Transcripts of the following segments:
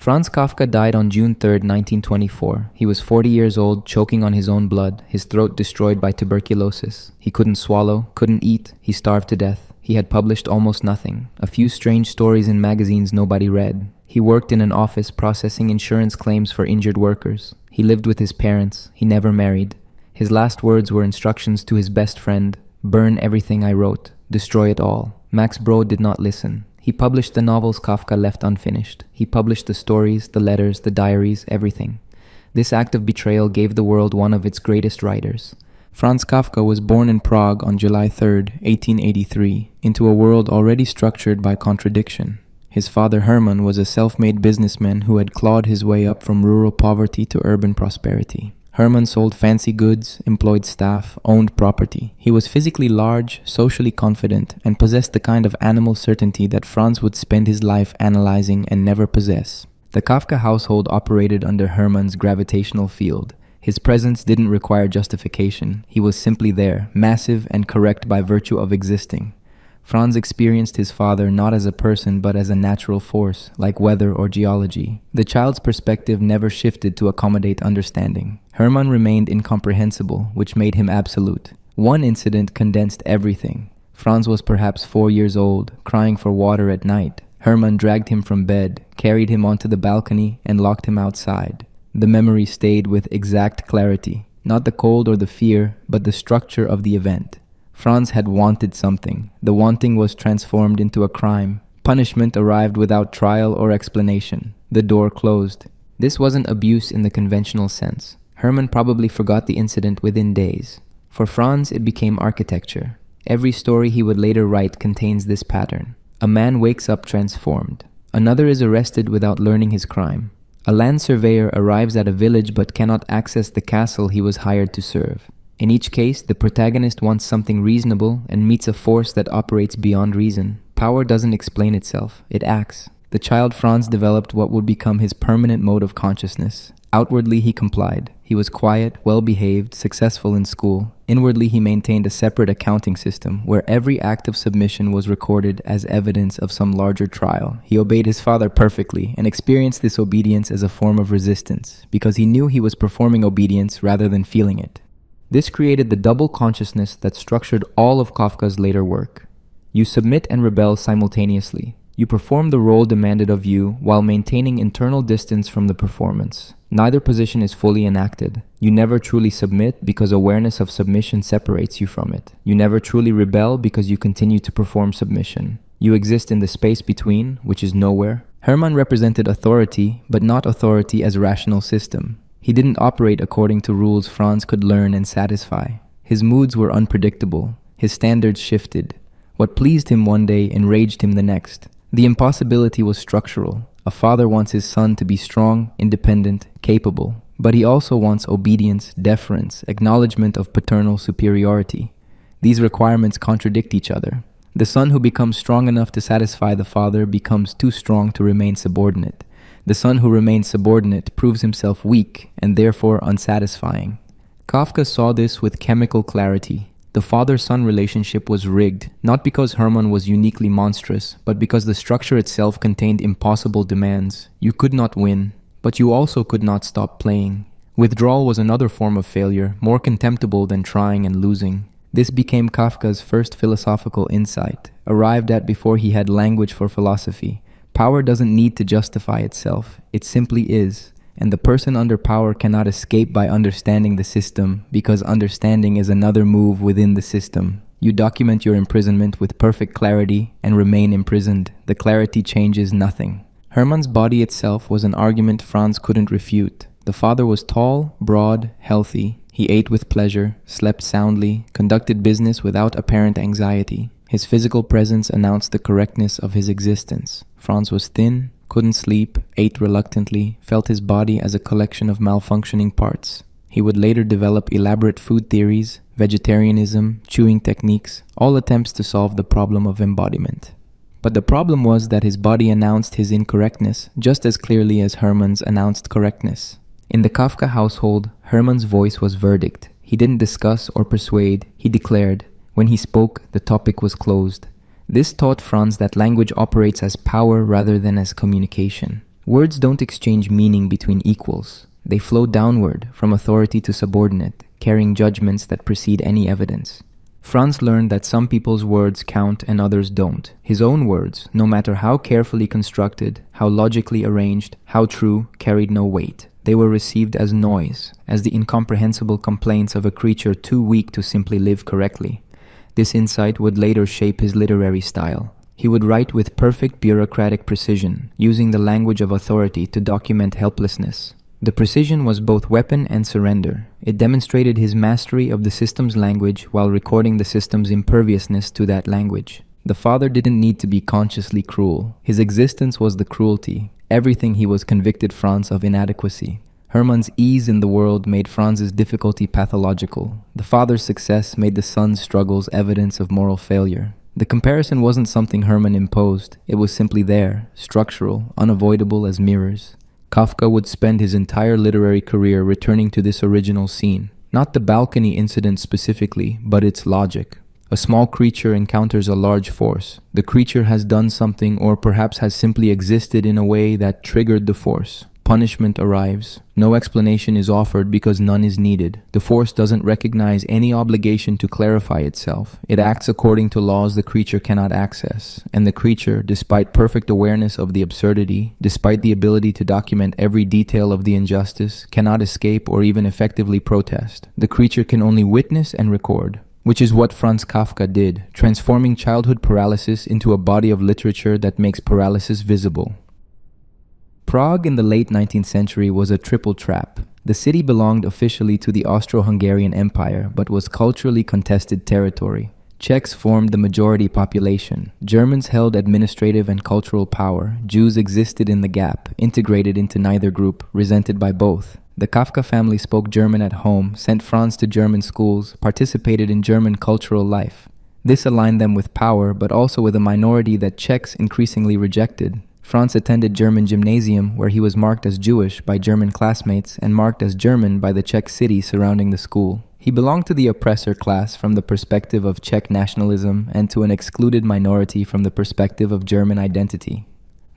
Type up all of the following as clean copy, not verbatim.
Franz Kafka died on June 3, 1924. He was 40 years old, choking on his own blood, his throat destroyed by tuberculosis. He couldn't swallow, couldn't eat, he starved to death. He had published almost nothing, a few strange stories in magazines nobody read. He worked in an office processing insurance claims for injured workers. He lived with his parents. He never married. His last words were instructions to his best friend: burn everything I wrote, destroy it all. Max Brod did not listen. He published the novels Kafka left unfinished. He published the stories, the letters, the diaries, everything. This act of betrayal gave the world one of its greatest writers. Franz Kafka was born in Prague on July 3, 1883, into a world already structured by contradiction. His father Hermann was a self-made businessman who had clawed his way up from rural poverty to urban prosperity. Hermann sold fancy goods, employed staff, owned property. He was physically large, socially confident, and possessed the kind of animal certainty that Franz would spend his life analyzing and never possess. The Kafka household operated under Hermann's gravitational field. His presence didn't require justification. He was simply there, massive and correct by virtue of existing. Franz experienced his father not as a person but as a natural force, like weather or geology. The child's perspective never shifted to accommodate understanding. Hermann remained incomprehensible, which made him absolute. One incident condensed everything. Franz was perhaps 4 years old, crying for water at night. Hermann dragged him from bed, carried him onto the balcony, and locked him outside. The memory stayed with exact clarity, not the cold or the fear, but the structure of the event. Franz had wanted something. The wanting was transformed into a crime. Punishment arrived without trial or explanation. The door closed. This wasn't abuse in the conventional sense. Hermann probably forgot the incident within days. For Franz, it became architecture. Every story he would later write contains this pattern. A man wakes up transformed. Another is arrested without learning his crime. A land surveyor arrives at a village but cannot access the castle he was hired to serve. In each case, the protagonist wants something reasonable and meets a force that operates beyond reason. Power doesn't explain itself, it acts. The child Franz developed what would become his permanent mode of consciousness. Outwardly, he complied. He was quiet, well-behaved, successful in school. Inwardly, he maintained a separate accounting system where every act of submission was recorded as evidence of some larger trial. He obeyed his father perfectly and experienced this obedience as a form of resistance because he knew he was performing obedience rather than feeling it. This created the double consciousness that structured all of Kafka's later work. You submit and rebel simultaneously. You perform the role demanded of you while maintaining internal distance from the performance. Neither position is fully enacted. You never truly submit because awareness of submission separates you from it. You never truly rebel because you continue to perform submission. You exist in the space between, which is nowhere. Hermann represented authority, but not authority as a rational system. He didn't operate according to rules Franz could learn and satisfy. His moods were unpredictable. His standards shifted. What pleased him one day enraged him the next. The impossibility was structural. A father wants his son to be strong, independent, capable. But he also wants obedience, deference, acknowledgement of paternal superiority. These requirements contradict each other. The son who becomes strong enough to satisfy the father becomes too strong to remain subordinate. The son who remains subordinate proves himself weak and therefore unsatisfying. Kafka saw this with chemical clarity. The father-son relationship was rigged, not because Hermann was uniquely monstrous, but because the structure itself contained impossible demands. You could not win, but you also could not stop playing. Withdrawal was another form of failure, more contemptible than trying and losing. This became Kafka's first philosophical insight, arrived at before he had language for philosophy. Power doesn't need to justify itself, it simply is, and the person under power cannot escape by understanding the system, because understanding is another move within the system. You document your imprisonment with perfect clarity and remain imprisoned. The clarity changes nothing. Hermann's body itself was an argument Franz couldn't refute. The father was tall, broad, healthy. He ate with pleasure, slept soundly, conducted business without apparent anxiety. His physical presence announced the correctness of his existence. Franz was thin, couldn't sleep, ate reluctantly, felt his body as a collection of malfunctioning parts. He would later develop elaborate food theories, vegetarianism, chewing techniques, all attempts to solve the problem of embodiment. But the problem was that his body announced his incorrectness just as clearly as Hermann's announced correctness. In the Kafka household, Hermann's voice was verdict. He didn't discuss or persuade, he declared. When he spoke, the topic was closed. This taught Franz that language operates as power rather than as communication. Words don't exchange meaning between equals. They flow downward, from authority to subordinate, carrying judgments that precede any evidence. Franz learned that some people's words count and others don't. His own words, no matter how carefully constructed, how logically arranged, how true, carried no weight. They were received as noise, as the incomprehensible complaints of a creature too weak to simply live correctly. This insight would later shape his literary style. He would write with perfect bureaucratic precision, using the language of authority to document helplessness. The precision was both weapon and surrender. It demonstrated his mastery of the system's language while recording the system's imperviousness to that language. The father didn't need to be consciously cruel. His existence was the cruelty. Everything he was convicted Franz of inadequacy. Hermann's ease in the world made Franz's difficulty pathological. The father's success made the son's struggles evidence of moral failure. The comparison wasn't something Hermann imposed. It was simply there, structural, unavoidable as mirrors. Kafka would spend his entire literary career returning to this original scene. Not the balcony incident specifically, but its logic. A small creature encounters a large force. The creature has done something or perhaps has simply existed in a way that triggered the force. Punishment arrives. No explanation is offered because none is needed. The force doesn't recognize any obligation to clarify itself. It acts according to laws the creature cannot access. And the creature, despite perfect awareness of the absurdity, despite the ability to document every detail of the injustice, cannot escape or even effectively protest. The creature can only witness and record. Which is what Franz Kafka did, transforming childhood paralysis into a body of literature that makes paralysis visible. Prague in the late 19th century was a triple trap. The city belonged officially to the Austro-Hungarian Empire, but was culturally contested territory. Czechs formed the majority population. Germans held administrative and cultural power. Jews existed in the gap, integrated into neither group, resented by both. The Kafka family spoke German at home, sent Franz to German schools, participated in German cultural life. This aligned them with power, but also with a minority that Czechs increasingly rejected. Franz attended German gymnasium, where he was marked as Jewish by German classmates and marked as German by the Czech city surrounding the school. He belonged to the oppressor class from the perspective of Czech nationalism and to an excluded minority from the perspective of German identity.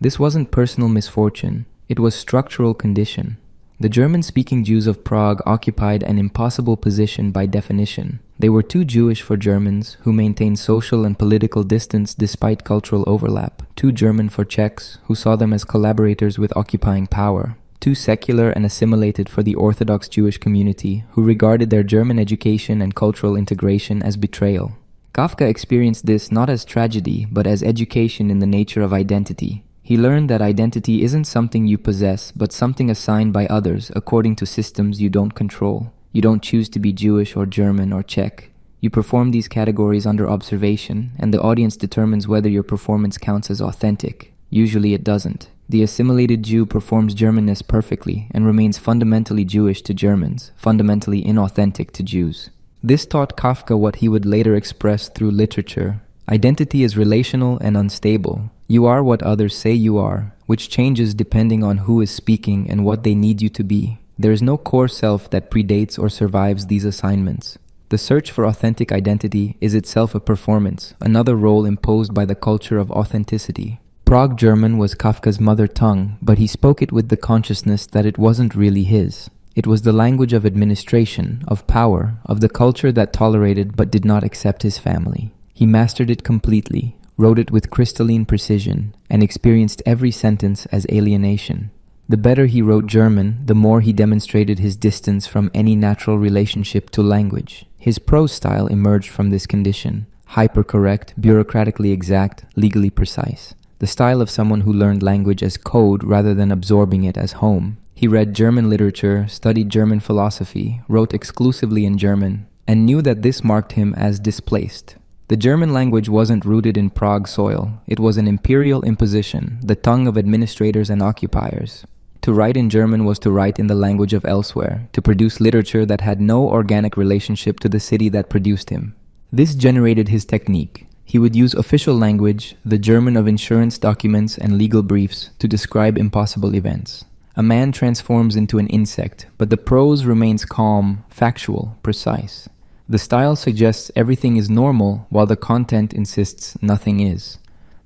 This wasn't personal misfortune, it was structural condition. The German-speaking Jews of Prague occupied an impossible position by definition. They were too Jewish for Germans, who maintained social and political distance despite cultural overlap. Too German for Czechs, who saw them as collaborators with occupying power. Too secular and assimilated for the Orthodox Jewish community, who regarded their German education and cultural integration as betrayal. Kafka experienced this not as tragedy, but as education in the nature of identity. He learned that identity isn't something you possess, but something assigned by others according to systems you don't control. You don't choose to be Jewish or German or Czech. You perform these categories under observation, and the audience determines whether your performance counts as authentic. Usually it doesn't. The assimilated Jew performs Germanness perfectly and remains fundamentally Jewish to Germans, fundamentally inauthentic to Jews. This taught Kafka what he would later express through literature. Identity is relational and unstable. You are what others say you are, which changes depending on who is speaking and what they need you to be. There is no core self that predates or survives these assignments. The search for authentic identity is itself a performance, another role imposed by the culture of authenticity. Prague German was Kafka's mother tongue, but he spoke it with the consciousness that it wasn't really his. It was the language of administration, of power, of the culture that tolerated but did not accept his family. He mastered it completely, wrote it with crystalline precision, and experienced every sentence as alienation. The better he wrote German, the more he demonstrated his distance from any natural relationship to language. His prose style emerged from this condition, hyper-correct, bureaucratically exact, legally precise. The style of someone who learned language as code rather than absorbing it as home. He read German literature, studied German philosophy, wrote exclusively in German, and knew that this marked him as displaced. The German language wasn't rooted in Prague soil. It was an imperial imposition, the tongue of administrators and occupiers. To write in German was to write in the language of elsewhere, to produce literature that had no organic relationship to the city that produced him. This generated his technique. He would use official language, the German of insurance documents and legal briefs, to describe impossible events. A man transforms into an insect, but the prose remains calm, factual, precise. The style suggests everything is normal, while the content insists nothing is.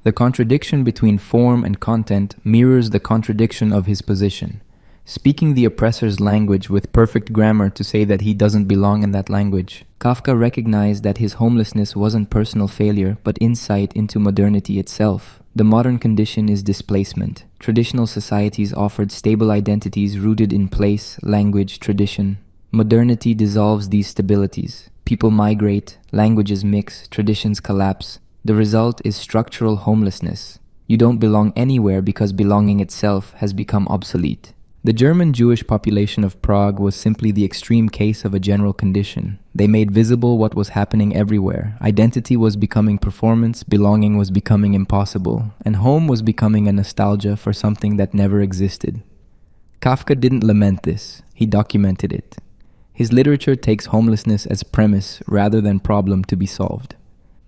The contradiction between form and content mirrors the contradiction of his position. Speaking the oppressor's language with perfect grammar to say that he doesn't belong in that language, Kafka recognized that his homelessness wasn't personal failure but insight into modernity itself. The modern condition is displacement. Traditional societies offered stable identities rooted in place, language, tradition. Modernity dissolves these stabilities. People migrate, languages mix, traditions collapse. The result is structural homelessness. You don't belong anywhere because belonging itself has become obsolete. The German Jewish population of Prague was simply the extreme case of a general condition. They made visible what was happening everywhere. Identity was becoming performance, belonging was becoming impossible, and home was becoming a nostalgia for something that never existed. Kafka didn't lament this, he documented it. His literature takes homelessness as premise rather than problem to be solved.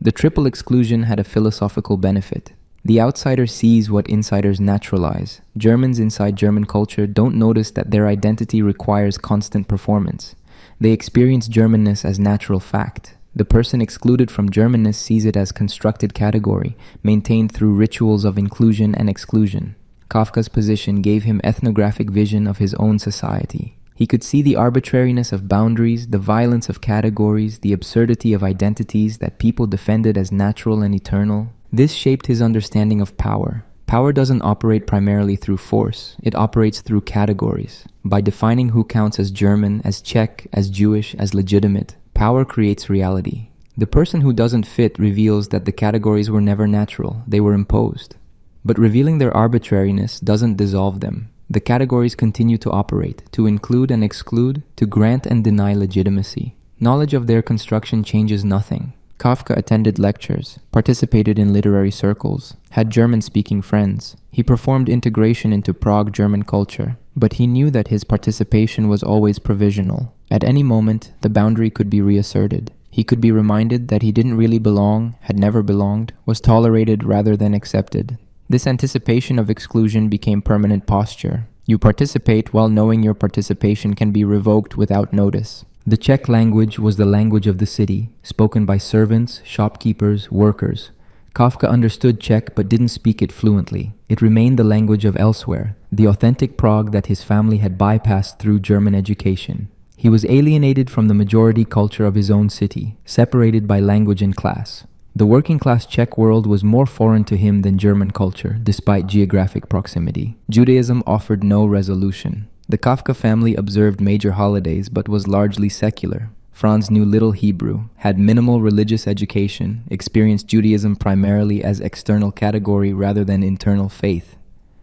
The triple exclusion had a philosophical benefit. The outsider sees what insiders naturalize. Germans inside German culture don't notice that their identity requires constant performance. They experience Germanness as natural fact. The person excluded from Germanness sees it as constructed category, maintained through rituals of inclusion and exclusion. Kafka's position gave him ethnographic vision of his own society. He could see the arbitrariness of boundaries, the violence of categories, the absurdity of identities that people defended as natural and eternal. This shaped his understanding of power. Power doesn't operate primarily through force, it operates through categories. By defining who counts as German, as Czech, as Jewish, as legitimate, power creates reality. The person who doesn't fit reveals that the categories were never natural, they were imposed. But revealing their arbitrariness doesn't dissolve them. The categories continue to operate, to include and exclude, to grant and deny legitimacy. Knowledge of their construction changes nothing. Kafka attended lectures, participated in literary circles, had German-speaking friends. He performed integration into Prague German culture, but he knew that his participation was always provisional. At any moment, the boundary could be reasserted. He could be reminded that he didn't really belong, had never belonged, was tolerated rather than accepted. This anticipation of exclusion became permanent posture. You participate while knowing your participation can be revoked without notice. The Czech language was the language of the city, spoken by servants, shopkeepers, workers. Kafka understood Czech but didn't speak it fluently. It remained the language of elsewhere, the authentic Prague that his family had bypassed through German education. He was alienated from the majority culture of his own city, separated by language and class. The working-class Czech world was more foreign to him than German culture, despite geographic proximity. Judaism offered no resolution. The Kafka family observed major holidays but was largely secular. Franz knew little Hebrew, had minimal religious education, experienced Judaism primarily as external category rather than internal faith.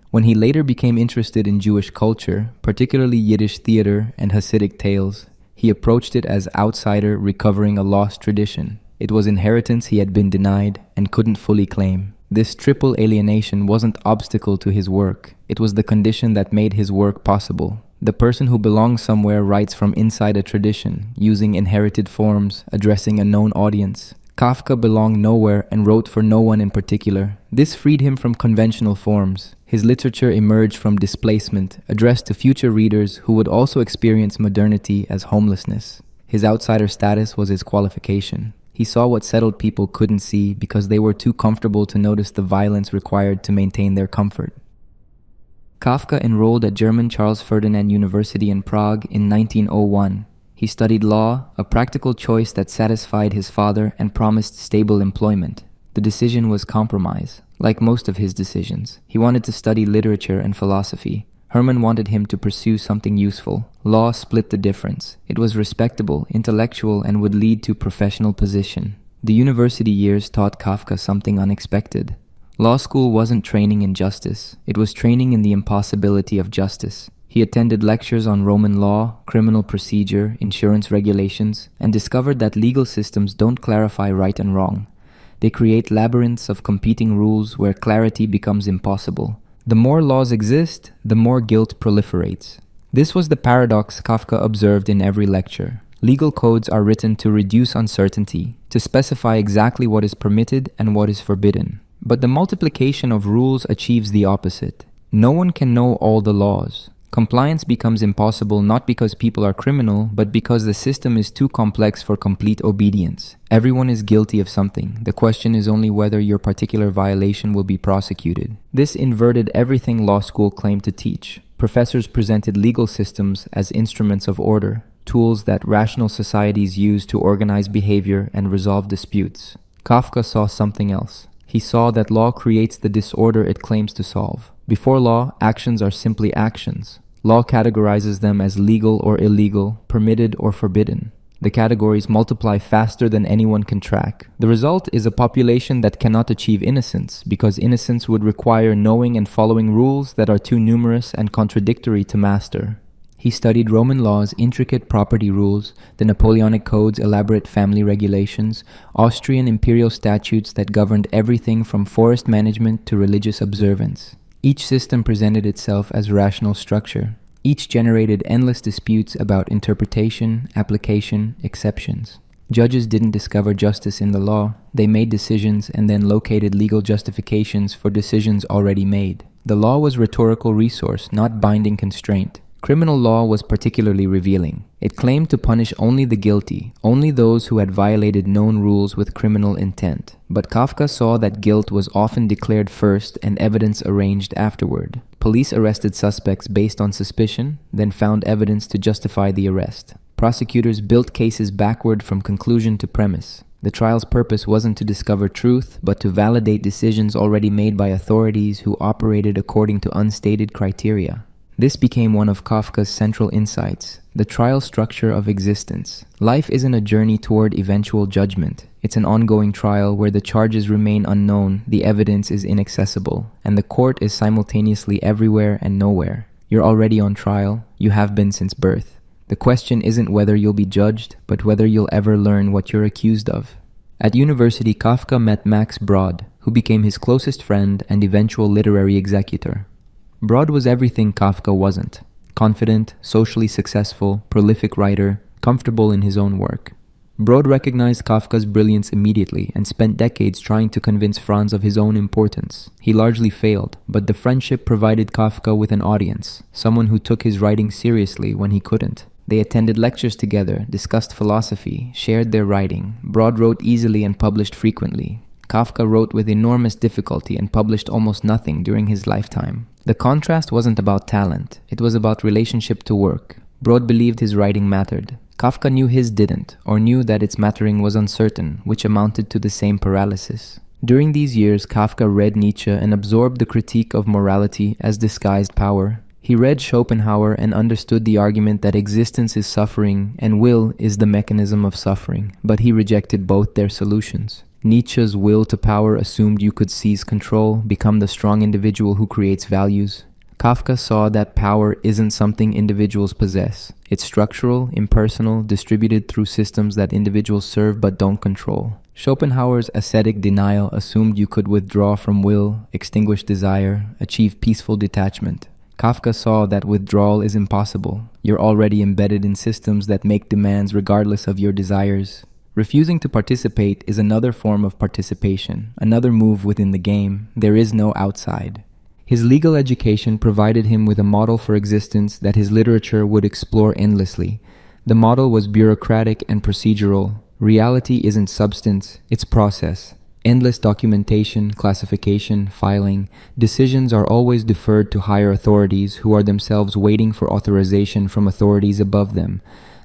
When he later became interested in Jewish culture, particularly Yiddish theater and Hasidic tales, he approached it as outsider recovering a lost tradition. It was inheritance he had been denied and couldn't fully claim. This triple alienation wasn't obstacle to his work. It was the condition that made his work possible. The person who belongs somewhere writes from inside a tradition, using inherited forms, addressing a known audience. Kafka belonged nowhere and wrote for no one in particular. This freed him from conventional forms. His literature emerged from displacement, addressed to future readers who would also experience modernity as homelessness. His outsider status was his qualification. He saw what settled people couldn't see because they were too comfortable to notice the violence required to maintain their comfort. Kafka enrolled at German Charles Ferdinand University in Prague in 1901. He studied law, a practical choice that satisfied his father and promised stable employment. The decision was compromise, like most of his decisions. He wanted to study literature and philosophy. Hermann wanted him to pursue something useful. Law split the difference. It was respectable, intellectual, and would lead to professional position. The university years taught Kafka something unexpected. Law school wasn't training in justice. It was training in the impossibility of justice. He attended lectures on Roman law, criminal procedure, insurance regulations, and discovered that legal systems don't clarify right and wrong. They create labyrinths of competing rules where clarity becomes impossible. The more laws exist, the more guilt proliferates. This was the paradox Kafka observed in every lecture. Legal codes are written to reduce uncertainty, to specify exactly what is permitted and what is forbidden. But the multiplication of rules achieves the opposite. No one can know all the laws. Compliance becomes impossible not because people are criminal, but because the system is too complex for complete obedience. Everyone is guilty of something. The question is only whether your particular violation will be prosecuted. This inverted everything law school claimed to teach. Professors presented legal systems as instruments of order, tools that rational societies use to organize behavior and resolve disputes. Kafka saw something else. He saw that law creates the disorder it claims to solve. Before law, actions are simply actions. Law categorizes them as legal or illegal, permitted or forbidden. The categories multiply faster than anyone can track. The result is a population that cannot achieve innocence, because innocence would require knowing and following rules that are too numerous and contradictory to master. He studied Roman law's intricate property rules, the Napoleonic Code's elaborate family regulations, Austrian imperial statutes that governed everything from forest management to religious observance. Each system presented itself as rational structure. Each generated endless disputes about interpretation, application, exceptions. Judges didn't discover justice in the law. They made decisions and then located legal justifications for decisions already made. The law was rhetorical resource, not binding constraint. Criminal law was particularly revealing. It claimed to punish only the guilty, only those who had violated known rules with criminal intent. But Kafka saw that guilt was often declared first and evidence arranged afterward. Police arrested suspects based on suspicion, then found evidence to justify the arrest. Prosecutors built cases backward from conclusion to premise. The trial's purpose wasn't to discover truth, but to validate decisions already made by authorities who operated according to unstated criteria. This became one of Kafka's central insights, the trial structure of existence. Life isn't a journey toward eventual judgment. It's an ongoing trial where the charges remain unknown, the evidence is inaccessible, and the court is simultaneously everywhere and nowhere. You're already on trial. You have been since birth. The question isn't whether you'll be judged, but whether you'll ever learn what you're accused of. At university, Kafka met Max Brod, who became his closest friend and eventual literary executor. Brod was everything Kafka wasn't. Confident, socially successful, prolific writer, comfortable in his own work. Brod recognized Kafka's brilliance immediately and spent decades trying to convince Franz of his own importance. He largely failed, but the friendship provided Kafka with an audience, someone who took his writing seriously when he couldn't. They attended lectures together, discussed philosophy, shared their writing. Brod wrote easily and published frequently. Kafka wrote with enormous difficulty and published almost nothing during his lifetime. The contrast wasn't about talent, it was about relationship to work. Brod believed his writing mattered. Kafka knew his didn't, or knew that its mattering was uncertain, which amounted to the same paralysis. During these years, Kafka read Nietzsche and absorbed the critique of morality as disguised power. He read Schopenhauer and understood the argument that existence is suffering and will is the mechanism of suffering, but he rejected both their solutions. Nietzsche's will to power assumed you could seize control, become the strong individual who creates values. Kafka saw that power isn't something individuals possess. It's structural, impersonal, distributed through systems that individuals serve but don't control. Schopenhauer's ascetic denial assumed you could withdraw from will, extinguish desire, achieve peaceful detachment. Kafka saw that withdrawal is impossible. You're already embedded in systems that make demands regardless of your desires. Refusing to participate is another form of participation, another move within the game. There is no outside. His legal education provided him with a model for existence that his literature would explore endlessly. The model was bureaucratic and procedural. Reality isn't substance, it's process. Endless documentation, classification, filing. Decisions are always deferred to higher authorities who are themselves waiting for authorization from authorities above them.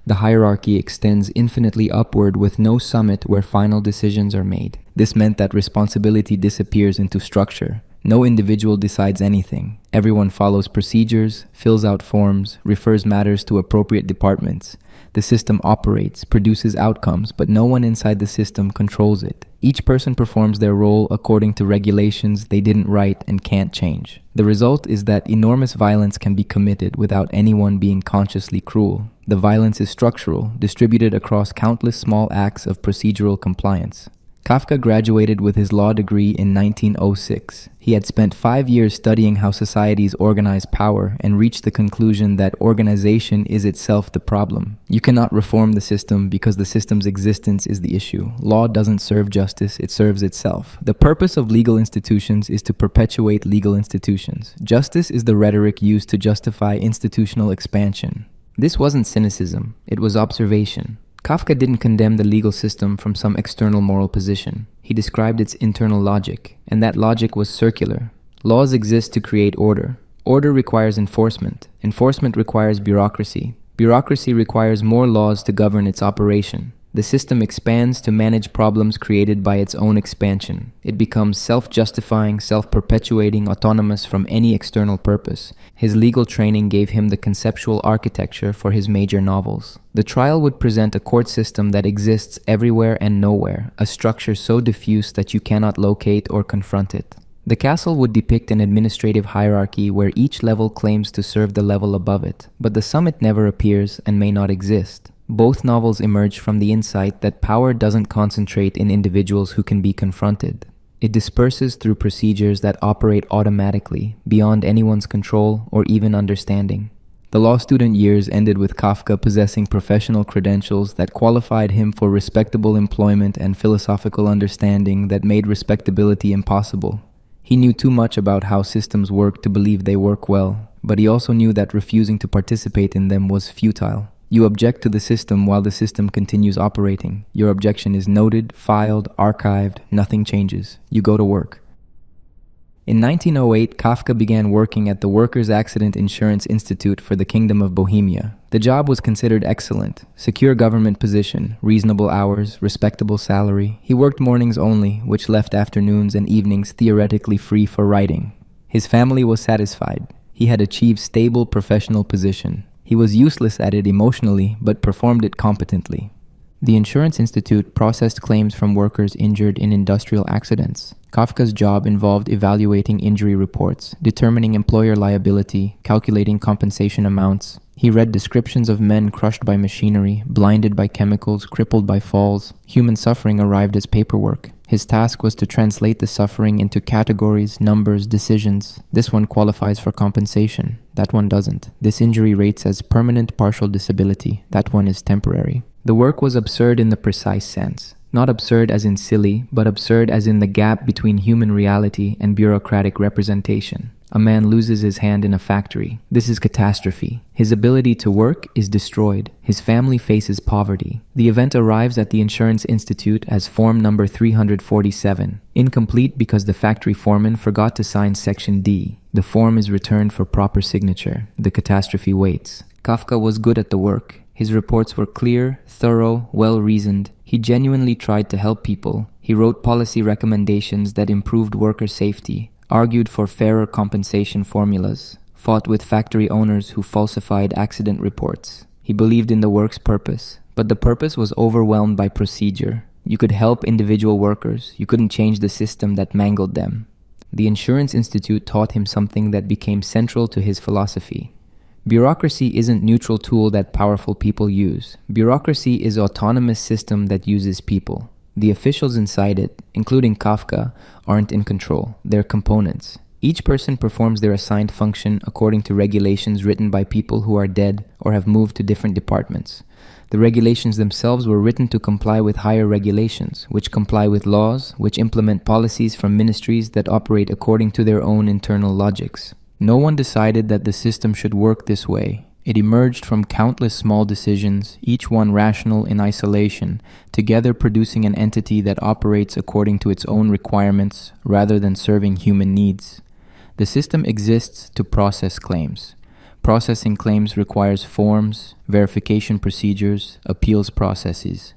The hierarchy extends infinitely upward with no summit where final decisions are made. This meant that responsibility disappears into structure. No individual decides anything. Everyone follows procedures, fills out forms, refers matters to appropriate departments. The system operates, produces outcomes, but no one inside the system controls it. Each person performs their role according to regulations they didn't write and can't change. The result is that enormous violence can be committed without anyone being consciously cruel. The violence is structural, distributed across countless small acts of procedural compliance. Kafka graduated with his law degree in 1906. He had spent 5 years studying how societies organize power and reached the conclusion that organization is itself the problem. You cannot reform the system because the system's existence is the issue. Law doesn't serve justice, it serves itself. The purpose of legal institutions is to perpetuate legal institutions. Justice is the rhetoric used to justify institutional expansion. This wasn't cynicism, it was observation. Kafka didn't condemn the legal system from some external moral position. He described its internal logic, and that logic was circular. Laws exist to create order. Order requires enforcement. Enforcement requires bureaucracy. Bureaucracy requires more laws to govern its operation. The system expands to manage problems created by its own expansion. It becomes self-justifying, self-perpetuating, autonomous from any external purpose. His legal training gave him the conceptual architecture for his major novels. The trial would present a court system that exists everywhere and nowhere, a structure so diffuse that you cannot locate or confront it. The castle would depict an administrative hierarchy where each level claims to serve the level above it, but the summit never appears and may not exist. Both novels emerge from the insight that power doesn't concentrate in individuals who can be confronted. It disperses through procedures that operate automatically, beyond anyone's control or even understanding. The law student years ended with Kafka possessing professional credentials that qualified him for respectable employment and philosophical understanding that made respectability impossible. He knew too much about how systems work to believe they work well, but he also knew that refusing to participate in them was futile. You object to the system while the system continues operating. Your objection is noted, filed, archived, nothing changes. You go to work. In 1908, Kafka began working at the Workers' Accident Insurance Institute for the Kingdom of Bohemia. The job was considered excellent. Secure government position, reasonable hours, respectable salary. He worked mornings only, which left afternoons and evenings theoretically free for writing. His family was satisfied. He had achieved stable professional position. He was useless at it emotionally, but performed it competently. The Insurance Institute processed claims from workers injured in industrial accidents. Kafka's job involved evaluating injury reports, determining employer liability, calculating compensation amounts. He read descriptions of men crushed by machinery, blinded by chemicals, crippled by falls. Human suffering arrived as paperwork. His task was to translate the suffering into categories, numbers, decisions. This one qualifies for compensation. That one doesn't. This injury rates as permanent partial disability. That one is temporary. The work was absurd in the precise sense. Not absurd as in silly, but absurd as in the gap between human reality and bureaucratic representation. A man loses his hand in a factory. This is catastrophe. His ability to work is destroyed. His family faces poverty. The event arrives at the Insurance Institute as form number 347. Incomplete because the factory foreman forgot to sign section D. The form is returned for proper signature. The catastrophe waits. Kafka was good at the work. His reports were clear, thorough, well-reasoned. He genuinely tried to help people. He wrote policy recommendations that improved worker safety, argued for fairer compensation formulas, fought with factory owners who falsified accident reports. He believed in the work's purpose, but the purpose was overwhelmed by procedure. You could help individual workers. You couldn't change the system that mangled them. The Insurance Institute taught him something that became central to his philosophy. Bureaucracy isn't neutral tool that powerful people use. Bureaucracy is autonomous system that uses people. The officials inside it, including Kafka, aren't in control. They're components. Each person performs their assigned function according to regulations written by people who are dead or have moved to different departments. The regulations themselves were written to comply with higher regulations, which comply with laws, which implement policies from ministries that operate according to their own internal logics. No one decided that the system should work this way. It emerged from countless small decisions, each one rational in isolation, together producing an entity that operates according to its own requirements rather than serving human needs. The system exists to process claims. Processing claims requires forms, verification procedures, appeals processes.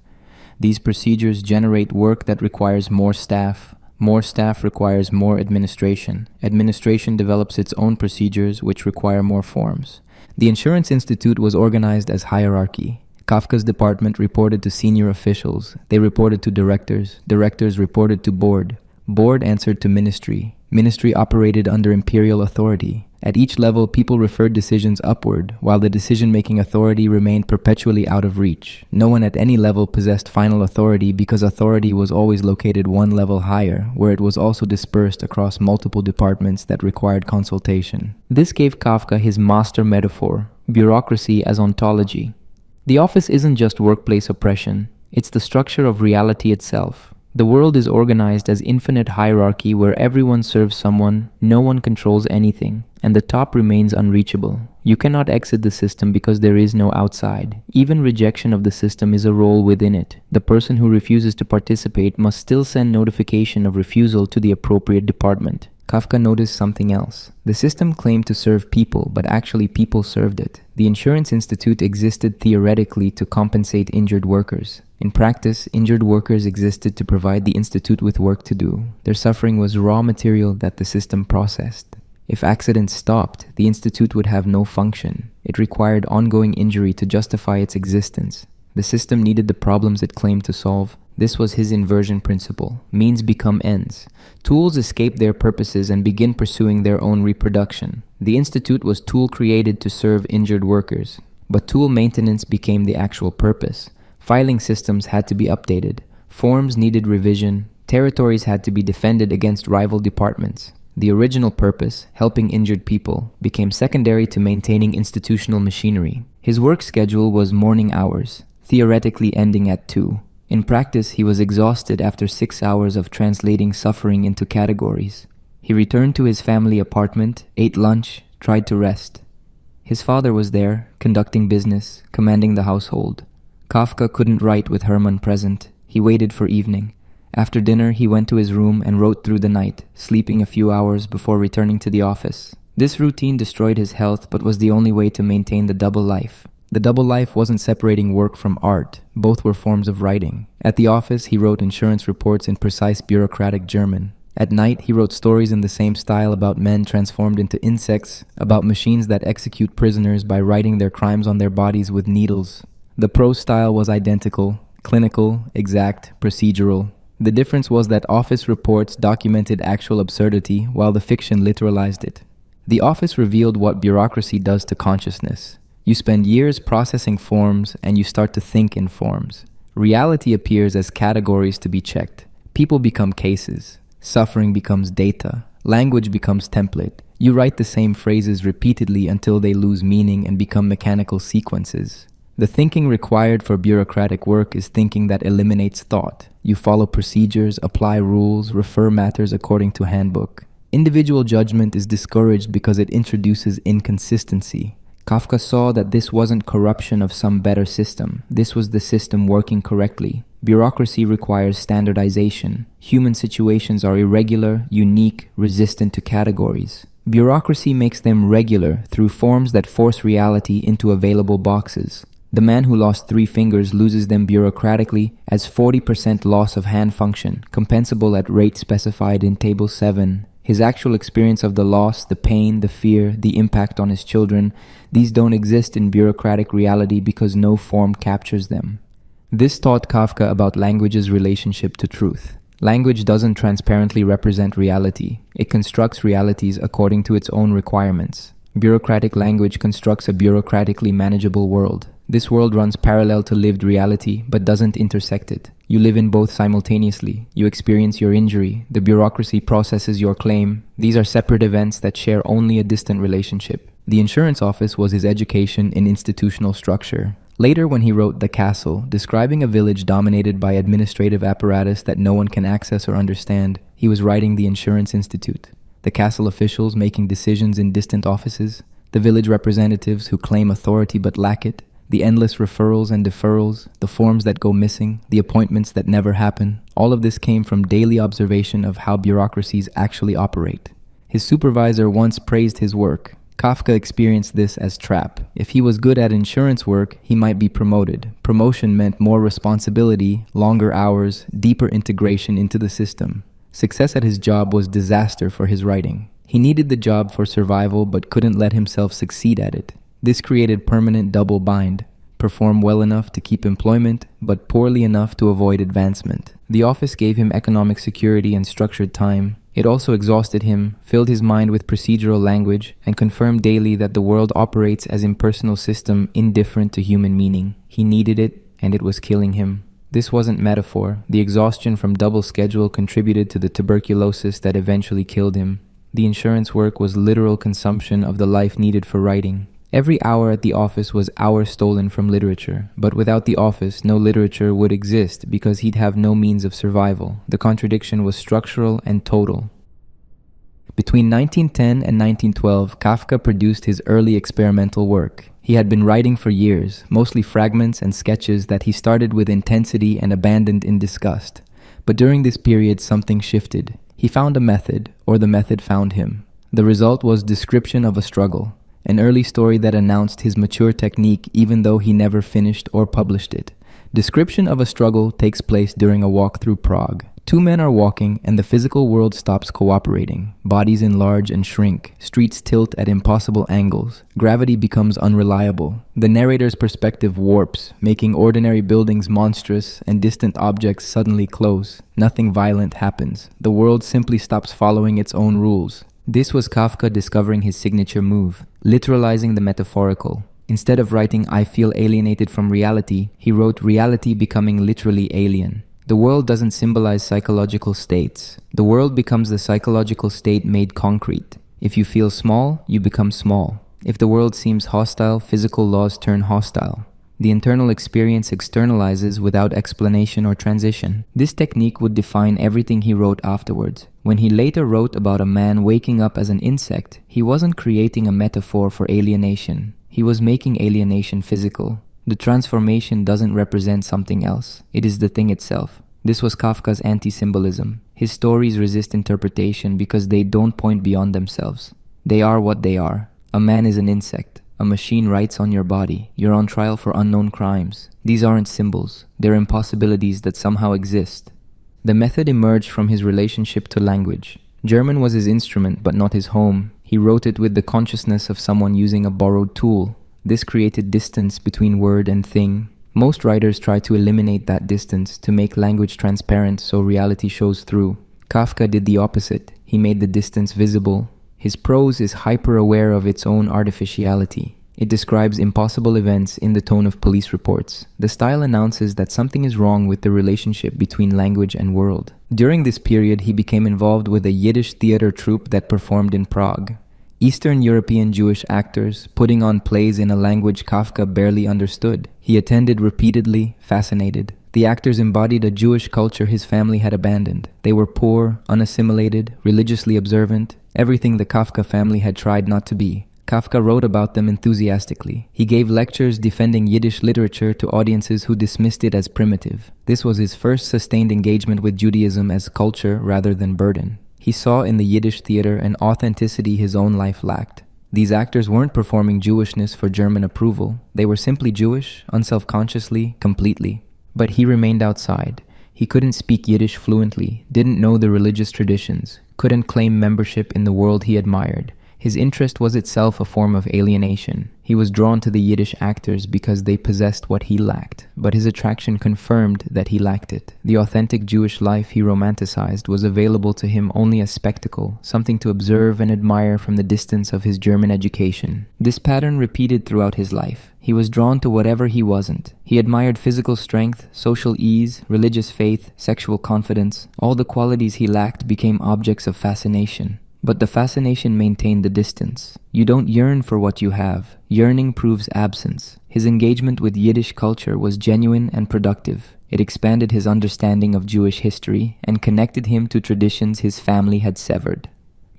These procedures generate work that requires more staff. More staff requires more administration. Administration develops its own procedures which require more forms. The Insurance Institute was organized as hierarchy. Kafka's department reported to senior officials. They reported to directors. Directors reported to board. Board answered to ministry. Ministry operated under imperial authority. At each level, people referred decisions upward, while the decision-making authority remained perpetually out of reach. No one at any level possessed final authority because authority was always located one level higher, where it was also dispersed across multiple departments that required consultation. This gave Kafka his master metaphor, bureaucracy as ontology. The office isn't just workplace oppression, it's the structure of reality itself. The world is organized as infinite hierarchy where everyone serves someone, no one controls anything, and the top remains unreachable. You cannot exit the system because there is no outside. Even rejection of the system is a role within it. The person who refuses to participate must still send notification of refusal to the appropriate department. Kafka noticed something else. The system claimed to serve people, but actually people served it. The Insurance Institute existed theoretically to compensate injured workers. In practice, injured workers existed to provide the institute with work to do. Their suffering was raw material that the system processed. If accidents stopped, the institute would have no function. It required ongoing injury to justify its existence. The system needed the problems it claimed to solve. This was his inversion principle. Means become ends. Tools escape their purposes and begin pursuing their own reproduction. The institute was tool created to serve injured workers, but tool maintenance became the actual purpose. Filing systems had to be updated. Forms needed revision. Territories had to be defended against rival departments. The original purpose, helping injured people, became secondary to maintaining institutional machinery. His work schedule was morning hours, theoretically ending at 2. In practice, he was exhausted after 6 hours of translating suffering into categories. He returned to his family apartment, ate lunch, tried to rest. His father was there, conducting business, commanding the household. Kafka couldn't write with Hermann present. He waited for evening. After dinner, he went to his room and wrote through the night, sleeping a few hours before returning to the office. This routine destroyed his health, but was the only way to maintain the double life. The double life wasn't separating work from art. Both were forms of writing. At the office, he wrote insurance reports in precise bureaucratic German. At night, he wrote stories in the same style about men transformed into insects, about machines that execute prisoners by writing their crimes on their bodies with needles. The prose style was identical, clinical, exact, procedural. The difference was that office reports documented actual absurdity, while the fiction literalized it. The office revealed what bureaucracy does to consciousness. You spend years processing forms, and you start to think in forms. Reality appears as categories to be checked. People become cases. Suffering becomes data. Language becomes template. You write the same phrases repeatedly until they lose meaning and become mechanical sequences. The thinking required for bureaucratic work is thinking that eliminates thought. You follow procedures, apply rules, refer matters according to handbook. Individual judgment is discouraged because it introduces inconsistency. Kafka saw that this wasn't corruption of some better system. This was the system working correctly. Bureaucracy requires standardization. Human situations are irregular, unique, resistant to categories. Bureaucracy makes them regular through forms that force reality into available boxes. The man who lost 3 fingers loses them bureaucratically as 40% loss of hand function, compensable at rate specified in Table 7. His actual experience of the loss, the pain, the fear, the impact on his children, these don't exist in bureaucratic reality because no form captures them. This taught Kafka about language's relationship to truth. Language doesn't transparently represent reality. It constructs realities according to its own requirements. Bureaucratic language constructs a bureaucratically manageable world. This world runs parallel to lived reality, but doesn't intersect it. You live in both simultaneously. You experience your injury. The bureaucracy processes your claim. These are separate events that share only a distant relationship. The insurance office was his education in institutional structure. Later, when he wrote The Castle, describing a village dominated by administrative apparatus that no one can access or understand, he was writing the Insurance Institute. The castle officials making decisions in distant offices, the village representatives who claim authority but lack it, the endless referrals and deferrals, the forms that go missing, the appointments that never happen. All of this came from daily observation of how bureaucracies actually operate. His supervisor once praised his work. Kafka experienced this as trap. If he was good at insurance work, he might be promoted. Promotion meant more responsibility, longer hours, deeper integration into the system. Success at his job was disaster for his writing. He needed the job for survival but couldn't let himself succeed at it. This created permanent double bind. Perform well enough to keep employment, but poorly enough to avoid advancement. The office gave him economic security and structured time. It also exhausted him, filled his mind with procedural language, and confirmed daily that the world operates as impersonal system indifferent to human meaning. He needed it, and it was killing him. This wasn't metaphor. The exhaustion from double schedule contributed to the tuberculosis that eventually killed him. The insurance work was literal consumption of the life needed for writing. Every hour at the office was hours stolen from literature, but without the office, no literature would exist because he'd have no means of survival. The contradiction was structural and total. Between 1910 and 1912, Kafka produced his early experimental work. He had been writing for years, mostly fragments and sketches that he started with intensity and abandoned in disgust. But during this period, something shifted. He found a method, or the method found him. The result was Description of a Struggle, an early story that announced his mature technique even though he never finished or published it. Description of a Struggle takes place during a walk through Prague. Two men are walking and the physical world stops cooperating. Bodies enlarge and shrink. Streets tilt at impossible angles. Gravity becomes unreliable. The narrator's perspective warps, making ordinary buildings monstrous and distant objects suddenly close. Nothing violent happens. The world simply stops following its own rules. This was Kafka discovering his signature move, literalizing the metaphorical. Instead of writing "I feel alienated from reality," he wrote "reality becoming literally alien." The world doesn't symbolize psychological states. The world becomes the psychological state made concrete. If you feel small, you become small. If the world seems hostile, physical laws turn hostile. The internal experience externalizes without explanation or transition. This technique would define everything he wrote afterwards. When he later wrote about a man waking up as an insect, he wasn't creating a metaphor for alienation. He was making alienation physical. The transformation doesn't represent something else. It is the thing itself. This was Kafka's anti-symbolism. His stories resist interpretation because they don't point beyond themselves. They are what they are. A man is an insect. A machine writes on your body. You're on trial for unknown crimes. These aren't symbols. They're impossibilities that somehow exist. The method emerged from his relationship to language. German was his instrument, but not his home. He wrote it with the consciousness of someone using a borrowed tool. This created distance between word and thing. Most writers try to eliminate that distance to make language transparent so reality shows through. Kafka did the opposite. He made the distance visible. His prose is hyper-aware of its own artificiality. It describes impossible events in the tone of police reports. The style announces that something is wrong with the relationship between language and world. During this period, he became involved with a Yiddish theater troupe that performed in Prague. Eastern European Jewish actors putting on plays in a language Kafka barely understood. He attended repeatedly, fascinated. The actors embodied a Jewish culture his family had abandoned. They were poor, unassimilated, religiously observant, everything the Kafka family had tried not to be. Kafka wrote about them enthusiastically. He gave lectures defending Yiddish literature to audiences who dismissed it as primitive. This was his first sustained engagement with Judaism as culture rather than burden. He saw in the Yiddish theater an authenticity his own life lacked. These actors weren't performing Jewishness for German approval. They were simply Jewish, unselfconsciously, completely. But he remained outside. He couldn't speak Yiddish fluently, didn't know the religious traditions, couldn't claim membership in the world he admired. His interest was itself a form of alienation. He was drawn to the Yiddish actors because they possessed what he lacked, but his attraction confirmed that he lacked it. The authentic Jewish life he romanticized was available to him only as spectacle, something to observe and admire from the distance of his German education. This pattern repeated throughout his life. He was drawn to whatever he wasn't. He admired physical strength, social ease, religious faith, sexual confidence. All the qualities he lacked became objects of fascination. But the fascination maintained the distance. You don't yearn for what you have. Yearning proves absence. His engagement with Yiddish culture was genuine and productive. It expanded his understanding of Jewish history and connected him to traditions his family had severed.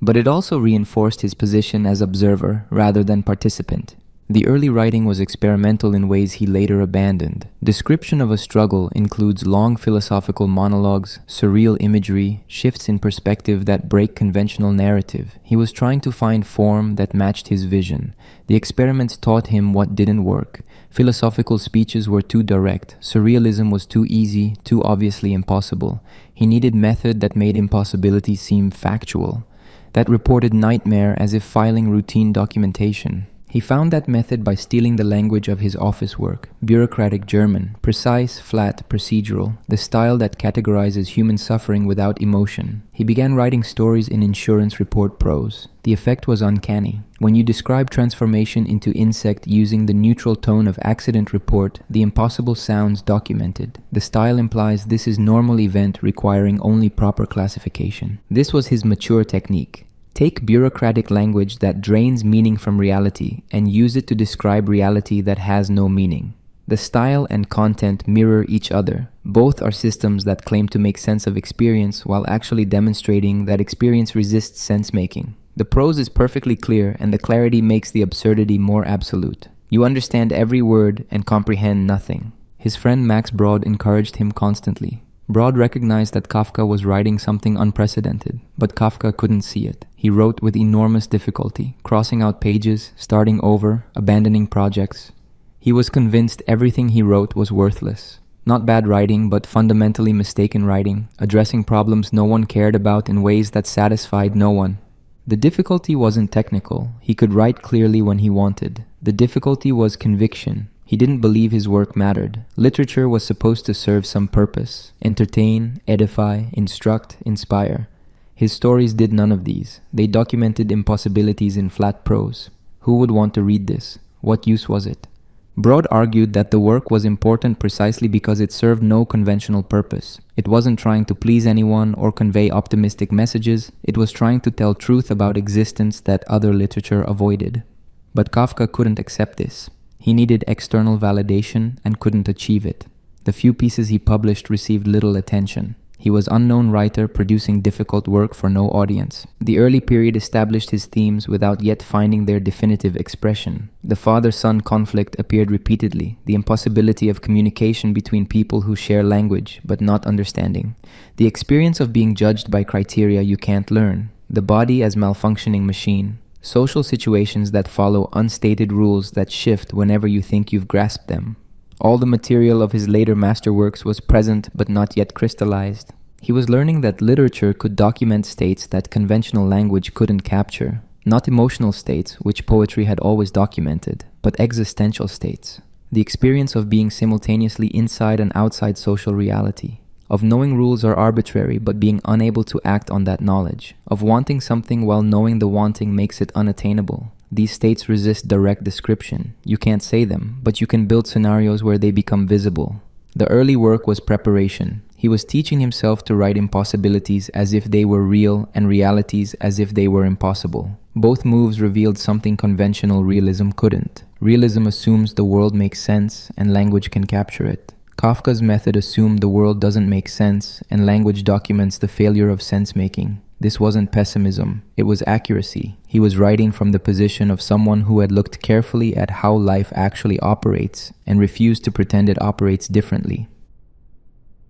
But it also reinforced his position as observer rather than participant. The early writing was experimental in ways he later abandoned. Description of a Struggle includes long philosophical monologues, surreal imagery, shifts in perspective that break conventional narrative. He was trying to find form that matched his vision. The experiments taught him what didn't work. Philosophical speeches were too direct. Surrealism was too easy, too obviously impossible. He needed method that made impossibility seem factual, that reported nightmare as if filing routine documentation. He found that method by stealing the language of his office work, bureaucratic German, precise, flat, procedural, the style that categorizes human suffering without emotion. He began writing stories in insurance report prose. The effect was uncanny. When you describe transformation into insect using the neutral tone of accident report, the impossible sounds documented. The style implies this is normal event requiring only proper classification. This was his mature technique. Take bureaucratic language that drains meaning from reality and use it to describe reality that has no meaning. The style and content mirror each other. Both are systems that claim to make sense of experience while actually demonstrating that experience resists sense-making. The prose is perfectly clear and the clarity makes the absurdity more absolute. You understand every word and comprehend nothing. His friend Max Brod encouraged him constantly. Brod recognized that Kafka was writing something unprecedented, but Kafka couldn't see it. He wrote with enormous difficulty, crossing out pages, starting over, abandoning projects. He was convinced everything he wrote was worthless. Not bad writing, but fundamentally mistaken writing, addressing problems no one cared about in ways that satisfied no one. The difficulty wasn't technical. He could write clearly when he wanted. The difficulty was conviction. He didn't believe his work mattered. Literature was supposed to serve some purpose, entertain, edify, instruct, inspire. His stories did none of these. They documented impossibilities in flat prose. Who would want to read this? What use was it? Brod argued that the work was important precisely because it served no conventional purpose. It wasn't trying to please anyone or convey optimistic messages. It was trying to tell truth about existence that other literature avoided. But Kafka couldn't accept this. He needed external validation and couldn't achieve it. The few pieces he published received little attention. He was an unknown writer producing difficult work for no audience. The early period established his themes without yet finding their definitive expression. The father-son conflict appeared repeatedly, the impossibility of communication between people who share language but not understanding. The experience of being judged by criteria you can't learn. The body as malfunctioning machine. Social situations that follow unstated rules that shift whenever you think you've grasped them. All the material of his later masterworks was present but not yet crystallized. He was learning that literature could document states that conventional language couldn't capture. Not emotional states, which poetry had always documented, but existential states. The experience of being simultaneously inside and outside social reality. Of knowing rules are arbitrary but being unable to act on that knowledge. Of wanting something while knowing the wanting makes it unattainable. These states resist direct description. You can't say them, but you can build scenarios where they become visible. The early work was preparation. He was teaching himself to write impossibilities as if they were real and realities as if they were impossible. Both moves revealed something conventional realism couldn't. Realism assumes the world makes sense and language can capture it. Kafka's method assumed the world doesn't make sense and language documents the failure of sense-making. This wasn't pessimism, it was accuracy. He was writing from the position of someone who had looked carefully at how life actually operates and refused to pretend it operates differently.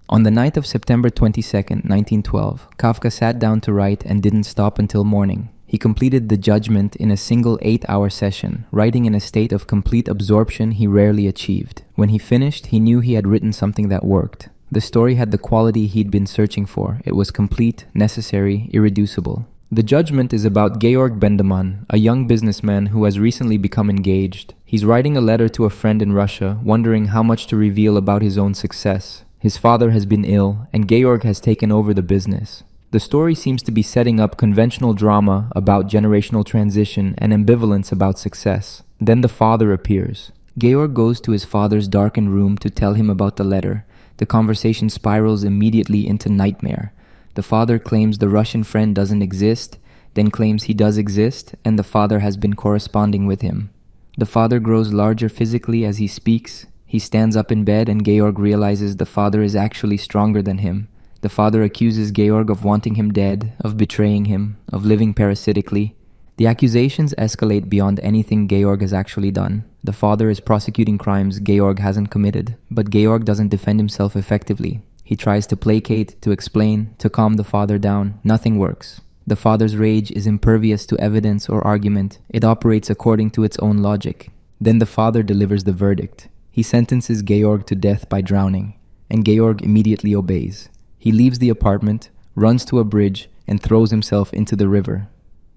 On the night of September 22, 1912, Kafka sat down to write and didn't stop until morning. He completed The Judgment in a single 8-hour session, writing in a state of complete absorption he rarely achieved. When he finished, he knew he had written something that worked. The story had the quality he'd been searching for. It was complete, necessary, irreducible. The Judgment is about Georg Bendemann, a young businessman who has recently become engaged. He's writing a letter to a friend in Russia, wondering how much to reveal about his own success. His father has been ill, and Georg has taken over the business. The story seems to be setting up conventional drama about generational transition and ambivalence about success. Then the father appears. Georg goes to his father's darkened room to tell him about the letter. The conversation spirals immediately into nightmare. The father claims the Russian friend doesn't exist, then claims he does exist, and the father has been corresponding with him. The father grows larger physically as he speaks. He stands up in bed and Georg realizes the father is actually stronger than him. The father accuses Georg of wanting him dead, of betraying him, of living parasitically. The accusations escalate beyond anything Georg has actually done. The father is prosecuting crimes Georg hasn't committed, but Georg doesn't defend himself effectively. He tries to placate, to explain, to calm the father down. Nothing works. The father's rage is impervious to evidence or argument. It operates according to its own logic. Then the father delivers the verdict. He sentences Georg to death by drowning, and Georg immediately obeys. He leaves the apartment, runs to a bridge, and throws himself into the river.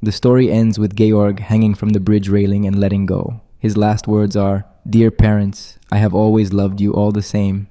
The story ends with Georg hanging from the bridge railing and letting go. His last words are, "Dear parents, I have always loved you all the same."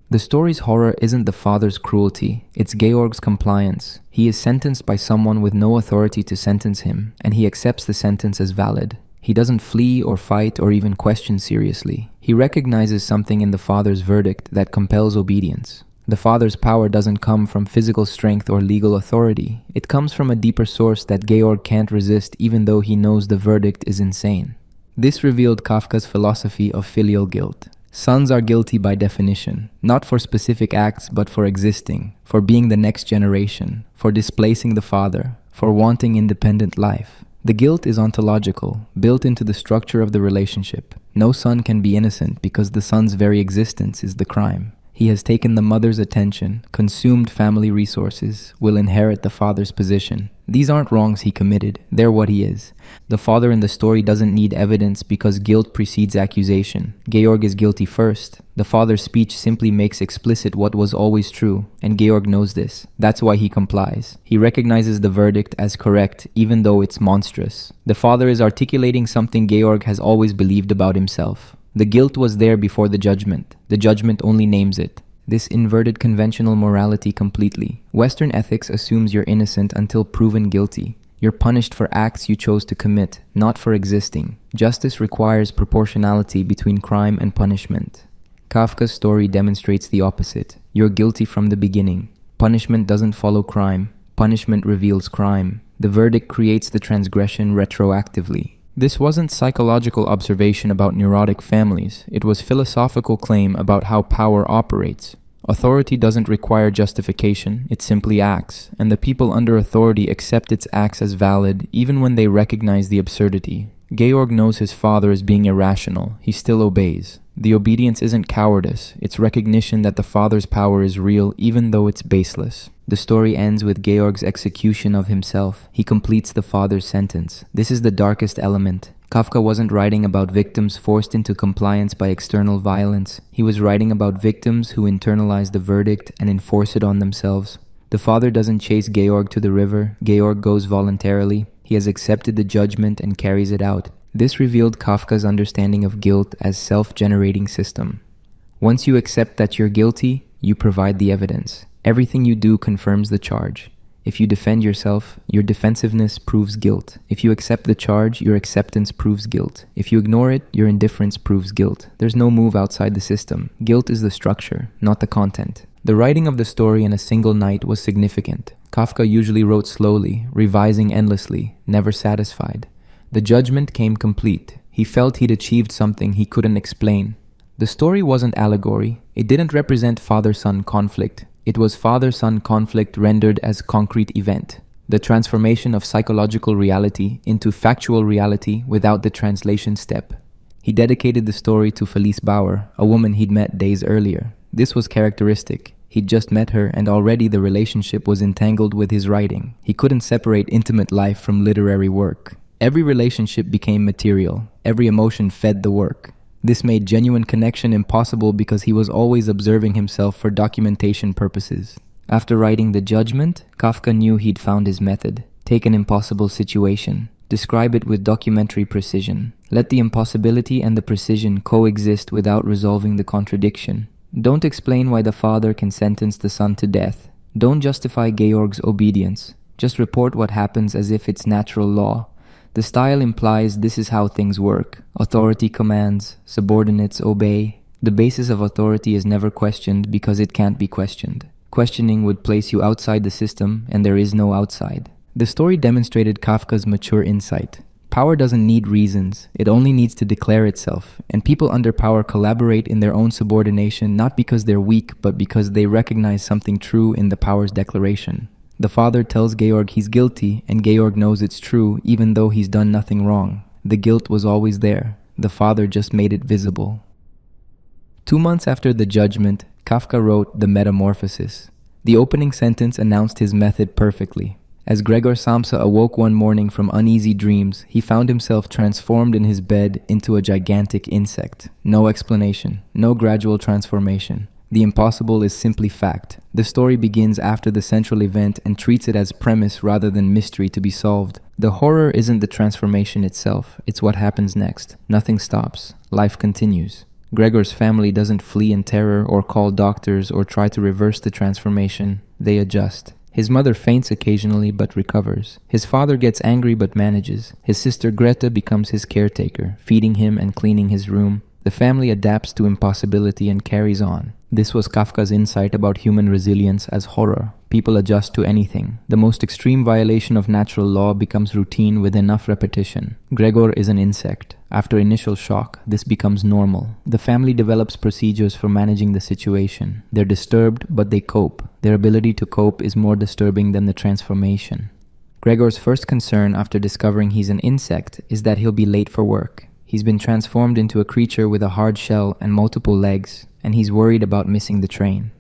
The story's horror isn't the father's cruelty, it's Georg's compliance. He is sentenced by someone with no authority to sentence him, and he accepts the sentence as valid. He doesn't flee or fight or even question seriously. He recognizes something in the father's verdict that compels obedience. The father's power doesn't come from physical strength or legal authority. It comes from a deeper source that Georg can't resist even though he knows the verdict is insane. This revealed Kafka's philosophy of filial guilt. Sons are guilty by definition, not for specific acts but for existing, for being the next generation, for displacing the father, for wanting independent life. The guilt is ontological, built into the structure of the relationship. No son can be innocent because the son's very existence is the crime. He has taken the mother's attention, consumed family resources, will inherit the father's position. These aren't wrongs he committed, they're what he is. The father in the story doesn't need evidence because guilt precedes accusation. Georg is guilty first. The father's speech simply makes explicit what was always true, and Georg knows this. That's why he complies. He recognizes the verdict as correct, even though it's monstrous. The father is articulating something Georg has always believed about himself. The guilt was there before the judgment. The judgment only names it. This inverted conventional morality completely. Western ethics assumes you're innocent until proven guilty. You're punished for acts you chose to commit, not for existing. Justice requires proportionality between crime and punishment. Kafka's story demonstrates the opposite. You're guilty from the beginning. Punishment doesn't follow crime. Punishment reveals crime. The verdict creates the transgression retroactively. This wasn't psychological observation about neurotic families. It was philosophical claim about how power operates. Authority doesn't require justification, it simply acts, and the people under authority accept its acts as valid even when they recognize the absurdity. Georg knows his father is being irrational. He still obeys. The obedience isn't cowardice, it's recognition that the father's power is real even though it's baseless. The story ends with Georg's execution of himself. He completes the father's sentence. This is the darkest element. Kafka wasn't writing about victims forced into compliance by external violence. He was writing about victims who internalize the verdict and enforce it on themselves. The father doesn't chase Georg to the river. Georg goes voluntarily. He has accepted the judgment and carries it out. This revealed Kafka's understanding of guilt as self-generating system. Once you accept that you're guilty, you provide the evidence. Everything you do confirms the charge. If you defend yourself, your defensiveness proves guilt. If you accept the charge, your acceptance proves guilt. If you ignore it, your indifference proves guilt. There's no move outside the system. Guilt is the structure, not the content. The writing of the story in a single night was significant. Kafka usually wrote slowly, revising endlessly, never satisfied. The judgment came complete. He felt he'd achieved something he couldn't explain. The story wasn't allegory. It didn't represent father-son conflict. It was father-son conflict rendered as concrete event. The transformation of psychological reality into factual reality without the translation step. He dedicated the story to Felice Bauer, a woman he'd met days earlier. This was characteristic. He'd just met her and already the relationship was entangled with his writing. He couldn't separate intimate life from literary work. Every relationship became material. Every emotion fed the work. This made genuine connection impossible because he was always observing himself for documentation purposes. After writing The Judgment, Kafka knew he'd found his method. Take an impossible situation. Describe it with documentary precision. Let the impossibility and the precision coexist without resolving the contradiction. Don't explain why the father can sentence the son to death. Don't justify Georg's obedience. Just report what happens as if it's natural law. The style implies this is how things work. Authority commands, subordinates obey. The basis of authority is never questioned because it can't be questioned. Questioning would place you outside the system, and there is no outside. The story demonstrated Kafka's mature insight. Power doesn't need reasons, it only needs to declare itself, and people under power collaborate in their own subordination not because they're weak, but because they recognize something true in the power's declaration. The father tells Georg he's guilty, and Georg knows it's true even though he's done nothing wrong. The guilt was always there. The father just made it visible. 2 months after the judgment, Kafka wrote The Metamorphosis. The opening sentence announced his method perfectly. As Gregor Samsa awoke one morning from uneasy dreams, he found himself transformed in his bed into a gigantic insect. No explanation, no gradual transformation. The impossible is simply fact. The story begins after the central event and treats it as premise rather than mystery to be solved. The horror isn't the transformation itself, it's what happens next. Nothing stops. Life continues. Gregor's family doesn't flee in terror or call doctors or try to reverse the transformation. They adjust. His mother faints occasionally but recovers. His father gets angry but manages. His sister Greta becomes his caretaker, feeding him and cleaning his room. The family adapts to impossibility and carries on. This was Kafka's insight about human resilience as horror. People adjust to anything. The most extreme violation of natural law becomes routine with enough repetition. Gregor is an insect. After initial shock, this becomes normal. The family develops procedures for managing the situation. They're disturbed, but they cope. Their ability to cope is more disturbing than the transformation. Gregor's first concern after discovering he's an insect is that he'll be late for work. He's been transformed into a creature with a hard shell and multiple legs, and he's worried about missing the train.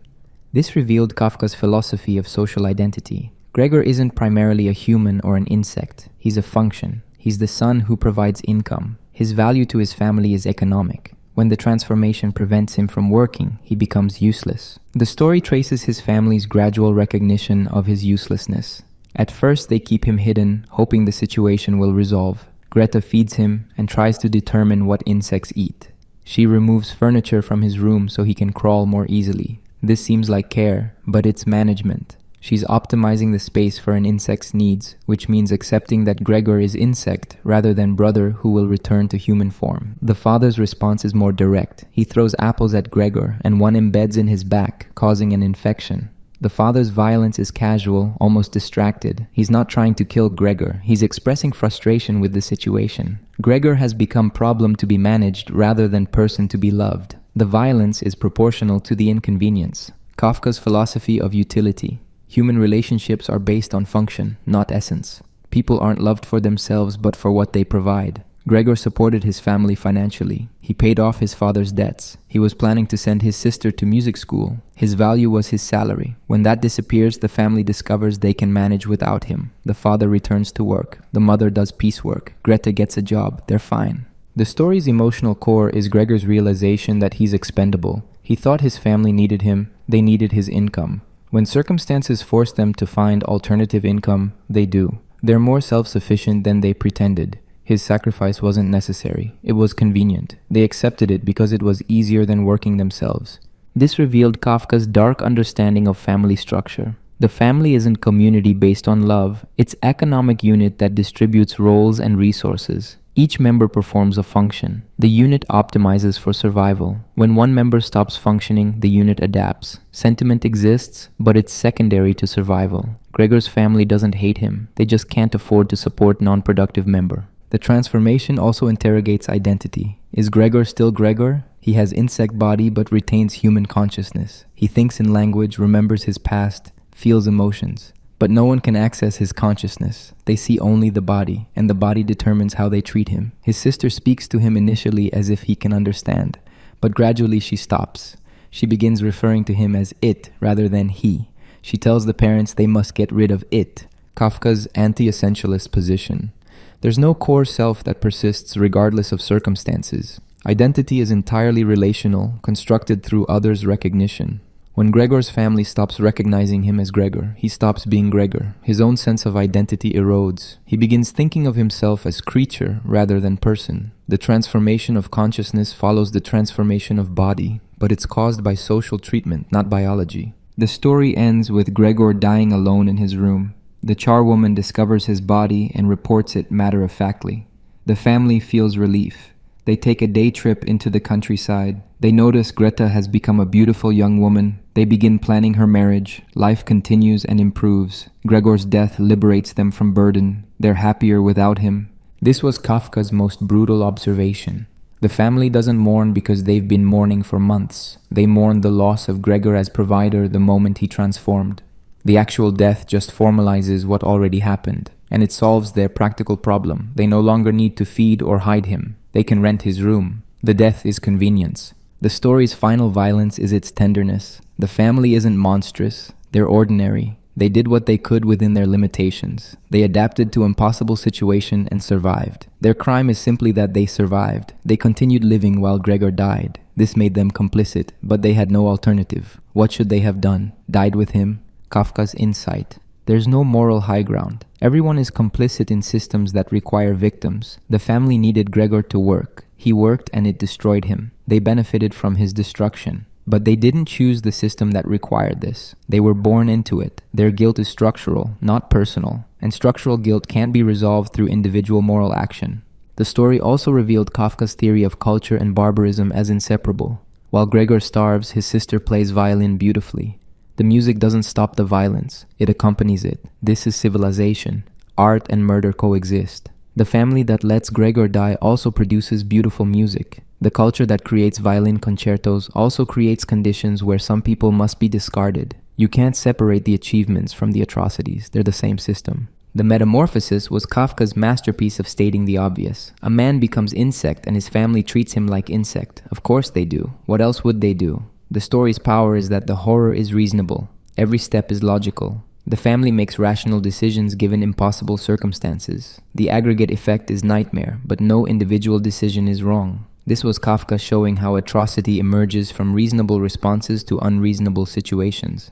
This revealed Kafka's philosophy of social identity. Gregor isn't primarily a human or an insect. He's a function. He's the son who provides income. His value to his family is economic. When the transformation prevents him from working, he becomes useless. The story traces his family's gradual recognition of his uselessness. At first, they keep him hidden, hoping the situation will resolve. Greta feeds him and tries to determine what insects eat. She removes furniture from his room so he can crawl more easily. This seems like care, but it's management. She's optimizing the space for an insect's needs, which means accepting that Gregor is insect rather than brother who will return to human form. The father's response is more direct. He throws apples at Gregor and one embeds in his back, causing an infection. The father's violence is casual, almost distracted. He's not trying to kill Gregor. He's expressing frustration with the situation. Gregor has become problem to be managed rather than person to be loved. The violence is proportional to the inconvenience. Kafka's philosophy of utility. Human relationships are based on function, not essence. People aren't loved for themselves but for what they provide. Gregor supported his family financially. He paid off his father's debts. He was planning to send his sister to music school. His value was his salary. When that disappears, the family discovers they can manage without him. The father returns to work. The mother does piecework. Greta gets a job. They're fine. The story's emotional core is Gregor's realization that he's expendable. He thought his family needed him. They needed his income. When circumstances force them to find alternative income, they do. They're more self-sufficient than they pretended. His sacrifice wasn't necessary. It was convenient. They accepted it because it was easier than working themselves. This revealed Kafka's dark understanding of family structure. The family isn't community based on love. It's an economic unit that distributes roles and resources. Each member performs a function. The unit optimizes for survival. When one member stops functioning, the unit adapts. Sentiment exists, but it's secondary to survival. Gregor's family doesn't hate him. They just can't afford to support non-productive member. The transformation also interrogates identity. Is Gregor still Gregor? He has insect body but retains human consciousness. He thinks in language, remembers his past, feels emotions. But no one can access his consciousness. They see only the body, and the body determines how they treat him. His sister speaks to him initially as if he can understand, but gradually she stops. She begins referring to him as it rather than he. She tells the parents they must get rid of it, Kafka's anti-essentialist position. There's no core self that persists regardless of circumstances. Identity is entirely relational, constructed through others' recognition. When Gregor's family stops recognizing him as Gregor, he stops being Gregor. His own sense of identity erodes. He begins thinking of himself as creature rather than person. The transformation of consciousness follows the transformation of body, but it's caused by social treatment, not biology. The story ends with Gregor dying alone in his room. The charwoman discovers his body and reports it matter-of-factly. The family feels relief. They take a day trip into the countryside. They notice Greta has become a beautiful young woman. They begin planning her marriage. Life continues and improves. Gregor's death liberates them from burden. They're happier without him. This was Kafka's most brutal observation. The family doesn't mourn because they've been mourning for months. They mourn the loss of Gregor as provider the moment he transformed. The actual death just formalizes what already happened, and it solves their practical problem. They no longer need to feed or hide him. They can rent his room. The death is convenience. The story's final violence is its tenderness. The family isn't monstrous. They're ordinary. They did what they could within their limitations. They adapted to impossible situation and survived. Their crime is simply that they survived. They continued living while Gregor died. This made them complicit, but they had no alternative. What should they have done? Died with him? Kafka's insight. There's no moral high ground. Everyone is complicit in systems that require victims. The family needed Gregor to work. He worked and it destroyed him. They benefited from his destruction. But they didn't choose the system that required this. They were born into it. Their guilt is structural, not personal. And structural guilt can't be resolved through individual moral action. The story also revealed Kafka's theory of culture and barbarism as inseparable. While Gregor starves, his sister plays violin beautifully. The music doesn't stop the violence, it accompanies it. This is civilization. Art and murder coexist. The family that lets Gregor die also produces beautiful music. The culture that creates violin concertos also creates conditions where some people must be discarded. You can't separate the achievements from the atrocities, they're the same system. The Metamorphosis was Kafka's masterpiece of stating the obvious. A man becomes insect and his family treats him like insect. Of course they do. What else would they do? The story's power is that the horror is reasonable. Every step is logical. The family makes rational decisions given impossible circumstances. The aggregate effect is nightmare, but no individual decision is wrong. This was Kafka showing how atrocity emerges from reasonable responses to unreasonable situations.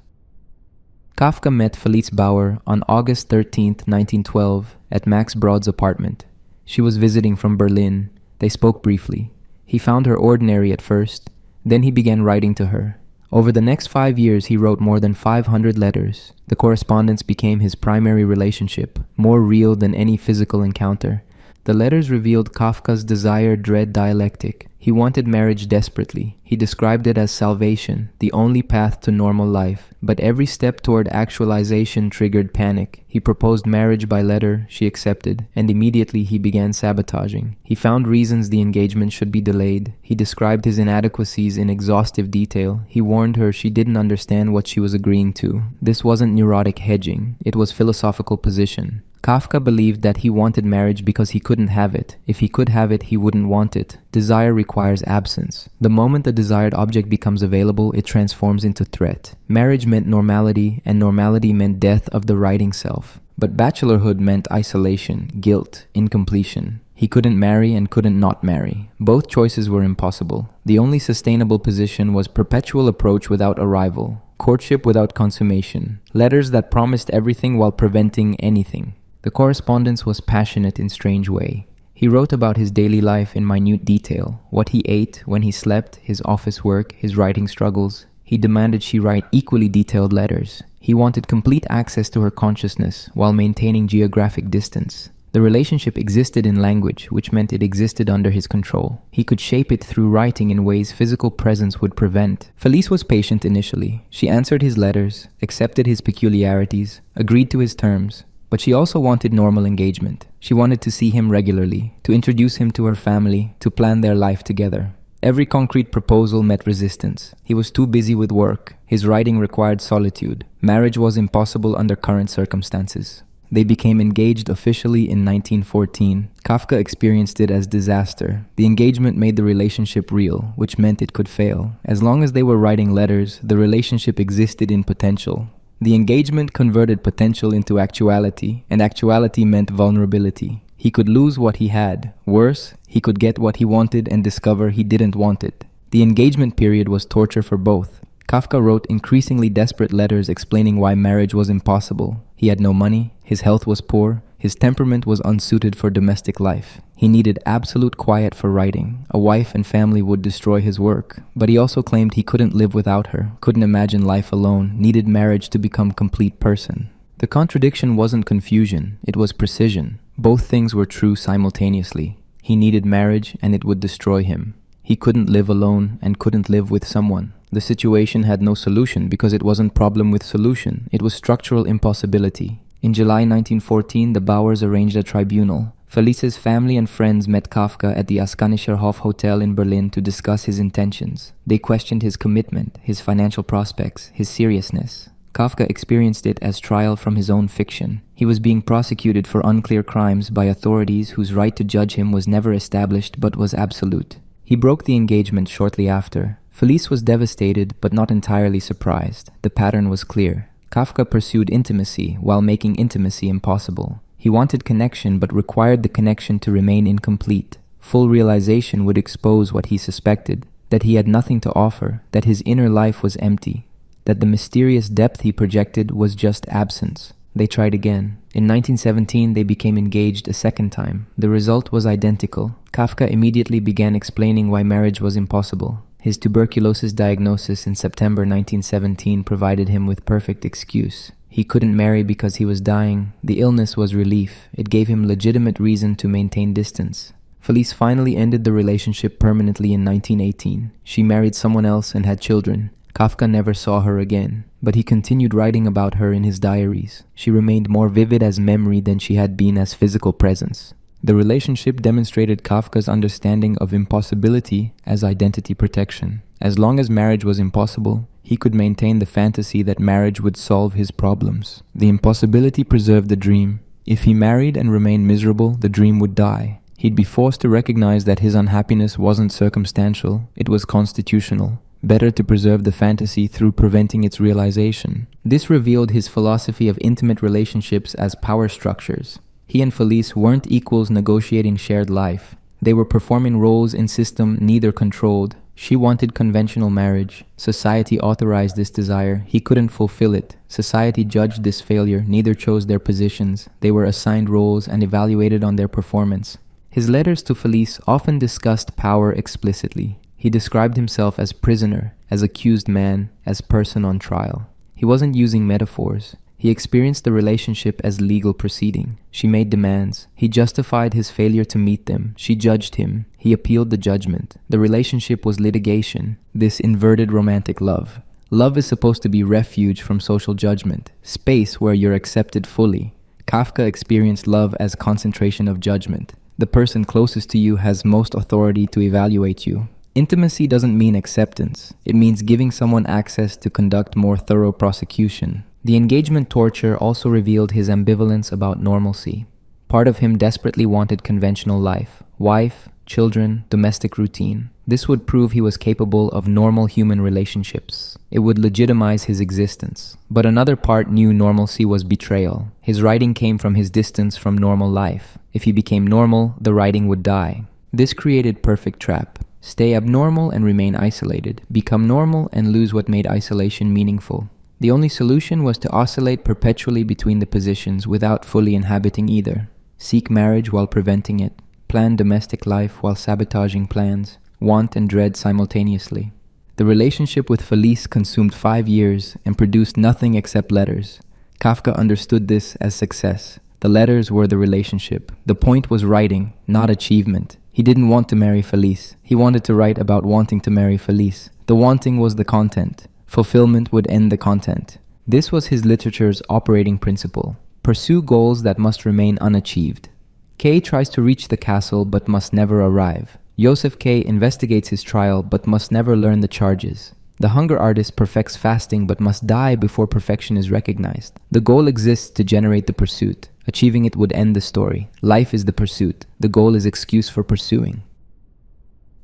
Kafka met Felice Bauer on August 13, 1912, at Max Broad's apartment. She was visiting from Berlin. They spoke briefly. He found her ordinary at first. Then he began writing to her. Over the next 5 years, he wrote more than 500 letters. The correspondence became his primary relationship, more real than any physical encounter. The letters revealed Kafka's desire-dread dialectic. He wanted marriage desperately. He described it as salvation, the only path to normal life. But every step toward actualization triggered panic. He proposed marriage by letter, she accepted, and immediately he began sabotaging. He found reasons the engagement should be delayed. He described his inadequacies in exhaustive detail. He warned her she didn't understand what she was agreeing to. This wasn't neurotic hedging, it was philosophical position. Kafka believed that he wanted marriage because he couldn't have it. If he could have it, he wouldn't want it. Desire requires absence. The moment the desired object becomes available, it transforms into threat. Marriage meant normality, and normality meant death of the writing self. But bachelorhood meant isolation, guilt, incompletion. He couldn't marry and couldn't not marry. Both choices were impossible. The only sustainable position was perpetual approach without arrival, courtship without consummation, letters that promised everything while preventing anything. The correspondence was passionate in strange way. He wrote about his daily life in minute detail, what he ate, when he slept, his office work, his writing struggles. He demanded she write equally detailed letters. He wanted complete access to her consciousness while maintaining geographic distance. The relationship existed in language, which meant it existed under his control. He could shape it through writing in ways physical presence would prevent. Felice was patient initially. She answered his letters, accepted his peculiarities, agreed to his terms. But she also wanted normal engagement. She wanted to see him regularly, to introduce him to her family, to plan their life together. Every concrete proposal met resistance. He was too busy with work. His writing required solitude. Marriage was impossible under current circumstances. They became engaged officially in 1914. Kafka experienced it as disaster. The engagement made the relationship real, which meant it could fail. As long as they were writing letters, the relationship existed in potential. The engagement converted potential into actuality, and actuality meant vulnerability. He could lose what he had. Worse, he could get what he wanted and discover he didn't want it. The engagement period was torture for both. Kafka wrote increasingly desperate letters explaining why marriage was impossible. He had no money, his health was poor, his temperament was unsuited for domestic life. He needed absolute quiet for writing. A wife and family would destroy his work. But he also claimed he couldn't live without her, couldn't imagine life alone, needed marriage to become a complete person. The contradiction wasn't confusion, it was precision. Both things were true simultaneously. He needed marriage and it would destroy him. He couldn't live alone and couldn't live with someone. The situation had no solution because it wasn't problem with solution, it was structural impossibility. In July 1914, the Bauers arranged a tribunal. Felice's family and friends met Kafka at the Askanischer Hof Hotel in Berlin to discuss his intentions. They questioned his commitment, his financial prospects, his seriousness. Kafka experienced it as trial from his own fiction. He was being prosecuted for unclear crimes by authorities whose right to judge him was never established but was absolute. He broke the engagement shortly after. Felice was devastated but not entirely surprised. The pattern was clear. Kafka pursued intimacy while making intimacy impossible. He wanted connection but required the connection to remain incomplete. Full realization would expose what he suspected, that he had nothing to offer, that his inner life was empty, that the mysterious depth he projected was just absence. They tried again. In 1917, they became engaged a second time. The result was identical. Kafka immediately began explaining why marriage was impossible. His tuberculosis diagnosis in September 1917 provided him with perfect excuse. He couldn't marry because he was dying. The illness was relief. It gave him legitimate reason to maintain distance. Felice finally ended the relationship permanently in 1918. She married someone else and had children. Kafka never saw her again, but he continued writing about her in his diaries. She remained more vivid as memory than she had been as physical presence. The relationship demonstrated Kafka's understanding of impossibility as identity protection. As long as marriage was impossible, he could maintain the fantasy that marriage would solve his problems. The impossibility preserved the dream. If he married and remained miserable, the dream would die. He'd be forced to recognize that his unhappiness wasn't circumstantial, it was constitutional. Better to preserve the fantasy through preventing its realization. This revealed his philosophy of intimate relationships as power structures. He and Felice weren't equals negotiating shared life. They were performing roles in system neither controlled. She wanted conventional marriage. Society authorized this desire. He couldn't fulfill it. Society judged this failure. Neither chose their positions. They were assigned roles and evaluated on their performance. His letters to Felice often discussed power explicitly. He described himself as prisoner, as accused man, as person on trial. He wasn't using metaphors. He experienced the relationship as legal proceeding. She made demands. He justified his failure to meet them. She judged him. He appealed the judgment. The relationship was litigation, this inverted romantic love. Love is supposed to be refuge from social judgment, space where you're accepted fully. Kafka experienced love as concentration of judgment. The person closest to you has most authority to evaluate you. Intimacy doesn't mean acceptance. It means giving someone access to conduct more thorough prosecution. The engagement torture also revealed his ambivalence about normalcy. Part of him desperately wanted conventional life, wife, children, domestic routine. This would prove he was capable of normal human relationships. It would legitimize his existence. But another part knew normalcy was betrayal. His writing came from his distance from normal life. If he became normal, the writing would die. This created perfect trap. Stay abnormal and remain isolated. Become normal and lose what made isolation meaningful. The only solution was to oscillate perpetually between the positions without fully inhabiting either. Seek marriage while preventing it. Plan domestic life while sabotaging plans. Want and dread simultaneously. The relationship with Felice consumed 5 years and produced nothing except letters. Kafka understood this as success. The letters were the relationship. The point was writing, not achievement. He didn't want to marry Felice. He wanted to write about wanting to marry Felice. The wanting was the content. Fulfillment would end the content. This was his literature's operating principle. Pursue goals that must remain unachieved. K tries to reach the castle but must never arrive. Joseph K investigates his trial but must never learn the charges. The hunger artist perfects fasting but must die before perfection is recognized. The goal exists to generate the pursuit. Achieving it would end the story. Life is the pursuit. The goal is excuse for pursuing.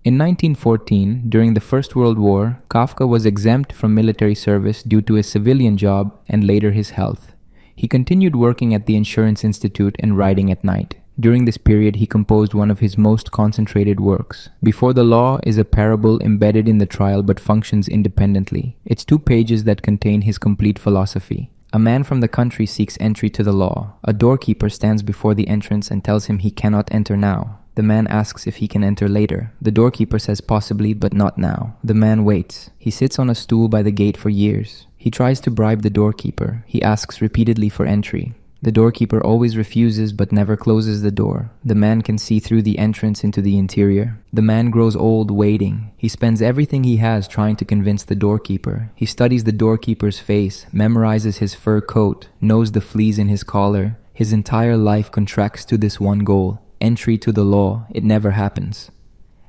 In 1914, during the First World War, Kafka was exempt from military service due to his civilian job and later his health. He continued working at the Insurance Institute and writing at night. During this period, he composed one of his most concentrated works. Before the Law is a parable embedded in the trial but functions independently. It's 2 pages that contain his complete philosophy. A man from the country seeks entry to the law. A doorkeeper stands before the entrance and tells him he cannot enter now. The man asks if he can enter later. The doorkeeper says possibly, but not now. The man waits. He sits on a stool by the gate for years. He tries to bribe the doorkeeper. He asks repeatedly for entry. The doorkeeper always refuses but never closes the door. The man can see through the entrance into the interior. The man grows old waiting. He spends everything he has trying to convince the doorkeeper. He studies the doorkeeper's face, memorizes his fur coat, knows the fleas in his collar. His entire life contracts to this one goal. Entry to the law. It never happens.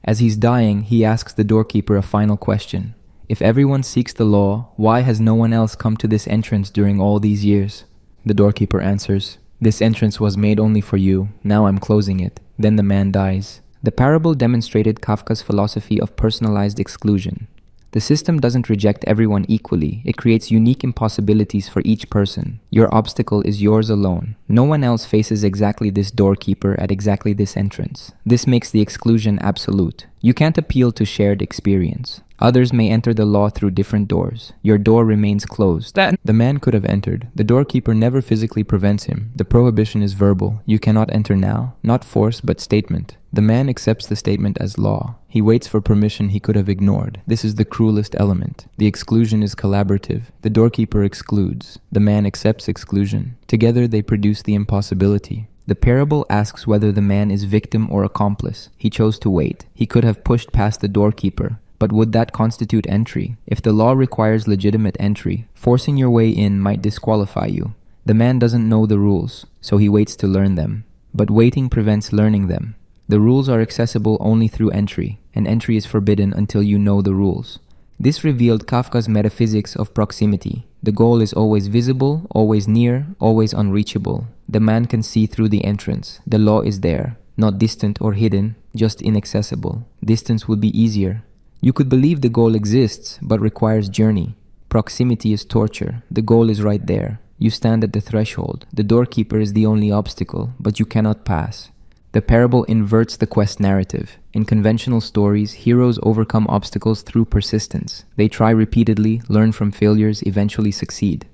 As he's dying, he asks the doorkeeper a final question. If everyone seeks the law, why has no one else come to this entrance during all these years? The doorkeeper answers, "This entrance was made only for you. Now I'm closing it." Then the man dies. The parable demonstrated Kafka's philosophy of personalized exclusion. The system doesn't reject everyone equally. It creates unique impossibilities for each person. Your obstacle is yours alone. No one else faces exactly this doorkeeper at exactly this entrance. This makes the exclusion absolute. You can't appeal to shared experience. Others may enter the law through different doors. Your door remains closed. The man could have entered. The doorkeeper never physically prevents him. The prohibition is verbal. You cannot enter now. Not force, but statement. The man accepts the statement as law. He waits for permission he could have ignored. This is the cruelest element. The exclusion is collaborative. The doorkeeper excludes. The man accepts exclusion. Together they produce the impossibility. The parable asks whether the man is victim or accomplice. He chose to wait. He could have pushed past the doorkeeper. But would that constitute entry? If the law requires legitimate entry, forcing your way in might disqualify you. The man doesn't know the rules, so he waits to learn them. But waiting prevents learning them. The rules are accessible only through entry, and entry is forbidden until you know the rules. This revealed Kafka's metaphysics of proximity. The goal is always visible, always near, always unreachable. The man can see through the entrance. The law is there, not distant or hidden, just inaccessible. Distance would be easier. You could believe the goal exists, but requires journey. Proximity is torture. The goal is right there. You stand at the threshold. The doorkeeper is the only obstacle, but you cannot pass. The parable inverts the quest narrative. In conventional stories, heroes overcome obstacles through persistence. They try repeatedly, learn from failures, eventually succeed.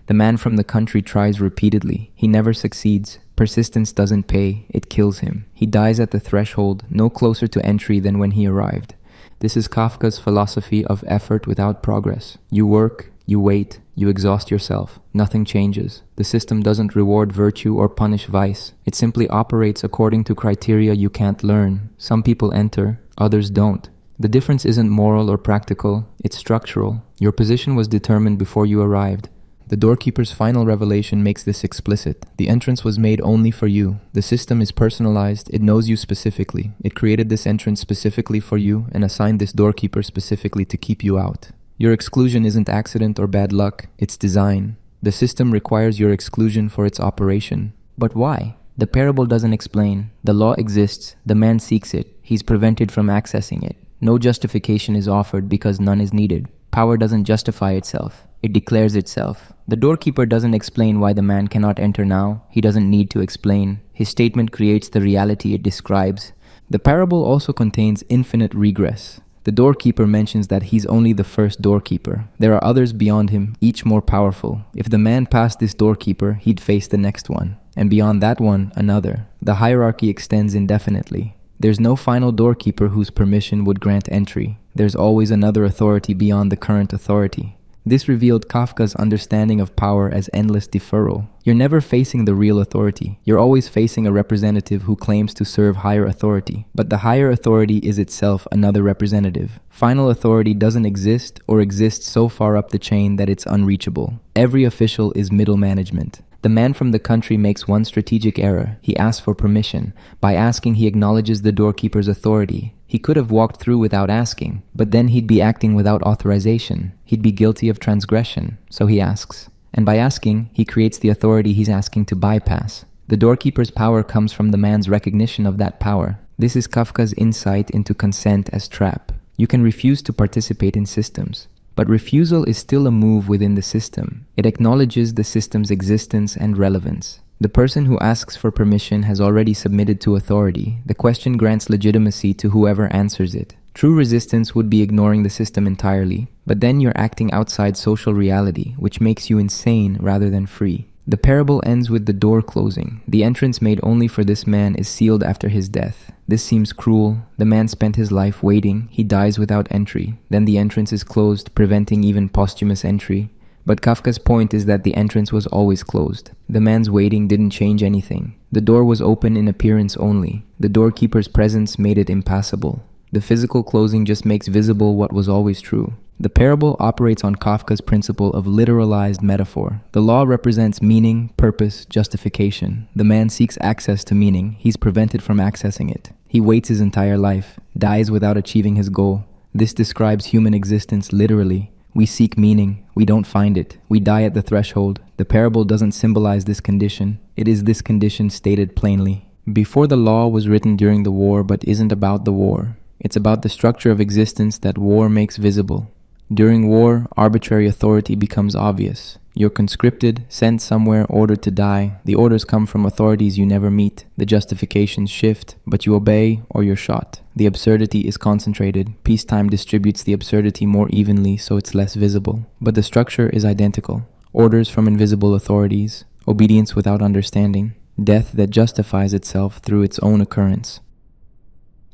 The man from the country tries repeatedly. He never succeeds. Persistence doesn't pay. It kills him. He dies at the threshold, no closer to entry than when he arrived. This is Kafka's philosophy of effort without progress. You work, you wait, you exhaust yourself. Nothing changes. The system doesn't reward virtue or punish vice. It simply operates according to criteria you can't learn. Some people enter, others don't. The difference isn't moral or practical, it's structural. Your position was determined before you arrived. The doorkeeper's final revelation makes this explicit. The entrance was made only for you. The system is personalized. It knows you specifically. It created this entrance specifically for you and assigned this doorkeeper specifically to keep you out. Your exclusion isn't accident or bad luck. It's design. The system requires your exclusion for its operation. But why? The parable doesn't explain. The law exists. The man seeks it. He's prevented from accessing it. No justification is offered because none is needed. Power doesn't justify itself. It declares itself. The doorkeeper doesn't explain why the man cannot enter now. He doesn't need to explain. His statement creates the reality it describes. The parable also contains infinite regress. The doorkeeper mentions that he's only the first doorkeeper. There are others beyond him, each more powerful. If the man passed this doorkeeper, he'd face the next one. And beyond that one, another. The hierarchy extends indefinitely. There's no final doorkeeper whose permission would grant entry. There's always another authority beyond the current authority. This revealed Kafka's understanding of power as endless deferral. You're never facing the real authority. You're always facing a representative who claims to serve higher authority. But the higher authority is itself another representative. Final authority doesn't exist or exists so far up the chain that it's unreachable. Every official is middle management. The man from the country makes one strategic error. He asks for permission. By asking, he acknowledges the doorkeeper's authority. He could have walked through without asking, but then he'd be acting without authorization. He'd be guilty of transgression, so he asks. And by asking, he creates the authority he's asking to bypass. The doorkeeper's power comes from the man's recognition of that power. This is Kafka's insight into consent as trap. You can refuse to participate in systems. But refusal is still a move within the system. It acknowledges the system's existence and relevance. The person who asks for permission has already submitted to authority. The question grants legitimacy to whoever answers it. True resistance would be ignoring the system entirely, but then you're acting outside social reality, which makes you insane rather than free. The parable ends with the door closing. The entrance made only for this man is sealed after his death. This seems cruel. The man spent his life waiting. He dies without entry. Then the entrance is closed, preventing even posthumous entry. But Kafka's point is that the entrance was always closed. The man's waiting didn't change anything. The door was open in appearance only. The doorkeeper's presence made it impassable. The physical closing just makes visible what was always true. The parable operates on Kafka's principle of literalized metaphor. The law represents meaning, purpose, justification. The man seeks access to meaning. He's prevented from accessing it. He waits his entire life, dies without achieving his goal. This describes human existence literally. We seek meaning. We don't find it. We die at the threshold. The parable doesn't symbolize this condition. It is this condition stated plainly. Before the law was written during the war, but isn't about the war. It's about the structure of existence that war makes visible. During war, arbitrary authority becomes obvious. You're conscripted, sent somewhere, ordered to die. The orders come from authorities you never meet. The justifications shift, but you obey or you're shot. The absurdity is concentrated. Peacetime distributes the absurdity more evenly so it's less visible. But the structure is identical. Orders from invisible authorities, obedience without understanding, death that justifies itself through its own occurrence.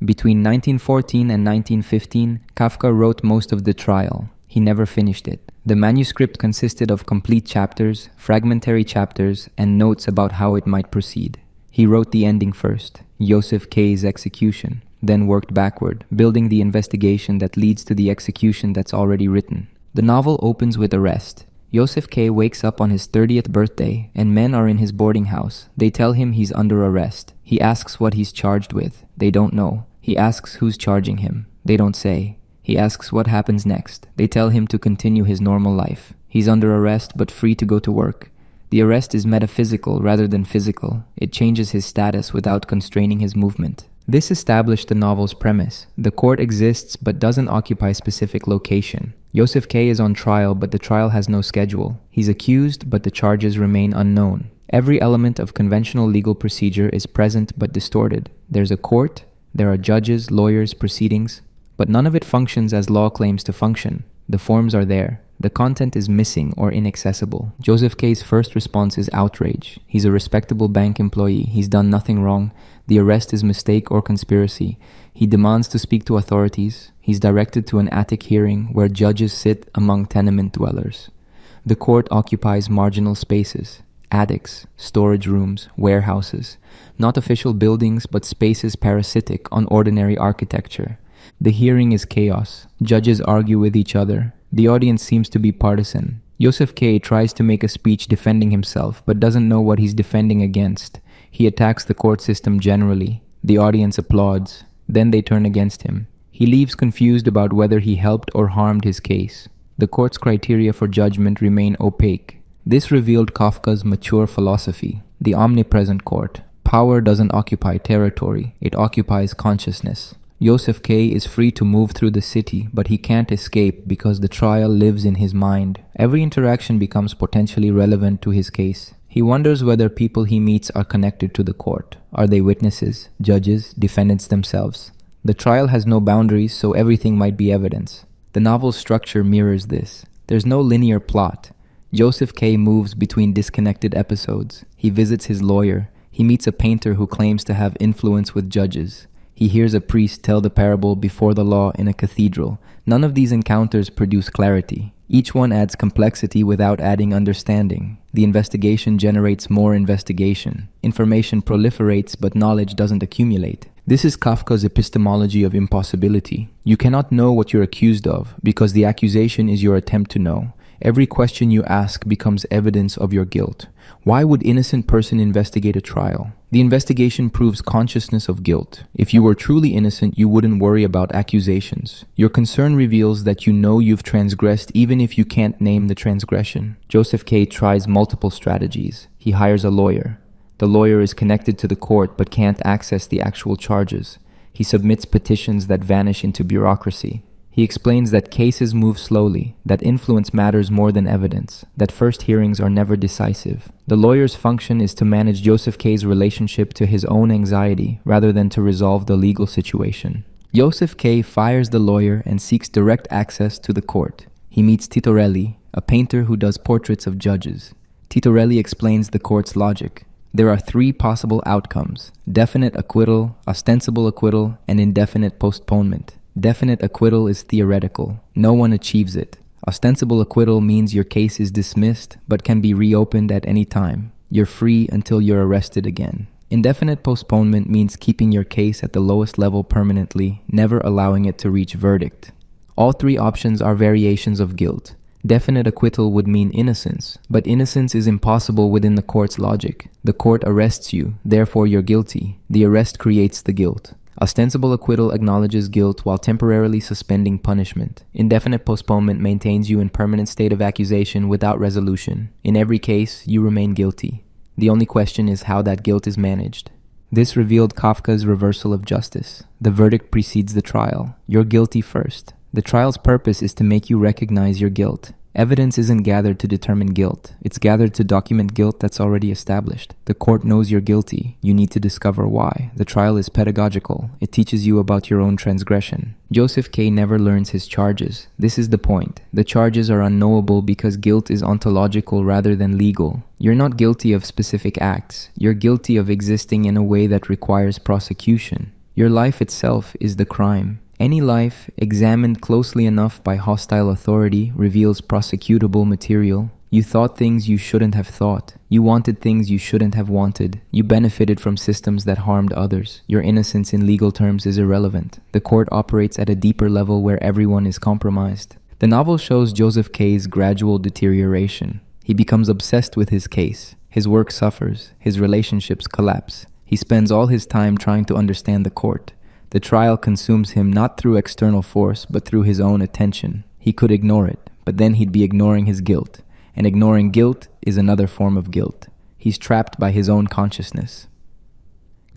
Between 1914 and 1915, Kafka wrote most of The Trial. He never finished it. The manuscript consisted of complete chapters, fragmentary chapters, and notes about how it might proceed. He wrote the ending first, Joseph K.'s execution, then worked backward, building the investigation that leads to the execution that's already written. The novel opens with arrest. Joseph K. wakes up on his 30th birthday, and men are in his boarding house. They tell him he's under arrest. He asks what he's charged with. They don't know. He asks who's charging him. They don't say. He asks what happens next. They tell him to continue his normal life. He's under arrest but free to go to work. The arrest is metaphysical rather than physical. It changes his status without constraining his movement. This established the novel's premise. The court exists but doesn't occupy a specific location. Joseph K. is on trial but the trial has no schedule. He's accused but the charges remain unknown. Every element of conventional legal procedure is present but distorted. There's a court, there are judges, lawyers, proceedings, but none of it functions as law claims to function. The forms are there. The content is missing or inaccessible. Joseph K.'s first response is outrage. He's a respectable bank employee. He's done nothing wrong. The arrest is mistake or conspiracy. He demands to speak to authorities. He's directed to an attic hearing where judges sit among tenement dwellers. The court occupies marginal spaces, attics, storage rooms, warehouses, not official buildings but spaces parasitic on ordinary architecture. The hearing is chaos. Judges argue with each other. The audience seems to be partisan. Joseph K. tries to make a speech defending himself, but doesn't know what he's defending against. He attacks the court system generally. The audience applauds. Then they turn against him. He leaves confused about whether he helped or harmed his case. The court's criteria for judgment remain opaque. This revealed Kafka's mature philosophy, the omnipresent court. Power doesn't occupy territory, it occupies consciousness. Joseph K. is free to move through the city, but he can't escape because the trial lives in his mind. Every interaction becomes potentially relevant to his case. He wonders whether people he meets are connected to the court. Are they witnesses, judges, defendants themselves? The trial has no boundaries, so everything might be evidence. The novel's structure mirrors this. There's no linear plot. Joseph K. moves between disconnected episodes. He visits his lawyer. He meets a painter who claims to have influence with judges. He hears a priest tell the parable before the law in a cathedral. None of these encounters produce clarity. Each one adds complexity without adding understanding. The investigation generates more investigation. Information proliferates, but knowledge doesn't accumulate. This is Kafka's epistemology of impossibility. You cannot know what you're accused of, because the accusation is your attempt to know. Every question you ask becomes evidence of your guilt. Why would innocent person investigate a trial? The investigation proves consciousness of guilt. If you were truly innocent, you wouldn't worry about accusations. Your concern reveals that you know you've transgressed even if you can't name the transgression. Joseph K. tries multiple strategies. He hires a lawyer. The lawyer is connected to the court but can't access the actual charges. He submits petitions that vanish into bureaucracy. He explains that cases move slowly, that influence matters more than evidence, that first hearings are never decisive. The lawyer's function is to manage Joseph K.'s relationship to his own anxiety rather than to resolve the legal situation. Joseph K. fires the lawyer and seeks direct access to the court. He meets Titorelli, a painter who does portraits of judges. Titorelli explains the court's logic. There are three possible outcomes: definite acquittal, ostensible acquittal, and indefinite postponement. Definite acquittal is theoretical. No one achieves it. Ostensible acquittal means your case is dismissed but can be reopened at any time. You're free until you're arrested again. Indefinite postponement means keeping your case at the lowest level permanently, never allowing it to reach verdict. All three options are variations of guilt. Definite acquittal would mean innocence, but innocence is impossible within the court's logic. The court arrests you, therefore you're guilty. The arrest creates the guilt. Ostensible acquittal acknowledges guilt while temporarily suspending punishment. Indefinite postponement maintains you in permanent state of accusation without resolution. In every case, you remain guilty. The only question is how that guilt is managed. This revealed Kafka's reversal of justice. The verdict precedes the trial. You're guilty first. The trial's purpose is to make you recognize your guilt. Evidence isn't gathered to determine guilt. It's gathered to document guilt that's already established. The court knows you're guilty. You need to discover why. The trial is pedagogical. It teaches you about your own transgression. Joseph K. never learns his charges. This is the point. The charges are unknowable because guilt is ontological rather than legal. You're not guilty of specific acts. You're guilty of existing in a way that requires prosecution. Your life itself is the crime. Any life, examined closely enough by hostile authority, reveals prosecutable material. You thought things you shouldn't have thought. You wanted things you shouldn't have wanted. You benefited from systems that harmed others. Your innocence in legal terms is irrelevant. The court operates at a deeper level where everyone is compromised. The novel shows Joseph K.'s gradual deterioration. He becomes obsessed with his case. His work suffers. His relationships collapse. He spends all his time trying to understand the court. The trial consumes him not through external force, but through his own attention. He could ignore it, but then he'd be ignoring his guilt. And ignoring guilt is another form of guilt. He's trapped by his own consciousness.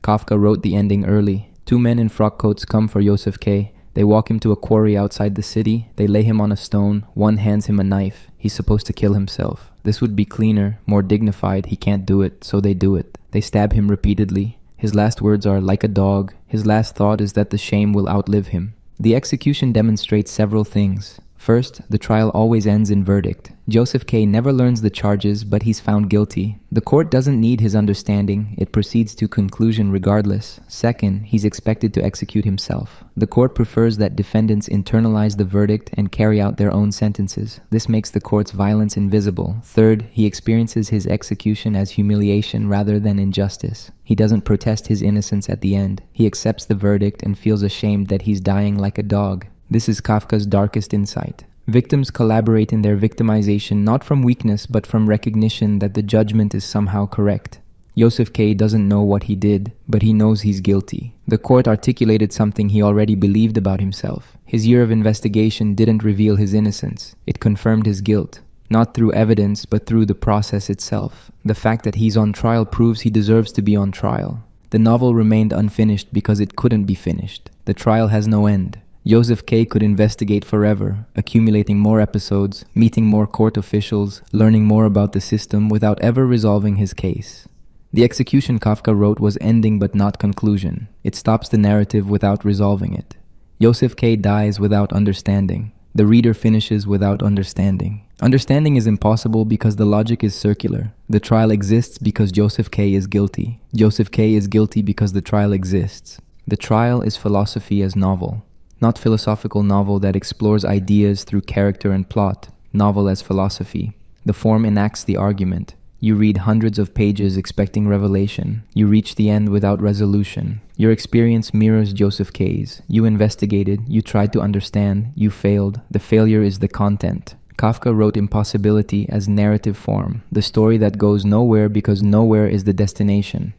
Kafka wrote the ending early. Two men in frock coats come for Joseph K. They walk him to a quarry outside the city. They lay him on a stone. One hands him a knife. He's supposed to kill himself. This would be cleaner, more dignified. He can't do it, so they do it. They stab him repeatedly. His last words are, "like a dog." His last thought is that the shame will outlive him. The execution demonstrates several things. First, the trial always ends in verdict. Joseph K. never learns the charges, but he's found guilty. The court doesn't need his understanding. It proceeds to conclusion regardless. Second, he's expected to execute himself. The court prefers that defendants internalize the verdict and carry out their own sentences. This makes the court's violence invisible. Third, he experiences his execution as humiliation rather than injustice. He doesn't protest his innocence at the end. He accepts the verdict and feels ashamed that he's dying like a dog. This is Kafka's darkest insight. Victims collaborate in their victimization not from weakness but from recognition that the judgment is somehow correct. Joseph K. doesn't know what he did, but he knows he's guilty. The court articulated something he already believed about himself. His year of investigation didn't reveal his innocence. It confirmed his guilt, not through evidence but through the process itself. The fact that he's on trial proves he deserves to be on trial. The novel remained unfinished because it couldn't be finished. The trial has no end. Joseph K. could investigate forever, accumulating more episodes, meeting more court officials, learning more about the system without ever resolving his case. The execution Kafka wrote was ending but not conclusion. It stops the narrative without resolving it. Joseph K. dies without understanding. The reader finishes without understanding. Understanding is impossible because the logic is circular. The trial exists because Joseph K. is guilty. Joseph K. is guilty because the trial exists. The trial is philosophy as novel. Not philosophical novel that explores ideas through character and plot. Novel as philosophy. The form enacts the argument. You read hundreds of pages expecting revelation. You reach the end without resolution. Your experience mirrors Joseph K.'s. You investigated, you tried to understand, you failed. The failure is the content. Kafka wrote impossibility as narrative form, the story that goes nowhere because nowhere is the destination.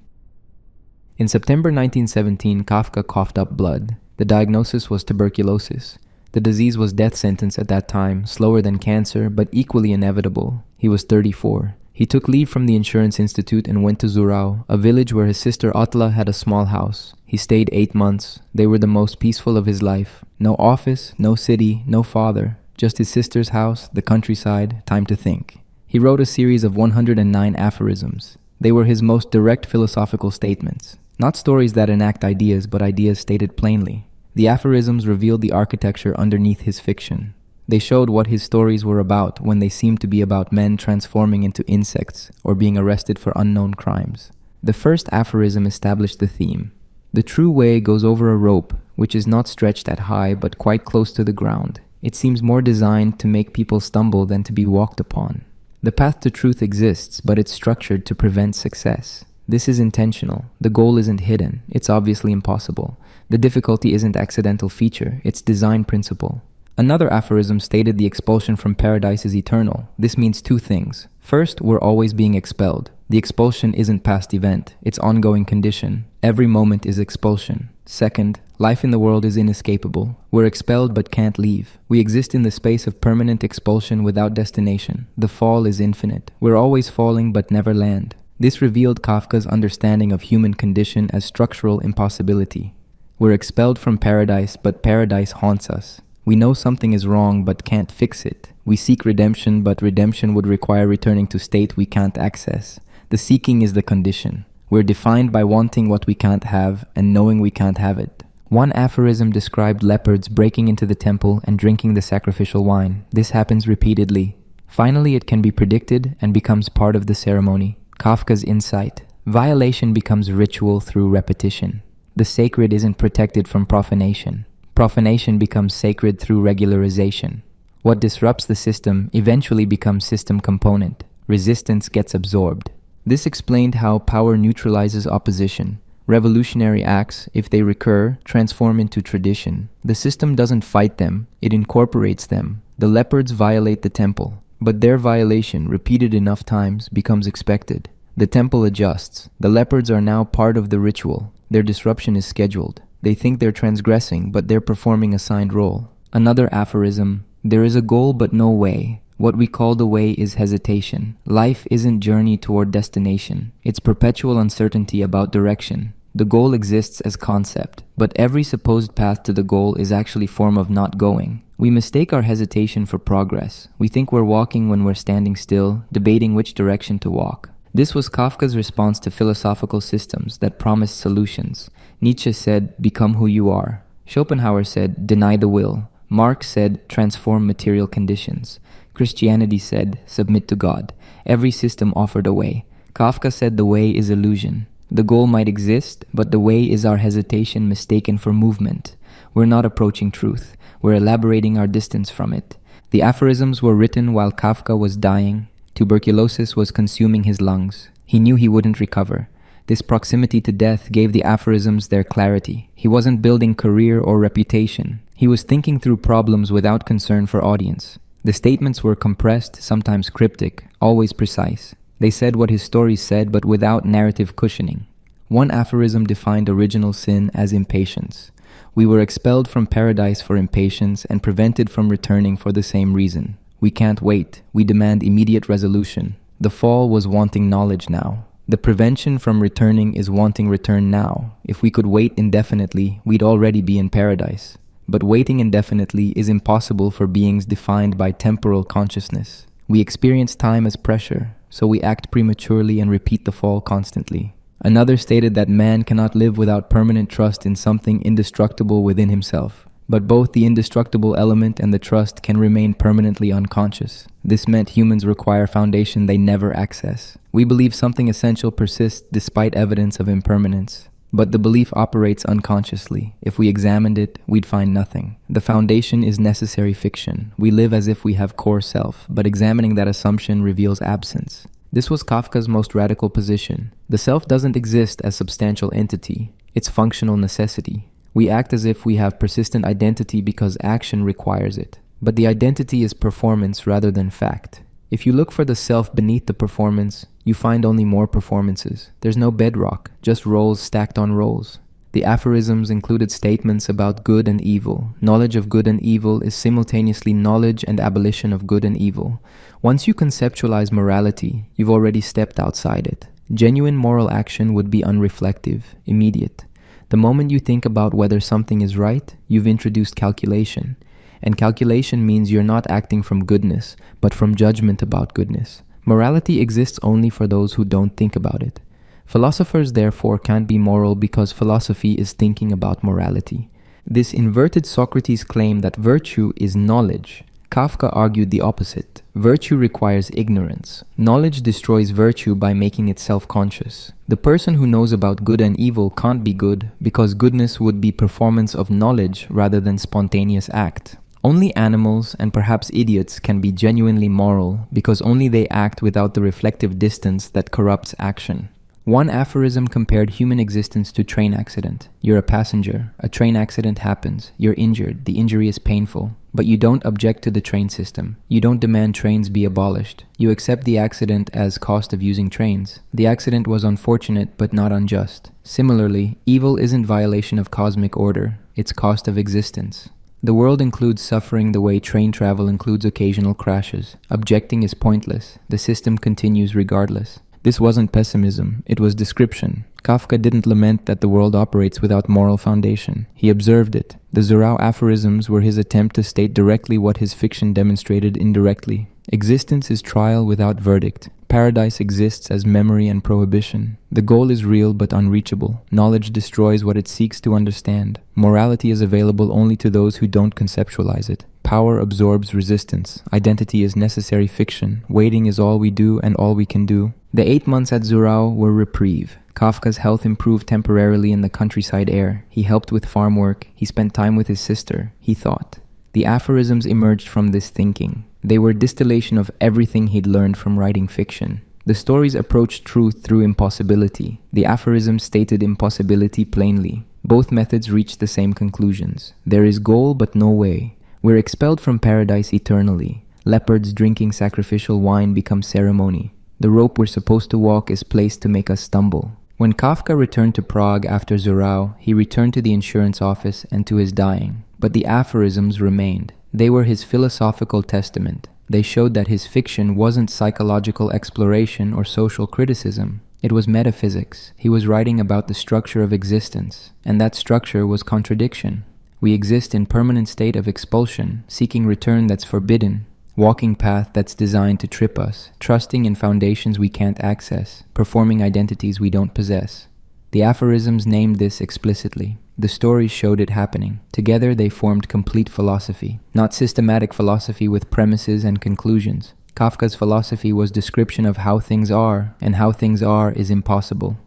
In September 1917, Kafka coughed up blood. The diagnosis was tuberculosis. The disease was death sentence at that time, slower than cancer, but equally inevitable. He was 34. He took leave from the Insurance Institute and went to Zurau, a village where his sister Atla had a small house. He stayed 8 months. They were the most peaceful of his life. No office, no city, no father. Just his sister's house, the countryside, time to think. He wrote a series of 109 aphorisms. They were his most direct philosophical statements. Not stories that enact ideas, but ideas stated plainly. The aphorisms revealed the architecture underneath his fiction. They showed what his stories were about when they seemed to be about men transforming into insects or being arrested for unknown crimes. The first aphorism established the theme. The true way goes over a rope, which is not stretched at high but quite close to the ground. It seems more designed to make people stumble than to be walked upon. The path to truth exists, but it's structured to prevent success. This is intentional. The goal isn't hidden. It's obviously impossible. The difficulty isn't accidental feature. It's design principle. Another aphorism stated the expulsion from paradise is eternal. This means two things. First, we're always being expelled. The expulsion isn't past event. It's ongoing condition. Every moment is expulsion. Second, life in the world is inescapable. We're expelled but can't leave. We exist in the space of permanent expulsion without destination. The fall is infinite. We're always falling but never land. This revealed Kafka's understanding of human condition as structural impossibility. We're expelled from paradise, but paradise haunts us. We know something is wrong but can't fix it. We seek redemption, but redemption would require returning to state we can't access. The seeking is the condition. We're defined by wanting what we can't have and knowing we can't have it. One aphorism described leopards breaking into the temple and drinking the sacrificial wine. This happens repeatedly. Finally, it can be predicted and becomes part of the ceremony. Kafka's insight. Violation becomes ritual through repetition. The sacred isn't protected from profanation. Profanation becomes sacred through regularization. What disrupts the system eventually becomes system component. Resistance gets absorbed. This explained how power neutralizes opposition. Revolutionary acts, if they recur, transform into tradition. The system doesn't fight them, it incorporates them. The leopards violate the temple, but their violation, repeated enough times, becomes expected. The temple adjusts. The leopards are now part of the ritual. Their disruption is scheduled. They think they're transgressing, but they're performing a assigned role. Another aphorism, there is a goal but no way. What we call the way is hesitation. Life isn't journey toward destination. It's perpetual uncertainty about direction. The goal exists as concept, but every supposed path to the goal is actually form of not going. We mistake our hesitation for progress. We think we're walking when we're standing still, debating which direction to walk. This was Kafka's response to philosophical systems that promised solutions. Nietzsche said, become who you are. Schopenhauer said, deny the will. Marx said, transform material conditions. Christianity said, submit to God. Every system offered a way. Kafka said the way is illusion. The goal might exist, but the way is our hesitation mistaken for movement. We're not approaching truth. We're elaborating our distance from it. The aphorisms were written while Kafka was dying. Tuberculosis was consuming his lungs. He knew he wouldn't recover. This proximity to death gave the aphorisms their clarity. He wasn't building career or reputation. He was thinking through problems without concern for audience. The statements were compressed, sometimes cryptic, always precise. They said what his stories said, but without narrative cushioning. One aphorism defined original sin as impatience. We were expelled from paradise for impatience and prevented from returning for the same reason. We can't wait. We demand immediate resolution. The fall was wanting knowledge now. The prevention from returning is wanting return now. If we could wait indefinitely, we'd already be in paradise. But waiting indefinitely is impossible for beings defined by temporal consciousness. We experience time as pressure, so we act prematurely and repeat the fall constantly. Another stated that man cannot live without permanent trust in something indestructible within himself. But both the indestructible element and the trust can remain permanently unconscious. This meant humans require foundation they never access. We believe something essential persists despite evidence of impermanence. But the belief operates unconsciously. If we examined it, we'd find nothing. The foundation is necessary fiction. We live as if we have core self, but examining that assumption reveals absence. This was Kafka's most radical position. The self doesn't exist as substantial entity. It's functional necessity. We act as if we have persistent identity because action requires it. But the identity is performance rather than fact. If you look for the self beneath the performance, you find only more performances. There's no bedrock, just roles stacked on roles. The aphorisms included statements about good and evil. Knowledge of good and evil is simultaneously knowledge and abolition of good and evil. Once you conceptualize morality, you've already stepped outside it. Genuine moral action would be unreflective, immediate. The moment you think about whether something is right, you've introduced calculation. And calculation means you're not acting from goodness, but from judgment about goodness. Morality exists only for those who don't think about it. Philosophers therefore can't be moral because philosophy is thinking about morality. This inverted Socrates claim that virtue is knowledge. Kafka argued the opposite. Virtue requires ignorance. Knowledge destroys virtue by making it self-conscious. The person who knows about good and evil can't be good because goodness would be performance of knowledge rather than spontaneous act. Only animals and perhaps idiots can be genuinely moral because only they act without the reflective distance that corrupts action. One aphorism compared human existence to train accident. You're a passenger. A train accident happens. You're injured. The injury is painful. But you don't object to the train system. You don't demand trains be abolished. You accept the accident as cost of using trains. The accident was unfortunate but not unjust. Similarly, evil isn't violation of cosmic order. It's cost of existence. The world includes suffering the way train travel includes occasional crashes. Objecting is pointless. The system continues regardless. This wasn't pessimism, it was description. Kafka didn't lament that the world operates without moral foundation. He observed it. The surreal aphorisms were his attempt to state directly what his fiction demonstrated indirectly. Existence is trial without verdict. Paradise exists as memory and prohibition. The goal is real but unreachable. Knowledge destroys what it seeks to understand. Morality is available only to those who don't conceptualize it. Power absorbs resistance. Identity is necessary fiction. Waiting is all we do and all we can do. The 8 months at Zurau were reprieve. Kafka's health improved temporarily in the countryside air. He helped with farm work. He spent time with his sister. He thought. The aphorisms emerged from this thinking. They were distillation of everything he'd learned from writing fiction. The stories approached truth through impossibility. The aphorisms stated impossibility plainly. Both methods reached the same conclusions. There is goal but no way. We're expelled from paradise eternally. Leopards drinking sacrificial wine become ceremony. The rope we're supposed to walk is placed to make us stumble. When Kafka returned to Prague after Zurau, he returned to the insurance office and to his dying. But the aphorisms remained. They were his philosophical testament. They showed that his fiction wasn't psychological exploration or social criticism. It was metaphysics. He was writing about the structure of existence, and that structure was contradiction. We exist in permanent state of expulsion, seeking return that's forbidden, walking path that's designed to trip us, trusting in foundations we can't access, performing identities we don't possess. The aphorisms named this explicitly. The stories showed it happening. Together they formed complete philosophy, not systematic philosophy with premises and conclusions. Kafka's philosophy was description of how things are, and how things are is impossible.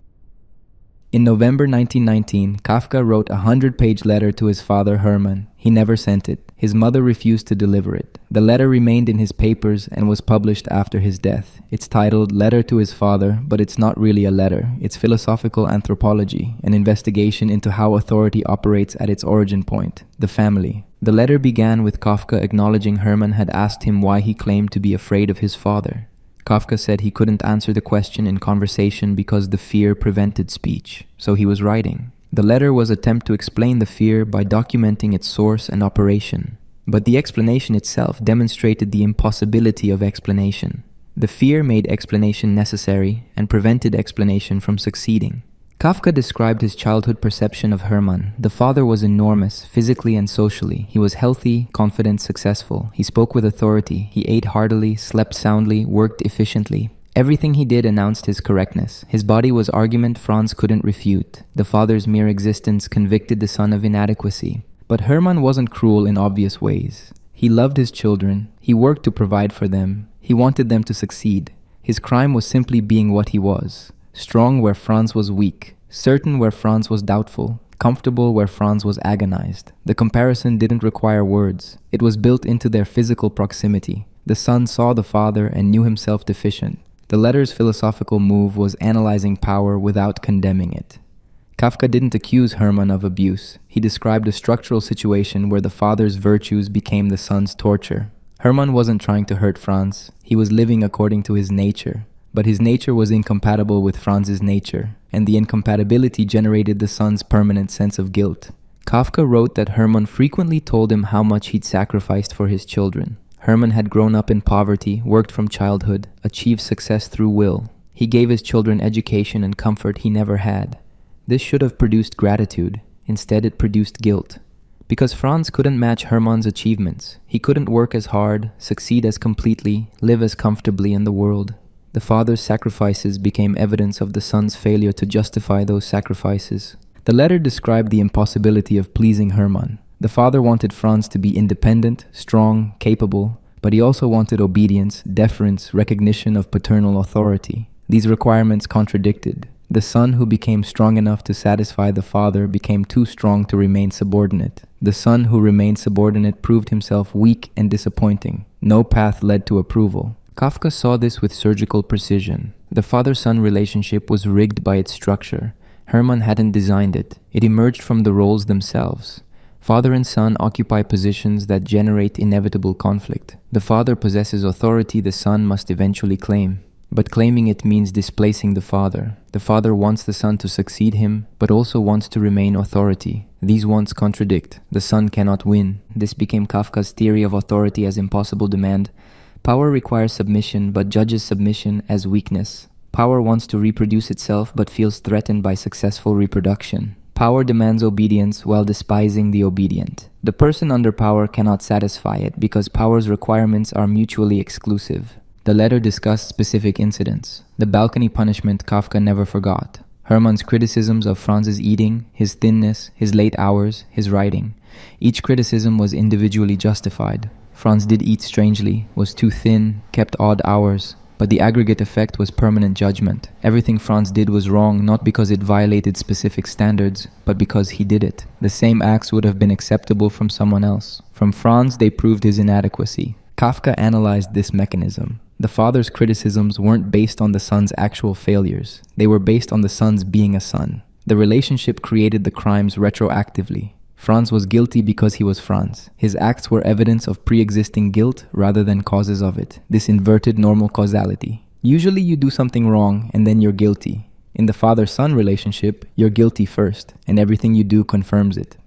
In November 1919, Kafka wrote a 100-page letter to his father Hermann. He never sent it. His mother refused to deliver it. The letter remained in his papers and was published after his death. It's titled Letter to His Father, but it's not really a letter. It's philosophical anthropology, an investigation into how authority operates at its origin point, the family. The letter began with Kafka acknowledging Hermann had asked him why he claimed to be afraid of his father. Kafka said he couldn't answer the question in conversation because the fear prevented speech, so he was writing. The letter was an attempt to explain the fear by documenting its source and operation. But the explanation itself demonstrated the impossibility of explanation. The fear made explanation necessary and prevented explanation from succeeding. Kafka described his childhood perception of Hermann. The father was enormous, physically and socially. He was healthy, confident, successful. He spoke with authority. He ate heartily, slept soundly, worked efficiently. Everything he did announced his correctness. His body was argument Franz couldn't refute. The father's mere existence convicted the son of inadequacy. But Hermann wasn't cruel in obvious ways. He loved his children. He worked to provide for them. He wanted them to succeed. His crime was simply being what he was. Strong where Franz was weak, certain where Franz was doubtful, comfortable where Franz was agonized. The comparison didn't require words. It was built into their physical proximity. The son saw the father and knew himself deficient. The letter's philosophical move was analyzing power without condemning it. Kafka didn't accuse Hermann of abuse. He described a structural situation where the father's virtues became the son's torture. Hermann wasn't trying to hurt Franz. He was living according to his nature. But his nature was incompatible with Franz's nature, and the incompatibility generated the son's permanent sense of guilt. Kafka wrote that Hermann frequently told him how much he'd sacrificed for his children. Hermann had grown up in poverty, worked from childhood, achieved success through will. He gave his children education and comfort he never had. This should have produced gratitude. Instead, it produced guilt. Because Franz couldn't match Hermann's achievements. He couldn't work as hard, succeed as completely, live as comfortably in the world. The father's sacrifices became evidence of the son's failure to justify those sacrifices. The letter described the impossibility of pleasing Hermann. The father wanted Franz to be independent, strong, capable, but he also wanted obedience, deference, recognition of paternal authority. These requirements contradicted. The son who became strong enough to satisfy the father became too strong to remain subordinate. The son who remained subordinate proved himself weak and disappointing. No path led to approval. Kafka saw this with surgical precision. The father-son relationship was rigged by its structure. Hermann hadn't designed it. It emerged from the roles themselves. Father and son occupy positions that generate inevitable conflict. The father possesses authority the son must eventually claim. But claiming it means displacing the father. The father wants the son to succeed him, but also wants to remain authority. These wants contradict. The son cannot win. This became Kafka's theory of authority as impossible demand. Power requires submission, but judges submission as weakness. Power wants to reproduce itself but feels threatened by successful reproduction. Power demands obedience while despising the obedient. The person under power cannot satisfy it because power's requirements are mutually exclusive. The letter discussed specific incidents. The balcony punishment Kafka never forgot. Hermann's criticisms of Franz's eating, his thinness, his late hours, his writing. Each criticism was individually justified. Franz did eat strangely, was too thin, kept odd hours. But the aggregate effect was permanent judgment. Everything Franz did was wrong not because it violated specific standards, but because he did it. The same acts would have been acceptable from someone else. From Franz, they proved his inadequacy. Kafka analyzed this mechanism. The father's criticisms weren't based on the son's actual failures. They were based on the son's being a son. The relationship created the crimes retroactively. Franz was guilty because he was Franz. His acts were evidence of pre-existing guilt rather than causes of it. This inverted normal causality. Usually you do something wrong and then you're guilty. In the father-son relationship, you're guilty first, and everything you do confirms it.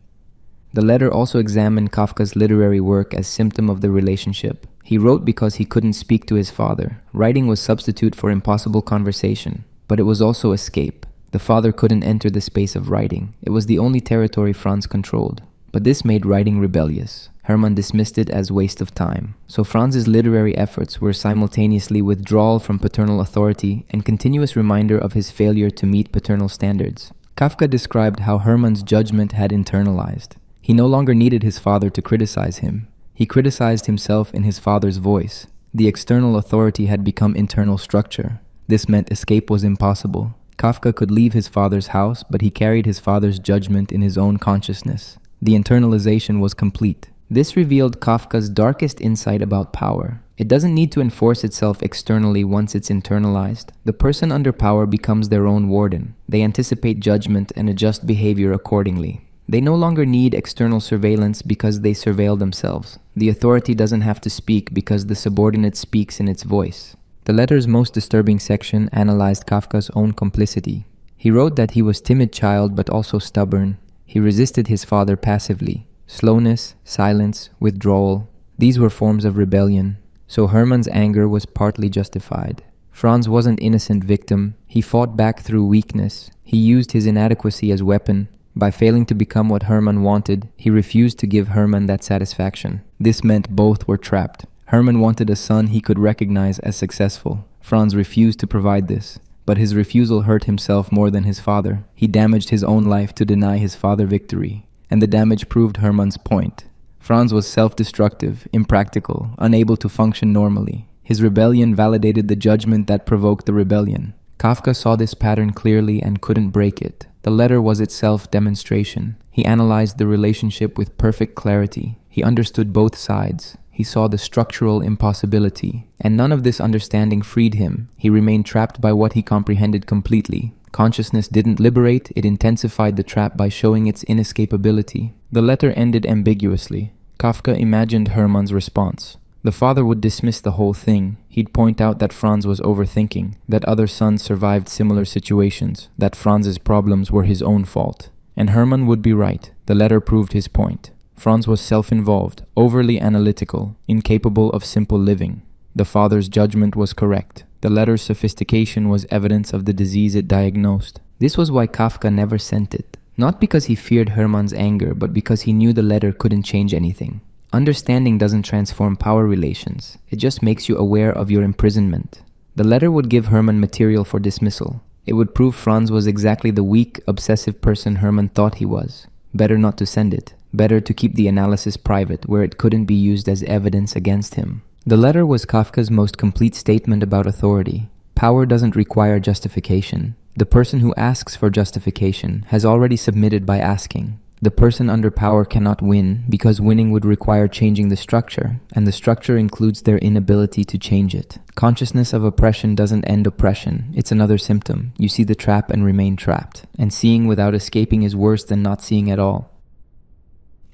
The letter also examined Kafka's literary work as symptom of the relationship. He wrote because he couldn't speak to his father. Writing was substitute for impossible conversation, but it was also escape. The father couldn't enter the space of writing. It was the only territory Franz controlled. But this made writing rebellious. Hermann dismissed it as waste of time. So Franz's literary efforts were simultaneously withdrawal from paternal authority and continuous reminder of his failure to meet paternal standards. Kafka described how Hermann's judgment had internalized. He no longer needed his father to criticize him. He criticized himself in his father's voice. The external authority had become internal structure. This meant escape was impossible. Kafka could leave his father's house, but he carried his father's judgment in his own consciousness. The internalization was complete. This revealed Kafka's darkest insight about power. It doesn't need to enforce itself externally once it's internalized. The person under power becomes their own warden. They anticipate judgment and adjust behavior accordingly. They no longer need external surveillance because they surveil themselves. The authority doesn't have to speak because the subordinate speaks in its voice. The letter's most disturbing section analyzed Kafka's own complicity. He wrote that he was a timid child but also stubborn. He resisted his father passively. Slowness, silence, withdrawal. These were forms of rebellion. So Hermann's anger was partly justified. Franz wasn't innocent victim. He fought back through weakness. He used his inadequacy as weapon. By failing to become what Hermann wanted, he refused to give Hermann that satisfaction. This meant both were trapped. Hermann wanted a son he could recognize as successful. Franz refused to provide this, but his refusal hurt himself more than his father. He damaged his own life to deny his father victory, and the damage proved Hermann's point. Franz was self-destructive, impractical, unable to function normally. His rebellion validated the judgment that provoked the rebellion. Kafka saw this pattern clearly and couldn't break it. The letter was itself demonstration. He analyzed the relationship with perfect clarity. He understood both sides. He saw the structural impossibility, and none of this understanding freed him. He remained trapped by what he comprehended completely. Consciousness didn't liberate, it intensified the trap by showing its inescapability. The letter ended ambiguously. Kafka imagined Hermann's response. The father would dismiss the whole thing. He'd point out that Franz was overthinking, that other sons survived similar situations, that Franz's problems were his own fault. And Hermann would be right. The letter proved his point. Franz was self-involved, overly analytical, incapable of simple living. The father's judgment was correct. The letter's sophistication was evidence of the disease it diagnosed. This was why Kafka never sent it. Not because he feared Hermann's anger, but because he knew the letter couldn't change anything. Understanding doesn't transform power relations. It just makes you aware of your imprisonment. The letter would give Hermann material for dismissal. It would prove Franz was exactly the weak, obsessive person Hermann thought he was. Better not to send it. Better to keep the analysis private, where it couldn't be used as evidence against him. The letter was Kafka's most complete statement about authority. Power doesn't require justification. The person who asks for justification has already submitted by asking. The person under power cannot win because winning would require changing the structure, and the structure includes their inability to change it. Consciousness of oppression doesn't end oppression. It's another symptom. You see the trap and remain trapped. And seeing without escaping is worse than not seeing at all.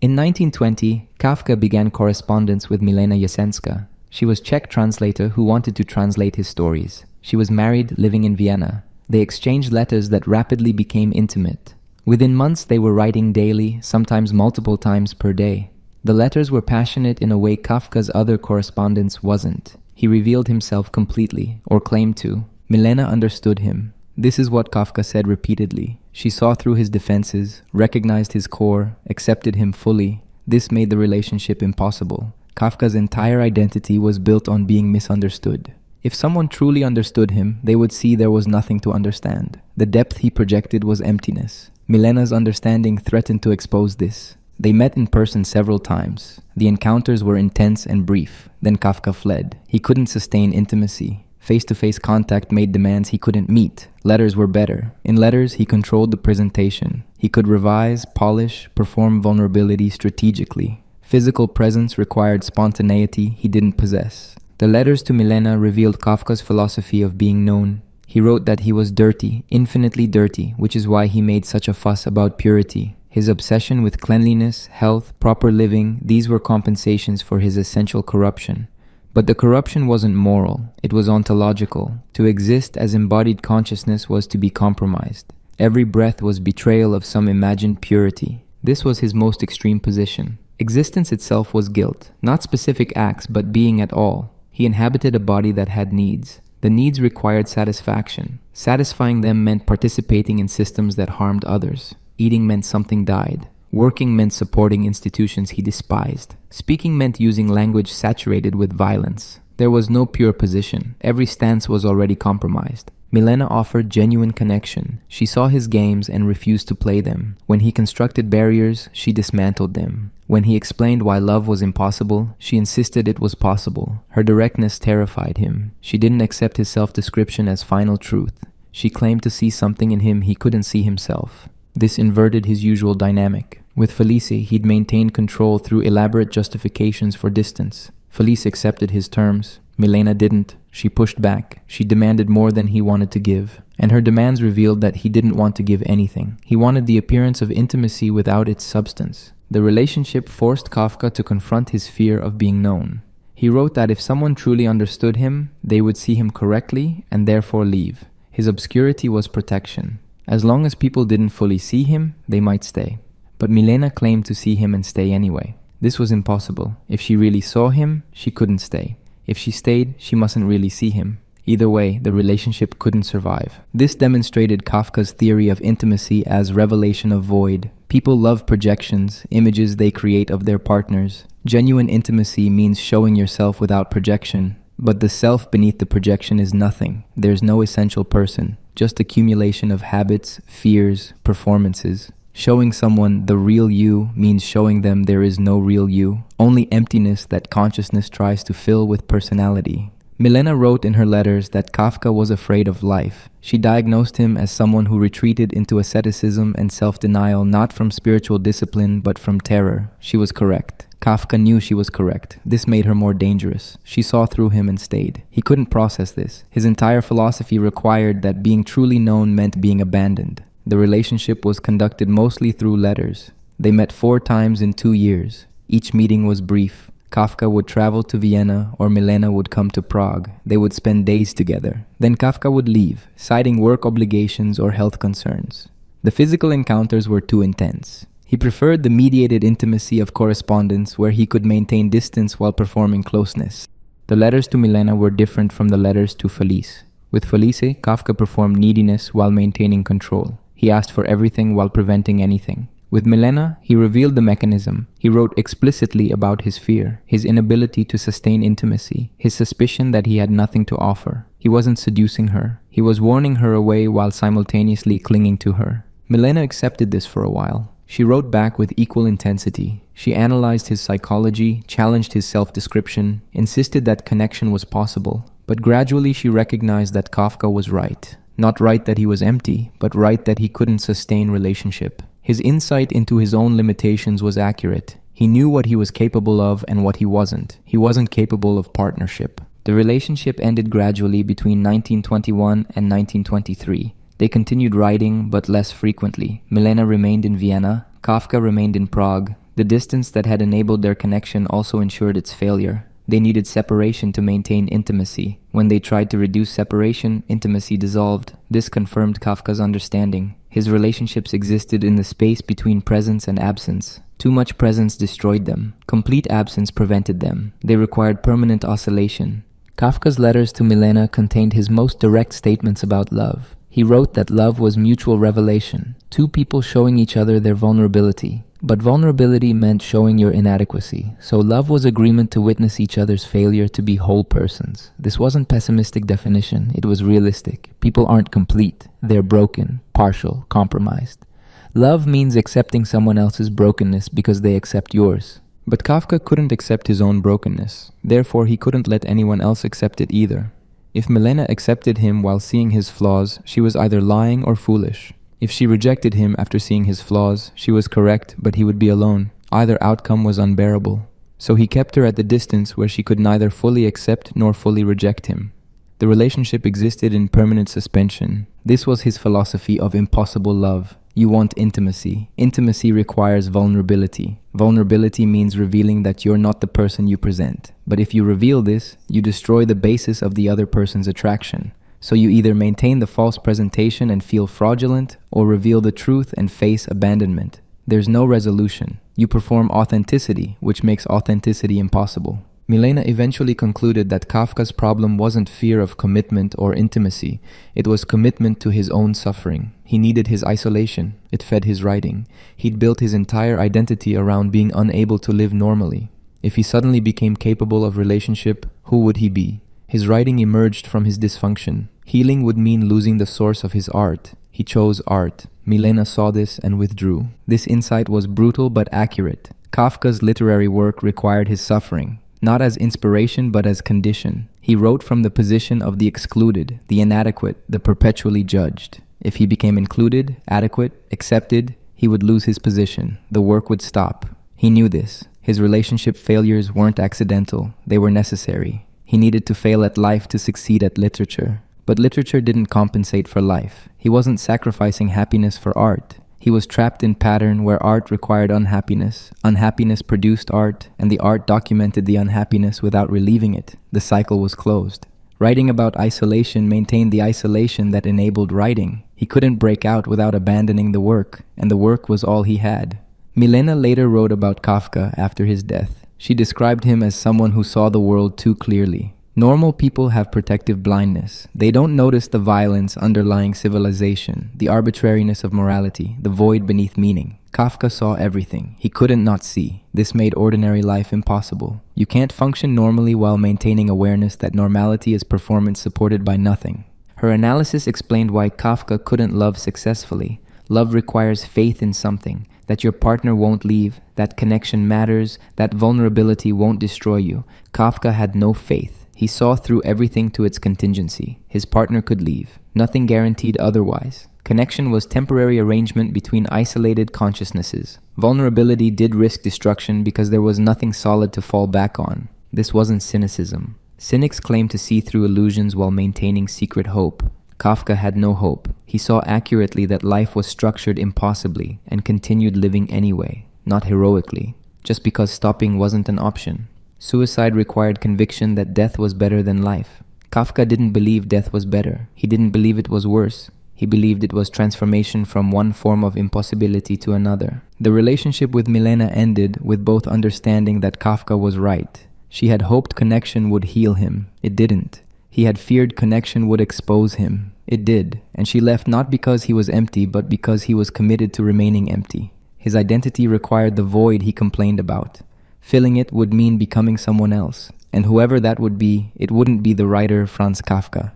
In 1920, Kafka began correspondence with Milena Jasenska. She was a Czech translator who wanted to translate his stories. She was married, living in Vienna. They exchanged letters that rapidly became intimate. Within months, they were writing daily, sometimes multiple times per day. The letters were passionate in a way Kafka's other correspondence wasn't. He revealed himself completely, or claimed to. Milena understood him. This is what Kafka said repeatedly. She saw through his defenses, recognized his core, accepted him fully. This made the relationship impossible. Kafka's entire identity was built on being misunderstood. If someone truly understood him, they would see there was nothing to understand. The depth he projected was emptiness. Milena's understanding threatened to expose this. They met in person several times. The encounters were intense and brief. Then Kafka fled. He couldn't sustain intimacy. Face-to-face contact made demands he couldn't meet. Letters were better. In letters, he controlled the presentation. He could revise, polish, perform vulnerability strategically. Physical presence required spontaneity he didn't possess. The letters to Milena revealed Kafka's philosophy of being known. He wrote that he was dirty, infinitely dirty, which is why he made such a fuss about purity. His obsession with cleanliness, health, proper living, these were compensations for his essential corruption. But the corruption wasn't moral, it was ontological. To exist as embodied consciousness was to be compromised. Every breath was betrayal of some imagined purity. This was his most extreme position. Existence itself was guilt, not specific acts, but being at all. He inhabited a body that had needs. The needs required satisfaction. Satisfying them meant participating in systems that harmed others. Eating meant something died. Working meant supporting institutions he despised. Speaking meant using language saturated with violence. There was no pure position. Every stance was already compromised. Milena offered genuine connection. She saw his games and refused to play them. When he constructed barriers, she dismantled them. When he explained why love was impossible, she insisted it was possible. Her directness terrified him. She didn't accept his self-description as final truth. She claimed to see something in him he couldn't see himself. This inverted his usual dynamic. With Felice, he'd maintained control through elaborate justifications for distance. Felice accepted his terms. Milena didn't. She pushed back. She demanded more than he wanted to give. And her demands revealed that he didn't want to give anything. He wanted the appearance of intimacy without its substance. The relationship forced Kafka to confront his fear of being known. He wrote that if someone truly understood him, they would see him correctly and therefore leave. His obscurity was protection. As long as people didn't fully see him, they might stay. But Milena claimed to see him and stay anyway. This was impossible. If she really saw him, she couldn't stay. If she stayed, she mustn't really see him. Either way, the relationship couldn't survive. This demonstrated Kafka's theory of intimacy as revelation of void. People love projections, images they create of their partners. Genuine intimacy means showing yourself without projection. But the self beneath the projection is nothing. There's no essential person, just accumulation of habits, fears, performances. Showing someone the real you means showing them there is no real you, only emptiness that consciousness tries to fill with personality. Milena wrote in her letters that Kafka was afraid of life. She diagnosed him as someone who retreated into asceticism and self-denial not from spiritual discipline but from terror. She was correct. Kafka knew she was correct. This made her more dangerous. She saw through him and stayed. He couldn't process this. His entire philosophy required that being truly known meant being abandoned. The relationship was conducted mostly through letters. They met 4 times in 2 years. Each meeting was brief. Kafka would travel to Vienna or Milena would come to Prague. They would spend days together. Then Kafka would leave, citing work obligations or health concerns. The physical encounters were too intense. He preferred the mediated intimacy of correspondence where he could maintain distance while performing closeness. The letters to Milena were different from the letters to Felice. With Felice, Kafka performed neediness while maintaining control. He asked for everything while preventing anything. With Milena, he revealed the mechanism. He wrote explicitly about his fear, his inability to sustain intimacy, his suspicion that he had nothing to offer. He wasn't seducing her. He was warning her away while simultaneously clinging to her. Milena accepted this for a while. She wrote back with equal intensity. She analyzed his psychology, challenged his self-description, insisted that connection was possible. But gradually she recognized that Kafka was right. Not right that he was empty, but right that he couldn't sustain relationship. His insight into his own limitations was accurate. He knew what he was capable of and what he wasn't. He wasn't capable of partnership. The relationship ended gradually between 1921 and 1923. They continued writing, but less frequently. Milena remained in Vienna. Kafka remained in Prague. The distance that had enabled their connection also ensured its failure. They needed separation to maintain intimacy. When they tried to reduce separation, intimacy dissolved. This confirmed Kafka's understanding. His relationships existed in the space between presence and absence. Too much presence destroyed them. Complete absence prevented them. They required permanent oscillation. Kafka's letters to Milena contained his most direct statements about love. He wrote that love was mutual revelation, two people showing each other their vulnerability. But vulnerability meant showing your inadequacy, so love was agreement to witness each other's failure to be whole persons. This wasn't pessimistic definition, it was realistic. People aren't complete, they're broken, partial, compromised. Love means accepting someone else's brokenness because they accept yours. But Kafka couldn't accept his own brokenness, therefore he couldn't let anyone else accept it either. If Milena accepted him while seeing his flaws, she was either lying or foolish. If she rejected him after seeing his flaws, she was correct, but he would be alone. Either outcome was unbearable. So he kept her at the distance where she could neither fully accept nor fully reject him. The relationship existed in permanent suspension. This was his philosophy of impossible love. You want intimacy. Intimacy requires vulnerability. Vulnerability means revealing that you're not the person you present. But if you reveal this, you destroy the basis of the other person's attraction. So you either maintain the false presentation and feel fraudulent, or reveal the truth and face abandonment. There's no resolution. You perform authenticity, which makes authenticity impossible. Milena eventually concluded that Kafka's problem wasn't fear of commitment or intimacy, it was commitment to his own suffering. He needed his isolation, it fed his writing. He'd built his entire identity around being unable to live normally. If he suddenly became capable of relationship, who would he be? His writing emerged from his dysfunction. Healing would mean losing the source of his art. He chose art. Milena saw this and withdrew. This insight was brutal but accurate. Kafka's literary work required his suffering. Not as inspiration, but as condition. He wrote from the position of the excluded, the inadequate, the perpetually judged. If he became included, adequate, accepted, he would lose his position. The work would stop. He knew this. His relationship failures weren't accidental. They were necessary. He needed to fail at life to succeed at literature. But literature didn't compensate for life. He wasn't sacrificing happiness for art. He was trapped in pattern where art required unhappiness. Unhappiness produced art, and the art documented the unhappiness without relieving it. The cycle was closed. Writing about isolation maintained the isolation that enabled writing. He couldn't break out without abandoning the work, and the work was all he had. Milena later wrote about Kafka after his death. She described him as someone who saw the world too clearly. Normal people have protective blindness. They don't notice the violence underlying civilization, the arbitrariness of morality, the void beneath meaning. Kafka saw everything. He couldn't not see. This made ordinary life impossible. You can't function normally while maintaining awareness that normality is performance supported by nothing. Her analysis explained why Kafka couldn't love successfully. Love requires faith in something, that your partner won't leave, that connection matters, that vulnerability won't destroy you. Kafka had no faith. He saw through everything to its contingency. His partner could leave. Nothing guaranteed otherwise. Connection was temporary arrangement between isolated consciousnesses. Vulnerability did risk destruction because there was nothing solid to fall back on. This wasn't cynicism. Cynics claim to see through illusions while maintaining secret hope. Kafka had no hope. He saw accurately that life was structured impossibly and continued living anyway, not heroically, just because stopping wasn't an option. Suicide required conviction that death was better than life. Kafka didn't believe death was better. He didn't believe it was worse. He believed it was transformation from one form of impossibility to another. The relationship with Milena ended with both understanding that Kafka was right. She had hoped connection would heal him. It didn't. He had feared connection would expose him. It did. And she left not because he was empty, but because he was committed to remaining empty. His identity required the void he complained about. Filling it would mean becoming someone else, and whoever that would be, it wouldn't be the writer Franz Kafka.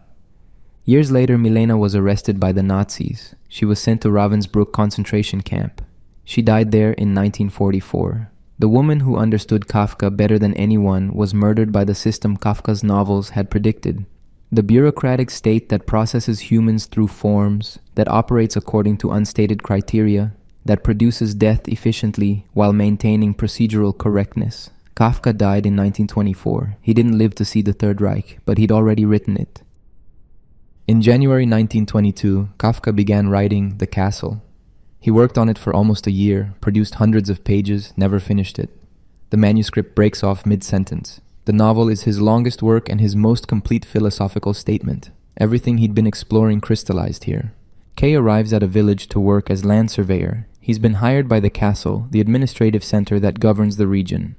Years later, Milena was arrested by the Nazis. She was sent to Ravensbrück concentration camp. She died there in 1944. The woman who understood Kafka better than anyone was murdered by the system Kafka's novels had predicted. The bureaucratic state that processes humans through forms, that operates according to unstated criteria, that produces death efficiently while maintaining procedural correctness. Kafka died in 1924. He didn't live to see the Third Reich, but he'd already written it. In January 1922, Kafka began writing The Castle. He worked on it for almost a year, produced hundreds of pages, never finished it. The manuscript breaks off mid-sentence. The novel is his longest work and his most complete philosophical statement. Everything he'd been exploring crystallized here. Kay arrives at a village to work as land surveyor. He's been hired by the castle, the administrative center that governs the region.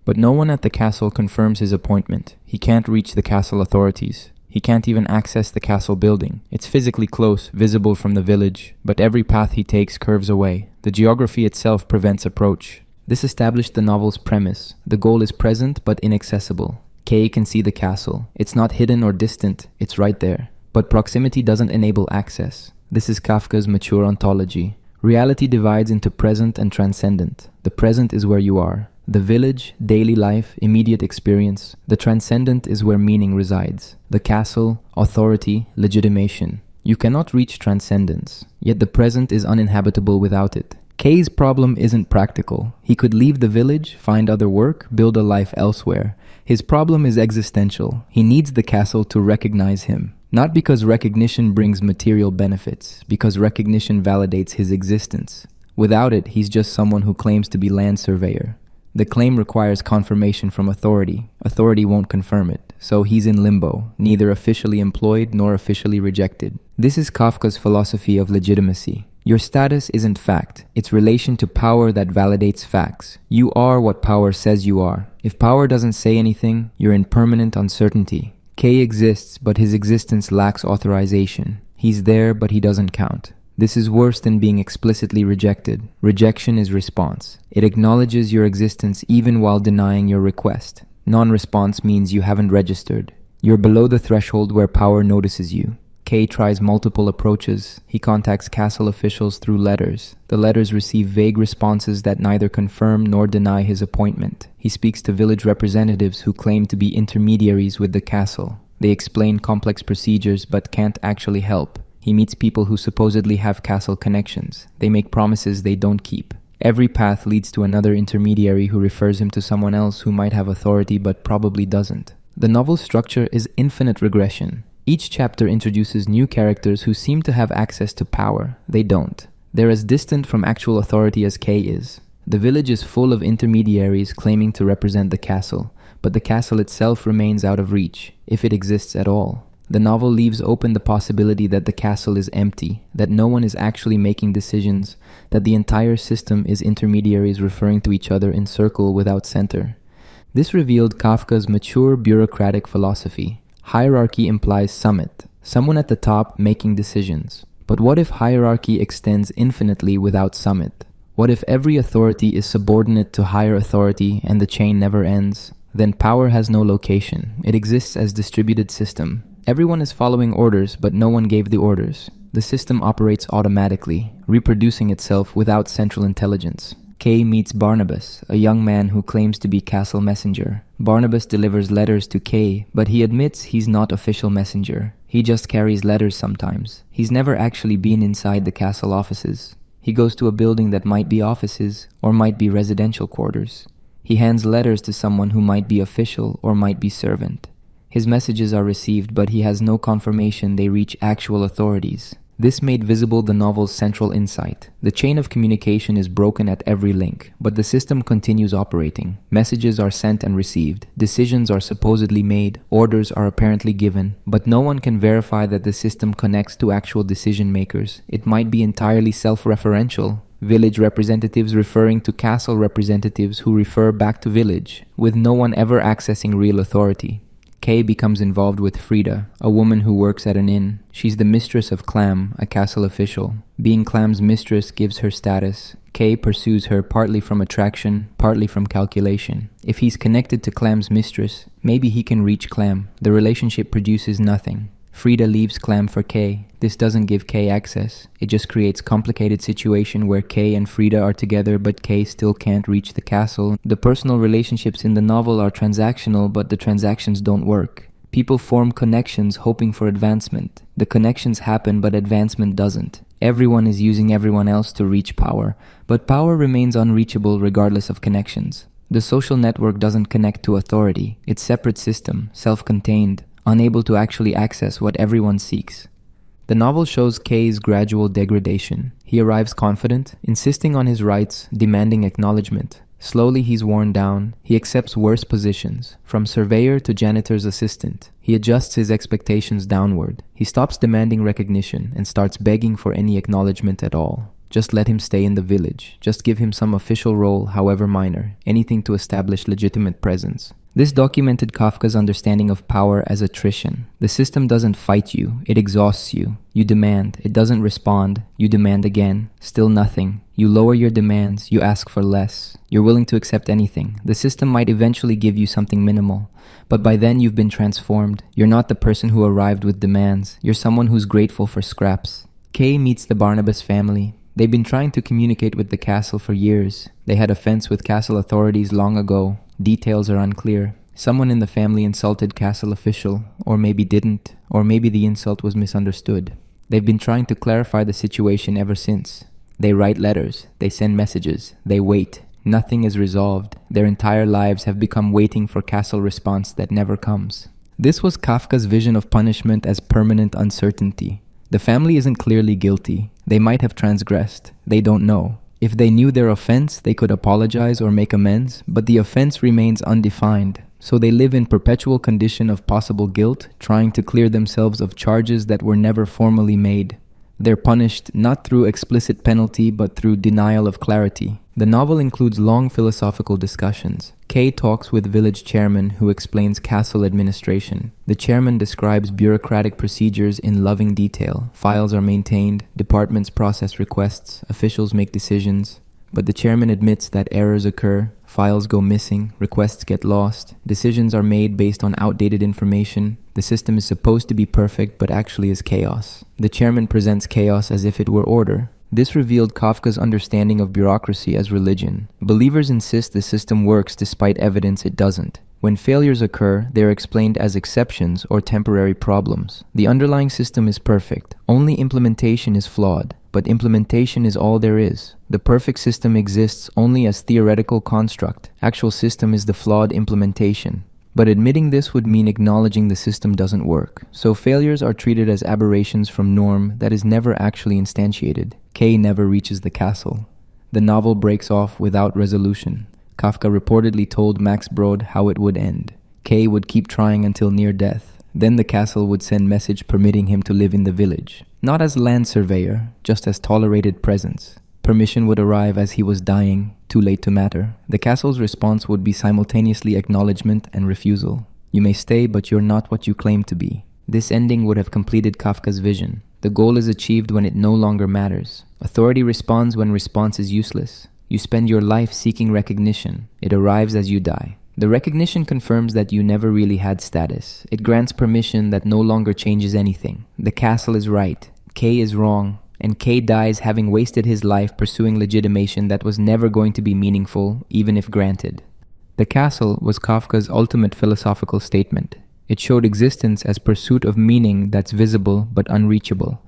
But no one at the castle confirms his appointment. He can't reach the castle authorities. He can't even access the castle building. It's physically close, visible from the village, but every path he takes curves away. The geography itself prevents approach. This established the novel's premise. The goal is present but inaccessible. Kay can see the castle. It's not hidden or distant, it's right there. But proximity doesn't enable access. This is Kafka's mature ontology. Reality divides into present and transcendent. The present is where you are. The village, daily life, immediate experience. The transcendent is where meaning resides. The castle, authority, legitimation. You cannot reach transcendence, yet the present is uninhabitable without it. Kay's problem isn't practical. He could leave the village, find other work, build a life elsewhere. His problem is existential. He needs the castle to recognize him. Not because recognition brings material benefits, because recognition validates his existence. Without it, he's just someone who claims to be land surveyor. The claim requires confirmation from authority. Authority won't confirm it, so he's in limbo, neither officially employed nor officially rejected. This is Kafka's philosophy of legitimacy. Your status isn't fact, it's relation to power that validates facts. You are what power says you are. If power doesn't say anything, you're in permanent uncertainty. K exists, but his existence lacks authorization. He's there, but he doesn't count. This is worse than being explicitly rejected. Rejection is response. It acknowledges your existence even while denying your request. Non-response means you haven't registered. You're below the threshold where power notices you. K tries multiple approaches. He contacts castle officials through letters. The letters receive vague responses that neither confirm nor deny his appointment. He speaks to village representatives who claim to be intermediaries with the castle. They explain complex procedures but can't actually help. He meets people who supposedly have castle connections. They make promises they don't keep. Every path leads to another intermediary who refers him to someone else who might have authority but probably doesn't. The novel's structure is infinite regression. Each chapter introduces new characters who seem to have access to power. They don't. They're as distant from actual authority as Kay is. The village is full of intermediaries claiming to represent the castle, but the castle itself remains out of reach, if it exists at all. The novel leaves open the possibility that the castle is empty, that no one is actually making decisions, that the entire system is intermediaries referring to each other in circle without center. This revealed Kafka's mature bureaucratic philosophy. Hierarchy implies summit, someone at the top making decisions. But what if hierarchy extends infinitely without summit? What if every authority is subordinate to higher authority and the chain never ends? Then power has no location. It exists as distributed system. Everyone is following orders, but no one gave the orders. The system operates automatically, reproducing itself without central intelligence. Kay meets Barnabas, a young man who claims to be castle messenger. Barnabas delivers letters to Kay, but he admits he's not official messenger. He just carries letters sometimes. He's never actually been inside the castle offices. He goes to a building that might be offices or might be residential quarters. He hands letters to someone who might be official or might be servant. His messages are received, but he has no confirmation they reach actual authorities. This made visible the novel's central insight. The chain of communication is broken at every link, but the system continues operating. Messages are sent and received. Decisions are supposedly made. Orders are apparently given, but no one can verify that the system connects to actual decision makers. It might be entirely self-referential. Village representatives referring to castle representatives who refer back to village, with no one ever accessing real authority. Kay becomes involved with Frida, a woman who works at an inn. She's the mistress of Clam, a castle official. Being Clam's mistress gives her status. Kay pursues her partly from attraction, partly from calculation. If he's connected to Clam's mistress, maybe he can reach Clam. The relationship produces nothing. Frida leaves Clam for Kay. This doesn't give Kay access. It just creates complicated situation where Kay and Frida are together but Kay still can't reach the castle. The personal relationships in the novel are transactional, but the transactions don't work. People form connections hoping for advancement. The connections happen but advancement doesn't. Everyone is using everyone else to reach power, but power remains unreachable regardless of connections. The social network doesn't connect to authority. It's separate system, self-contained, unable to actually access what everyone seeks. The novel shows Kay's gradual degradation. He arrives confident, insisting on his rights, demanding acknowledgement. Slowly he's worn down. He accepts worse positions, from surveyor to janitor's assistant. He adjusts his expectations downward. He stops demanding recognition and starts begging for any acknowledgement at all. Just let him stay in the village. Just give him some official role, however minor, anything to establish legitimate presence. This documented Kafka's understanding of power as attrition. The system doesn't fight you, it exhausts you. You demand, it doesn't respond, you demand again, still nothing. You lower your demands, you ask for less. You're willing to accept anything. The system might eventually give you something minimal, but by then you've been transformed. You're not the person who arrived with demands, you're someone who's grateful for scraps. Kay meets the Barnabas family. They've been trying to communicate with the castle for years. They had offense with castle authorities long ago. Details are unclear. Someone in the family insulted castle official, or maybe didn't, or maybe the insult was misunderstood. They've been trying to clarify the situation ever since. They write letters, they send messages, they wait. Nothing is resolved. Their entire lives have become waiting for castle response that never comes. This was Kafka's vision of punishment as permanent uncertainty. The family isn't clearly guilty. They might have transgressed. They don't know. If they knew their offense, they could apologize or make amends, but the offense remains undefined. So they live in perpetual condition of possible guilt, trying to clear themselves of charges that were never formally made. They're punished not through explicit penalty, but through denial of clarity. The novel includes long philosophical discussions. Kay talks with village chairman who explains castle administration. The chairman describes bureaucratic procedures in loving detail. Files are maintained, departments process requests, officials make decisions. But the chairman admits that errors occur, files go missing, requests get lost, decisions are made based on outdated information. The system is supposed to be perfect, but actually is chaos. The chairman presents chaos as if it were order. This revealed Kafka's understanding of bureaucracy as religion. Believers insist the system works despite evidence it doesn't. When failures occur, they are explained as exceptions or temporary problems. The underlying system is perfect. Only implementation is flawed. But implementation is all there is. The perfect system exists only as theoretical construct. Actual system is the flawed implementation. But admitting this would mean acknowledging the system doesn't work. So failures are treated as aberrations from norm that is never actually instantiated. Kay never reaches the castle. The novel breaks off without resolution. Kafka reportedly told Max Brod how it would end. Kay would keep trying until near death. Then the castle would send message permitting him to live in the village. Not as land surveyor, just as tolerated presence. Permission would arrive as he was dying, too late to matter. The castle's response would be simultaneously acknowledgement and refusal. You may stay, but you're not what you claim to be. This ending would have completed Kafka's vision. The goal is achieved when it no longer matters. Authority responds when response is useless. You spend your life seeking recognition. It arrives as you die. The recognition confirms that you never really had status. It grants permission that no longer changes anything. The castle is right. Kay is wrong. And Kay dies having wasted his life pursuing legitimation that was never going to be meaningful, even if granted. The castle was Kafka's ultimate philosophical statement. It showed existence as pursuit of meaning that's visible but unreachable.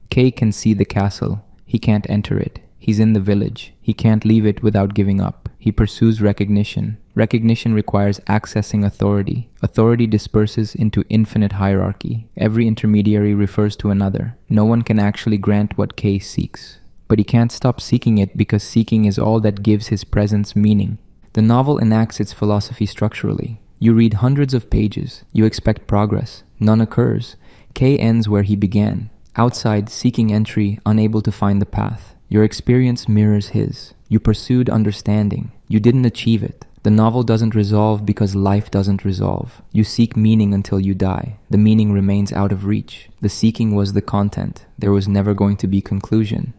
Kay can see the castle. He can't enter it. He's in the village. He can't leave it without giving up. He pursues recognition. Recognition requires accessing authority. Authority disperses into infinite hierarchy. Every intermediary refers to another. No one can actually grant what Kay seeks. But he can't stop seeking it because seeking is all that gives his presence meaning. The novel enacts its philosophy structurally. You read hundreds of pages. You expect progress. None occurs. Kay ends where he began. Outside, seeking entry, unable to find the path. Your experience mirrors his. You pursued understanding. You didn't achieve it. The novel doesn't resolve because life doesn't resolve. You seek meaning until you die. The meaning remains out of reach. The seeking was the content. There was never going to be conclusion.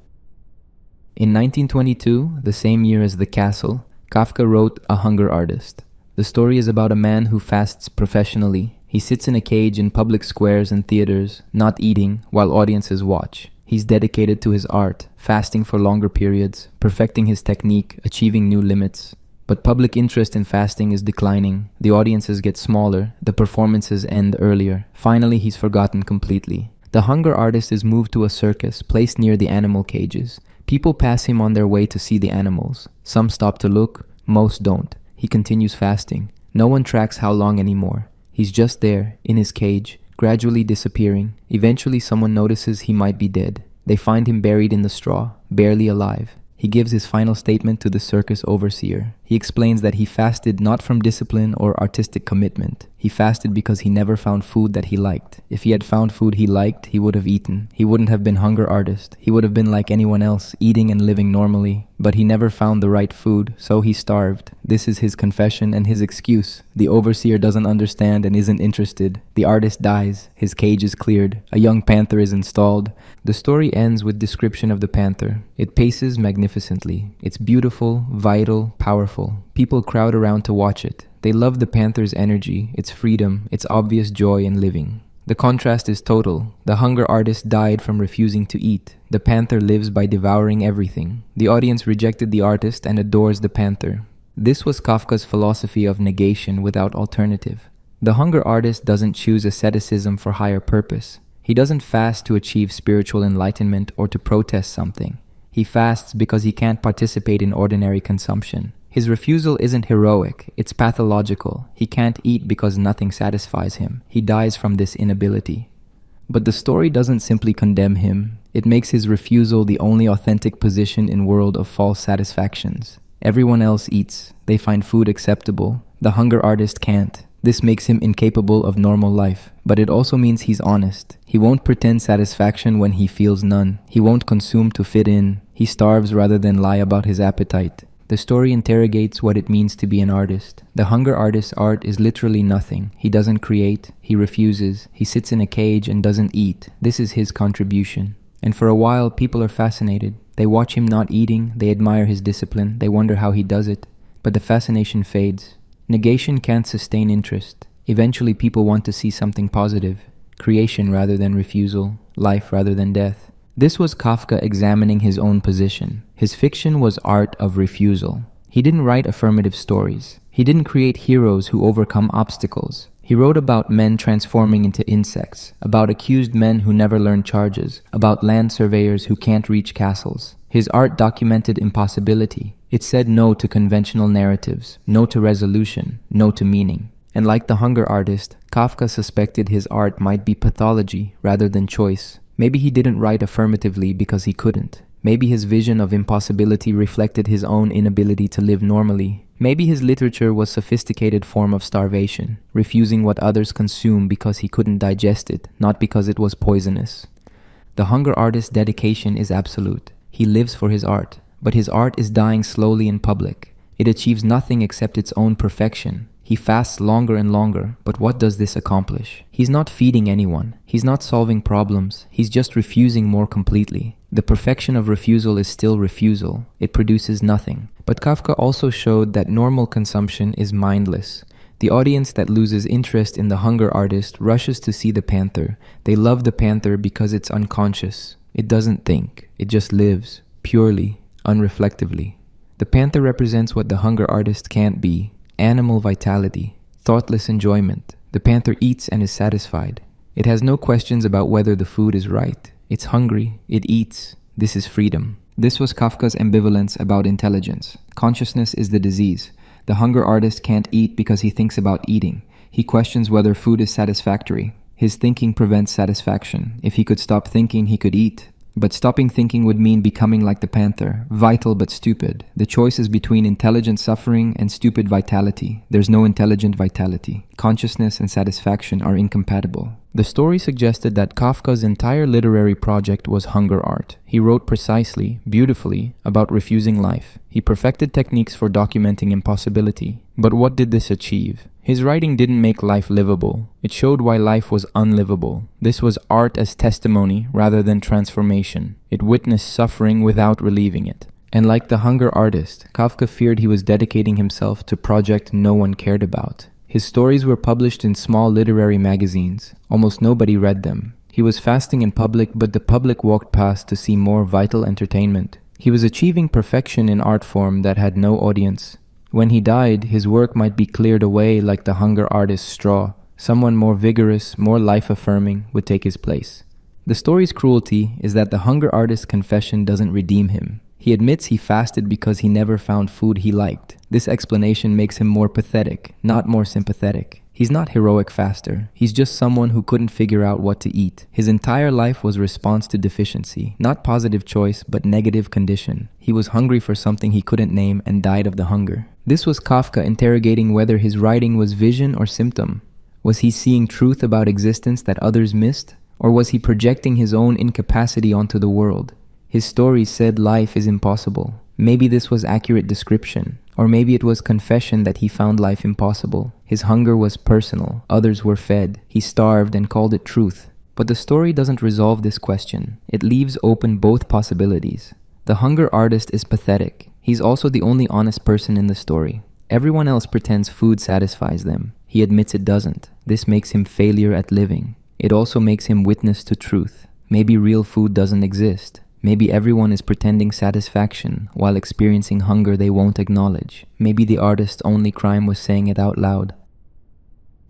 In 1922, the same year as The Castle, Kafka wrote A Hunger Artist. The story is about a man who fasts professionally. He sits in a cage in public squares and theaters, not eating, while audiences watch. He's dedicated to his art, fasting for longer periods, perfecting his technique, achieving new limits. But public interest in fasting is declining. The audiences get smaller, the performances end earlier. Finally, he's forgotten completely. The hunger artist is moved to a circus placed near the animal cages. People pass him on their way to see the animals. Some stop to look, most don't. He continues fasting. No one tracks how long anymore. He's just there, in his cage, gradually disappearing. Eventually someone notices he might be dead. They find him buried in the straw, barely alive. He gives his final statement to the circus overseer. He explains that he fasted not from discipline or artistic commitment. He fasted because he never found food that he liked. If he had found food he liked, he would have eaten. He wouldn't have been hunger artist. He would have been like anyone else, eating and living normally. But he never found the right food, so he starved. This is his confession and his excuse. The overseer doesn't understand and isn't interested. The artist dies. His cage is cleared. A young panther is installed. The story ends with description of the panther. It paces magnificently. It's beautiful, vital, powerful. People crowd around to watch it. They love the panther's energy, its freedom, its obvious joy in living. The contrast is total. The hunger artist died from refusing to eat. The panther lives by devouring everything. The audience rejected the artist and adores the panther. This was Kafka's philosophy of negation without alternative. The hunger artist doesn't choose asceticism for higher purpose. He doesn't fast to achieve spiritual enlightenment or to protest something. He fasts because he can't participate in ordinary consumption. His refusal isn't heroic, it's pathological. He can't eat because nothing satisfies him. He dies from this inability. But the story doesn't simply condemn him. It makes his refusal the only authentic position in a world of false satisfactions. Everyone else eats. They find food acceptable. The hunger artist can't. This makes him incapable of normal life. But it also means he's honest. He won't pretend satisfaction when he feels none. He won't consume to fit in. He starves rather than lie about his appetite. The story interrogates what it means to be an artist. The hunger artist's art is literally nothing. He doesn't create, he refuses, he sits in a cage and doesn't eat. This is his contribution. And for a while, people are fascinated. They watch him not eating, they admire his discipline, they wonder how he does it. But the fascination fades. Negation can't sustain interest. Eventually, people want to see something positive. Creation rather than refusal, life rather than death. This was Kafka examining his own position. His fiction was art of refusal. He didn't write affirmative stories. He didn't create heroes who overcome obstacles. He wrote about men transforming into insects, about accused men who never learn charges, about land surveyors who can't reach castles. His art documented impossibility. It said no to conventional narratives, no to resolution, no to meaning. And like the hunger artist, Kafka suspected his art might be pathology rather than choice. Maybe he didn't write affirmatively because he couldn't. Maybe his vision of impossibility reflected his own inability to live normally. Maybe his literature was a sophisticated form of starvation, refusing what others consume because he couldn't digest it, not because it was poisonous. The hunger artist's dedication is absolute. He lives for his art, but his art is dying slowly in public. It achieves nothing except its own perfection. He fasts longer and longer, but what does this accomplish? He's not feeding anyone. He's not solving problems. He's just refusing more completely. The perfection of refusal is still refusal. It produces nothing. But Kafka also showed that normal consumption is mindless. The audience that loses interest in the hunger artist rushes to see the panther. They love the panther because it's unconscious. It doesn't think. It just lives, purely, unreflectively. The panther represents what the hunger artist can't be. Animal vitality, thoughtless enjoyment. The panther eats and is satisfied. It has no questions about whether the food is right. It's hungry, it eats. This is freedom. This was Kafka's ambivalence about intelligence. Consciousness is the disease. The hunger artist can't eat because he thinks about eating. He questions whether food is satisfactory. His thinking prevents satisfaction. If he could stop thinking, he could eat. But stopping thinking would mean becoming like the panther, vital but stupid. The choice is between intelligent suffering and stupid vitality. There's no intelligent vitality. Consciousness and satisfaction are incompatible. The story suggested that Kafka's entire literary project was hunger art. He wrote precisely, beautifully, about refusing life. He perfected techniques for documenting impossibility. But what did this achieve? His writing didn't make life livable. It showed why life was unlivable. This was art as testimony rather than transformation. It witnessed suffering without relieving it. And like the hunger artist, Kafka feared he was dedicating himself to a project no one cared about. His stories were published in small literary magazines. Almost nobody read them. He was fasting in public, but the public walked past to see more vital entertainment. He was achieving perfection in art form that had no audience. When he died, his work might be cleared away like the hunger artist's straw. Someone more vigorous, more life-affirming would take his place. The story's cruelty is that the hunger artist's confession doesn't redeem him. He admits he fasted because he never found food he liked. This explanation makes him more pathetic, not more sympathetic. He's not heroic faster. He's just someone who couldn't figure out what to eat. His entire life was response to deficiency, not positive choice, but negative condition. He was hungry for something he couldn't name and died of the hunger. This was Kafka interrogating whether his writing was vision or symptom. Was he seeing truth about existence that others missed? Or was he projecting his own incapacity onto the world? His stories said life is impossible. Maybe this was accurate description. Or maybe it was confession that he found life impossible. His hunger was personal. Others were fed. He starved and called it truth. But the story doesn't resolve this question. It leaves open both possibilities. The hunger artist is pathetic. He's also the only honest person in the story. Everyone else pretends food satisfies them. He admits it doesn't. This makes him failure at living. It also makes him witness to truth. Maybe real food doesn't exist. Maybe everyone is pretending satisfaction while experiencing hunger they won't acknowledge. Maybe the artist's only crime was saying it out loud.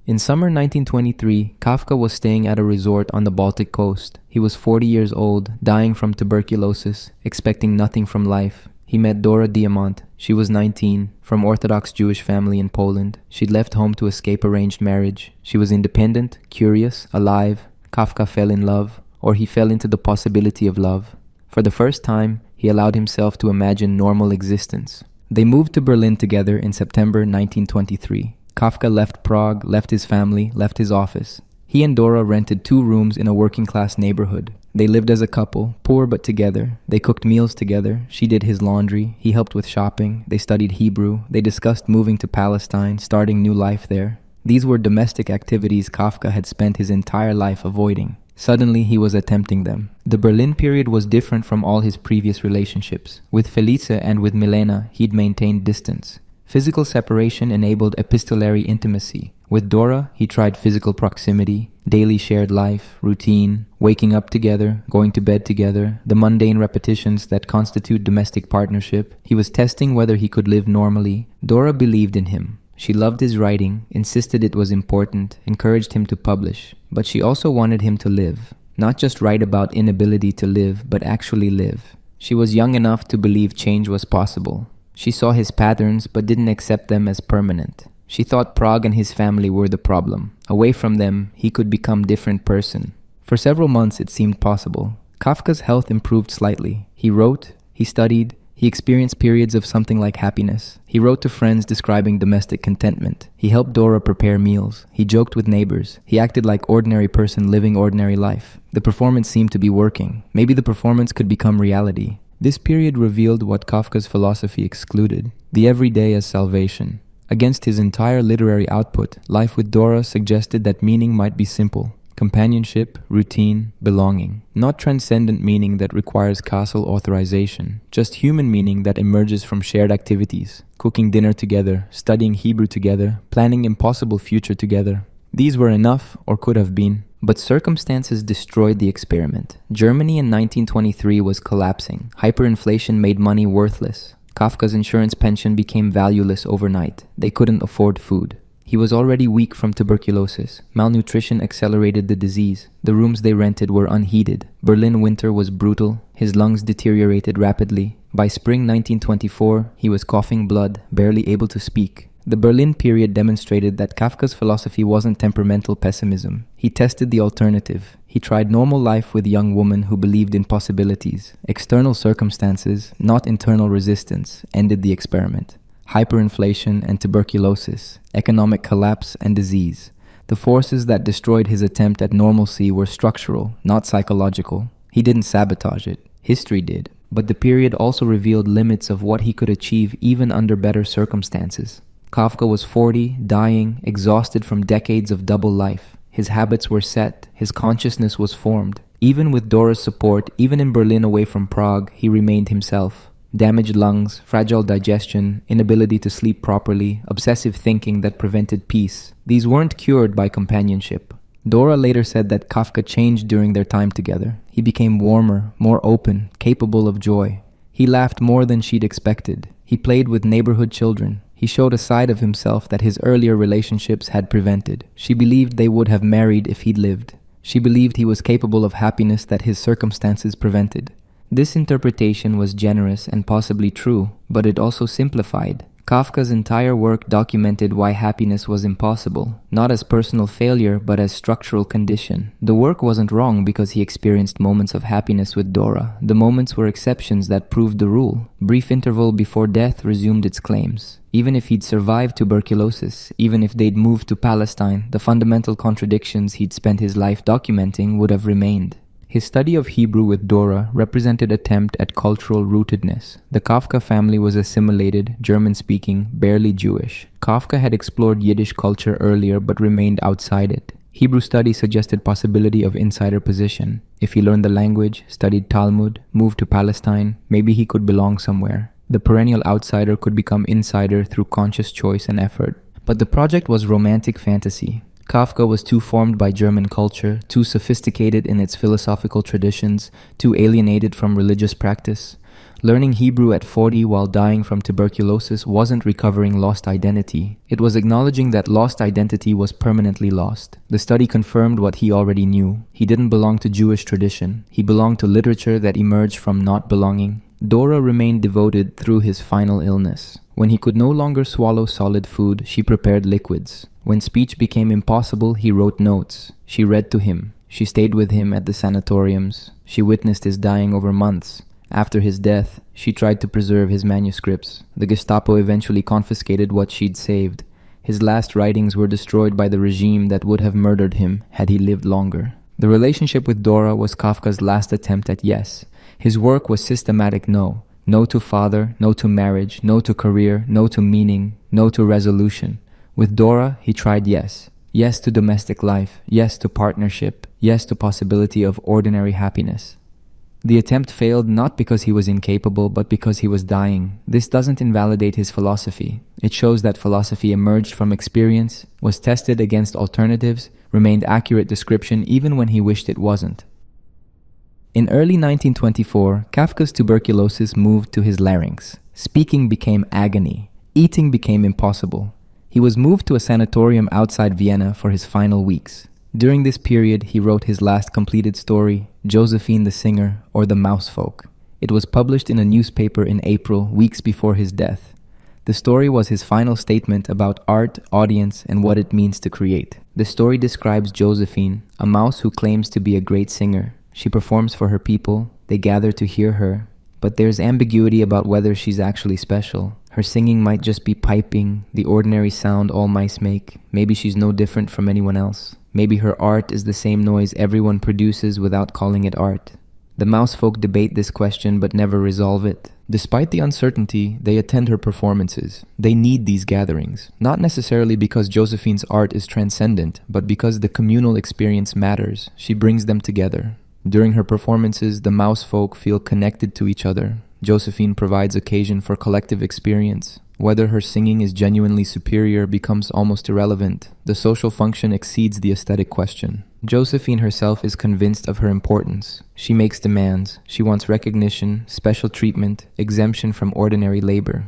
In summer 1923, Kafka was staying at a resort on the Baltic coast. He was 40 years old, dying from tuberculosis, expecting nothing from life. He met Dora Diamant. She was 19, from Orthodox Jewish family in Poland. She'd left home to escape arranged marriage. She was independent, curious, alive. Kafka fell in love, or he fell into the possibility of love. For the first time, he allowed himself to imagine normal existence. They moved to Berlin together in September 1923. Kafka left Prague, left his family, left his office. He and Dora rented 2 rooms in a working-class neighborhood. They lived as a couple, poor but together. They cooked meals together. She did his laundry. He helped with shopping. They studied Hebrew. They discussed moving to Palestine, starting new life there. These were domestic activities Kafka had spent his entire life avoiding. Suddenly, he was attempting them. The Berlin period was different from all his previous relationships. With Felice and with Milena, he'd maintained distance. Physical separation enabled epistolary intimacy. With Dora, he tried physical proximity, daily shared life, routine, waking up together, going to bed together, the mundane repetitions that constitute domestic partnership. He was testing whether he could live normally. Dora believed in him. She loved his writing, insisted it was important, encouraged him to publish. But she also wanted him to live. Not just write about inability to live, but actually live. She was young enough to believe change was possible. She saw his patterns, but didn't accept them as permanent. She thought Prague and his family were the problem. Away from them, he could become a different person. For several months, it seemed possible. Kafka's health improved slightly. He wrote, he studied, he experienced periods of something like happiness. He wrote to friends describing domestic contentment. He helped Dora prepare meals. He joked with neighbors. He acted like ordinary person living ordinary life. The performance seemed to be working. Maybe the performance could become reality. This period revealed what Kafka's philosophy excluded, the everyday as salvation. Against his entire literary output, Life with Dora suggested that meaning might be simple. Companionship, routine, belonging. Not transcendent meaning that requires castle authorization. Just human meaning that emerges from shared activities. Cooking dinner together, studying Hebrew together, planning impossible future together. These were enough, or could have been. But circumstances destroyed the experiment. Germany in 1923 was collapsing. Hyperinflation made money worthless. Kafka's insurance pension became valueless overnight. They couldn't afford food. He was already weak from tuberculosis. Malnutrition accelerated the disease. The rooms they rented were unheated. Berlin winter was brutal. His lungs deteriorated rapidly. By spring 1924, he was coughing blood, barely able to speak. The Berlin period demonstrated that Kafka's philosophy wasn't temperamental pessimism. He tested the alternative. He tried normal life with a young woman who believed in possibilities. External circumstances, not internal resistance, ended the experiment. Hyperinflation and tuberculosis, economic collapse and disease. The forces that destroyed his attempt at normalcy were structural, not psychological. He didn't sabotage it. History did. But the period also revealed limits of what he could achieve even under better circumstances. Kafka was 40, dying, exhausted from decades of double life. His habits were set. His consciousness was formed. Even with Dora's support, even in Berlin away from Prague, he remained himself. Damaged lungs, fragile digestion, inability to sleep properly, obsessive thinking that prevented peace. These weren't cured by companionship. Dora later said that Kafka changed during their time together. He became warmer, more open, capable of joy. He laughed more than she'd expected. He played with neighborhood children. He showed a side of himself that his earlier relationships had prevented. She believed they would have married if he'd lived. She believed he was capable of happiness that his circumstances prevented. This interpretation was generous and possibly true, but it also simplified. Kafka's entire work documented why happiness was impossible, not as personal failure but as structural condition. The work wasn't wrong because he experienced moments of happiness with Dora. The moments were exceptions that proved the rule. Brief interval before death resumed its claims. Even if he'd survived tuberculosis, even if they'd moved to Palestine, the fundamental contradictions he'd spent his life documenting would have remained. His study of Hebrew with Dora represented an attempt at cultural rootedness. The Kafka family was assimilated, German-speaking, barely Jewish. Kafka had explored Yiddish culture earlier but remained outside it. Hebrew study suggested possibility of insider position. If he learned the language, studied Talmud, moved to Palestine, maybe he could belong somewhere. The perennial outsider could become insider through conscious choice and effort. But the project was romantic fantasy. Kafka was too formed by German culture, too sophisticated in its philosophical traditions, too alienated from religious practice. Learning Hebrew at 40 while dying from tuberculosis wasn't recovering lost identity. It was acknowledging that lost identity was permanently lost. The study confirmed what he already knew. He didn't belong to Jewish tradition. He belonged to literature that emerged from not belonging. Dora remained devoted through his final illness. When he could no longer swallow solid food, she prepared liquids. When speech became impossible, he wrote notes. She read to him. She stayed with him at the sanatoriums. She witnessed his dying over months. After his death, she tried to preserve his manuscripts. The Gestapo eventually confiscated what she'd saved. His last writings were destroyed by the regime that would have murdered him had he lived longer. The relationship with Dora was Kafka's last attempt at yes. His work was systematic no. No to father, no to marriage, no to career, no to meaning, no to resolution. With Dora, he tried yes. Yes to domestic life, yes to partnership, yes to possibility of ordinary happiness. The attempt failed not because he was incapable, but because he was dying. This doesn't invalidate his philosophy. It shows that philosophy emerged from experience, was tested against alternatives, remained accurate description even when he wished it wasn't. In early 1924, Kafka's tuberculosis moved to his larynx. Speaking became agony. Eating became impossible. He was moved to a sanatorium outside Vienna for his final weeks. During this period, he wrote his last completed story, Josephine the Singer, or The Mousefolk. It was published in a newspaper in April, weeks before his death. The story was his final statement about art, audience, and what it means to create. The story describes Josephine, a mouse who claims to be a great singer. She performs for her people, they gather to hear her, but there's ambiguity about whether she's actually special. Her singing might just be piping, the ordinary sound all mice make. Maybe she's no different from anyone else. Maybe her art is the same noise everyone produces without calling it art. The mousefolk debate this question but never resolve it. Despite the uncertainty, they attend her performances. They need these gatherings, not necessarily because Josephine's art is transcendent, but because the communal experience matters. She brings them together. During her performances, the mousefolk feel connected to each other. Josephine provides occasion for collective experience. Whether her singing is genuinely superior becomes almost irrelevant. The social function exceeds the aesthetic question. Josephine herself is convinced of her importance. She makes demands. She wants recognition, special treatment, exemption from ordinary labor.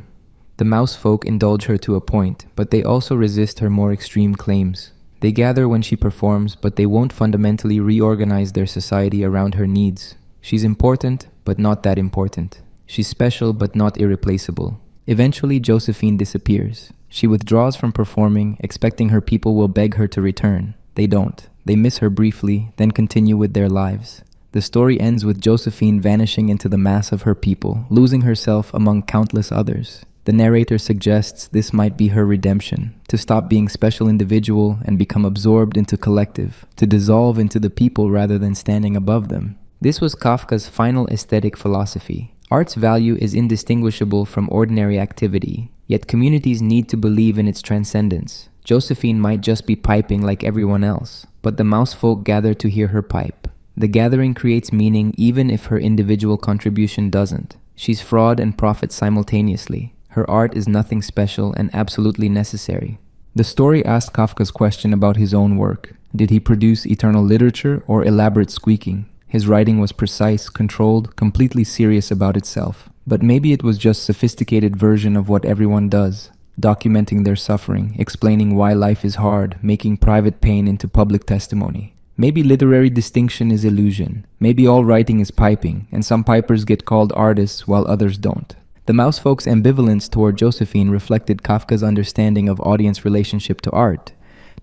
The mousefolk indulge her to a point, but they also resist her more extreme claims. They gather when she performs, but they won't fundamentally reorganize their society around her needs. She's important, but not that important. She's special, but not irreplaceable. Eventually, Josephine disappears. She withdraws from performing, expecting her people will beg her to return. They don't. They miss her briefly, then continue with their lives. The story ends with Josephine vanishing into the mass of her people, losing herself among countless others. The narrator suggests this might be her redemption, to stop being special individual and become absorbed into collective, to dissolve into the people rather than standing above them. This was Kafka's final aesthetic philosophy. Art's value is indistinguishable from ordinary activity, yet communities need to believe in its transcendence. Josephine might just be piping like everyone else, but the mousefolk gather to hear her pipe. The gathering creates meaning even if her individual contribution doesn't. She's fraud and prophet simultaneously. Her art is nothing special and absolutely necessary. The story asked Kafka's question about his own work. Did he produce eternal literature or elaborate squeaking? His writing was precise, controlled, completely serious about itself. But maybe it was just a sophisticated version of what everyone does, documenting their suffering, explaining why life is hard, making private pain into public testimony. Maybe literary distinction is illusion. Maybe all writing is piping, and some pipers get called artists while others don't. The mousefolk's ambivalence toward Josephine reflected Kafka's understanding of audience relationship to art.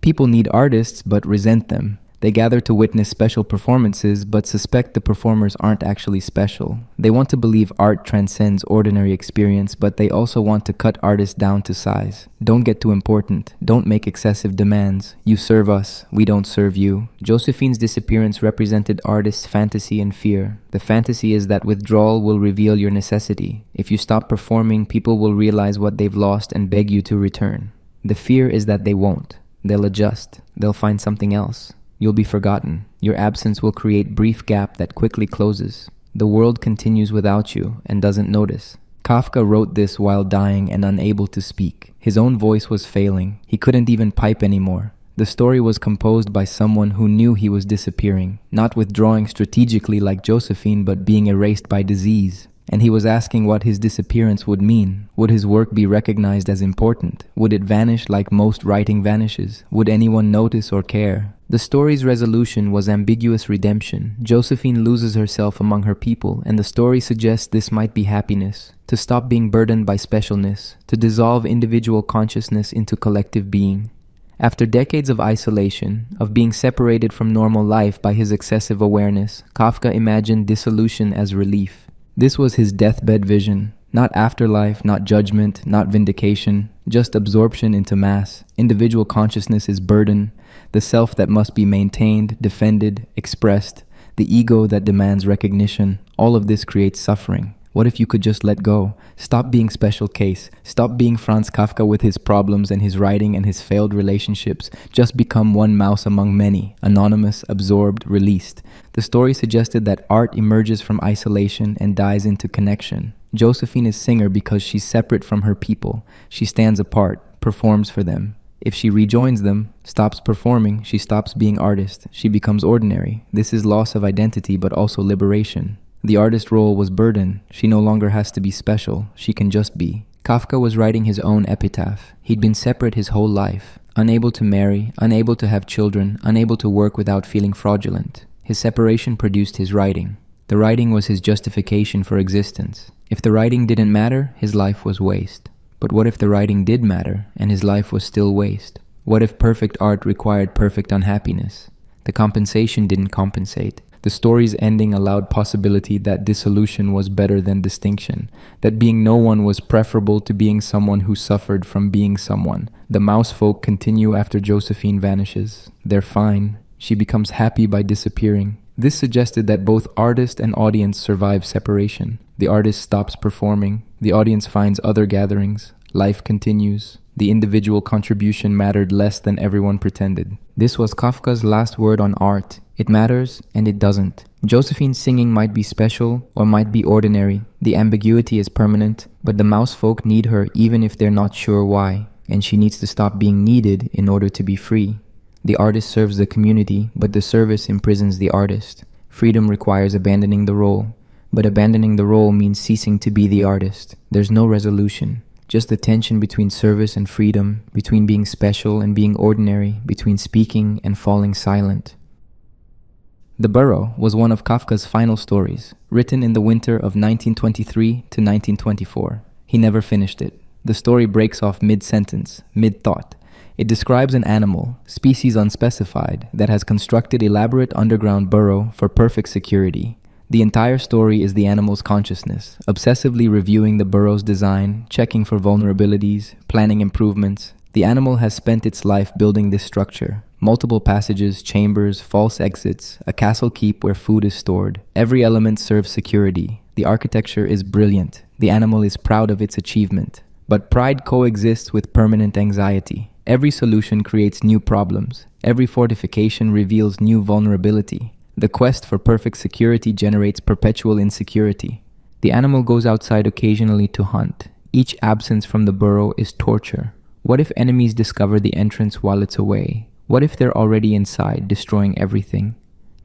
People need artists but resent them. They gather to witness special performances but suspect the performers aren't actually special. They want to believe art transcends ordinary experience, but they also want to cut artists down to size. Don't get too important. Don't make excessive demands. You serve us, we don't serve you. Josephine's disappearance represented artists' fantasy and fear. The fantasy is that withdrawal will reveal your necessity. If you stop performing, people will realize what they've lost and beg you to return. The fear is that they won't. They'll adjust. They'll find something else. You'll be forgotten. Your absence will create brief gap that quickly closes. The world continues without you and doesn't notice. Kafka wrote this while dying and unable to speak. His own voice was failing. He couldn't even pipe anymore. The story was composed by someone who knew he was disappearing, not withdrawing strategically like Josephine, but being erased by disease. And he was asking what his disappearance would mean. Would his work be recognized as important? Would it vanish like most writing vanishes? Would anyone notice or care? The story's resolution was ambiguous redemption. Josephine loses herself among her people, and the story suggests this might be happiness, to stop being burdened by specialness, to dissolve individual consciousness into collective being. After decades of isolation, of being separated from normal life by his excessive awareness, Kafka imagined dissolution as relief. This was his deathbed vision. Not afterlife, not judgment, not vindication, just absorption into mass. Individual consciousness is burden, the self that must be maintained, defended, expressed, the ego that demands recognition. All of this creates suffering. What if you could just let go? Stop being special case. Stop being Franz Kafka with his problems and his writing and his failed relationships. Just become one mouse among many, anonymous, absorbed, released. The story suggested that art emerges from isolation and dies into connection. Josephine is singer because she's separate from her people. She stands apart, performs for them. If she rejoins them, stops performing, she stops being artist. She becomes ordinary. This is loss of identity but also liberation. The artist role was burden. She no longer has to be special. She can just be. Kafka was writing his own epitaph. He'd been separate his whole life. Unable to marry, unable to have children, unable to work without feeling fraudulent. His separation produced his writing. The writing was his justification for existence. If the writing didn't matter, his life was waste. But what if the writing did matter and his life was still waste? What if perfect art required perfect unhappiness? The compensation didn't compensate. The story's ending allowed possibility that dissolution was better than distinction, that being no one was preferable to being someone who suffered from being someone. The mouse folk continue after Josephine vanishes. They're fine. She becomes happy by disappearing. This suggested that both artist and audience survive separation. The artist stops performing. The audience finds other gatherings. Life continues. The individual contribution mattered less than everyone pretended. This was Kafka's last word on art. It matters and it doesn't. Josephine's singing might be special or might be ordinary. The ambiguity is permanent, but the mouse folk need her even if they're not sure why, and she needs to stop being needed in order to be free. The artist serves the community, but the service imprisons the artist. Freedom requires abandoning the role, but abandoning the role means ceasing to be the artist. There's no resolution. Just the tension between service and freedom, between being special and being ordinary, between speaking and falling silent. The Burrow was one of Kafka's final stories, written in the winter of 1923 to 1924. He never finished it. The story breaks off mid-sentence, mid-thought. It describes an animal, species unspecified, that has constructed elaborate underground burrow for perfect security. The entire story is the animal's consciousness, obsessively reviewing the burrow's design, checking for vulnerabilities, planning improvements. The animal has spent its life building this structure. Multiple passages, chambers, false exits, a castle keep where food is stored. Every element serves security. The architecture is brilliant. The animal is proud of its achievement. But pride coexists with permanent anxiety. Every solution creates new problems. Every fortification reveals new vulnerability. The quest for perfect security generates perpetual insecurity. The animal goes outside occasionally to hunt. Each absence from the burrow is torture. What if enemies discover the entrance while it's away? What if they're already inside, destroying everything?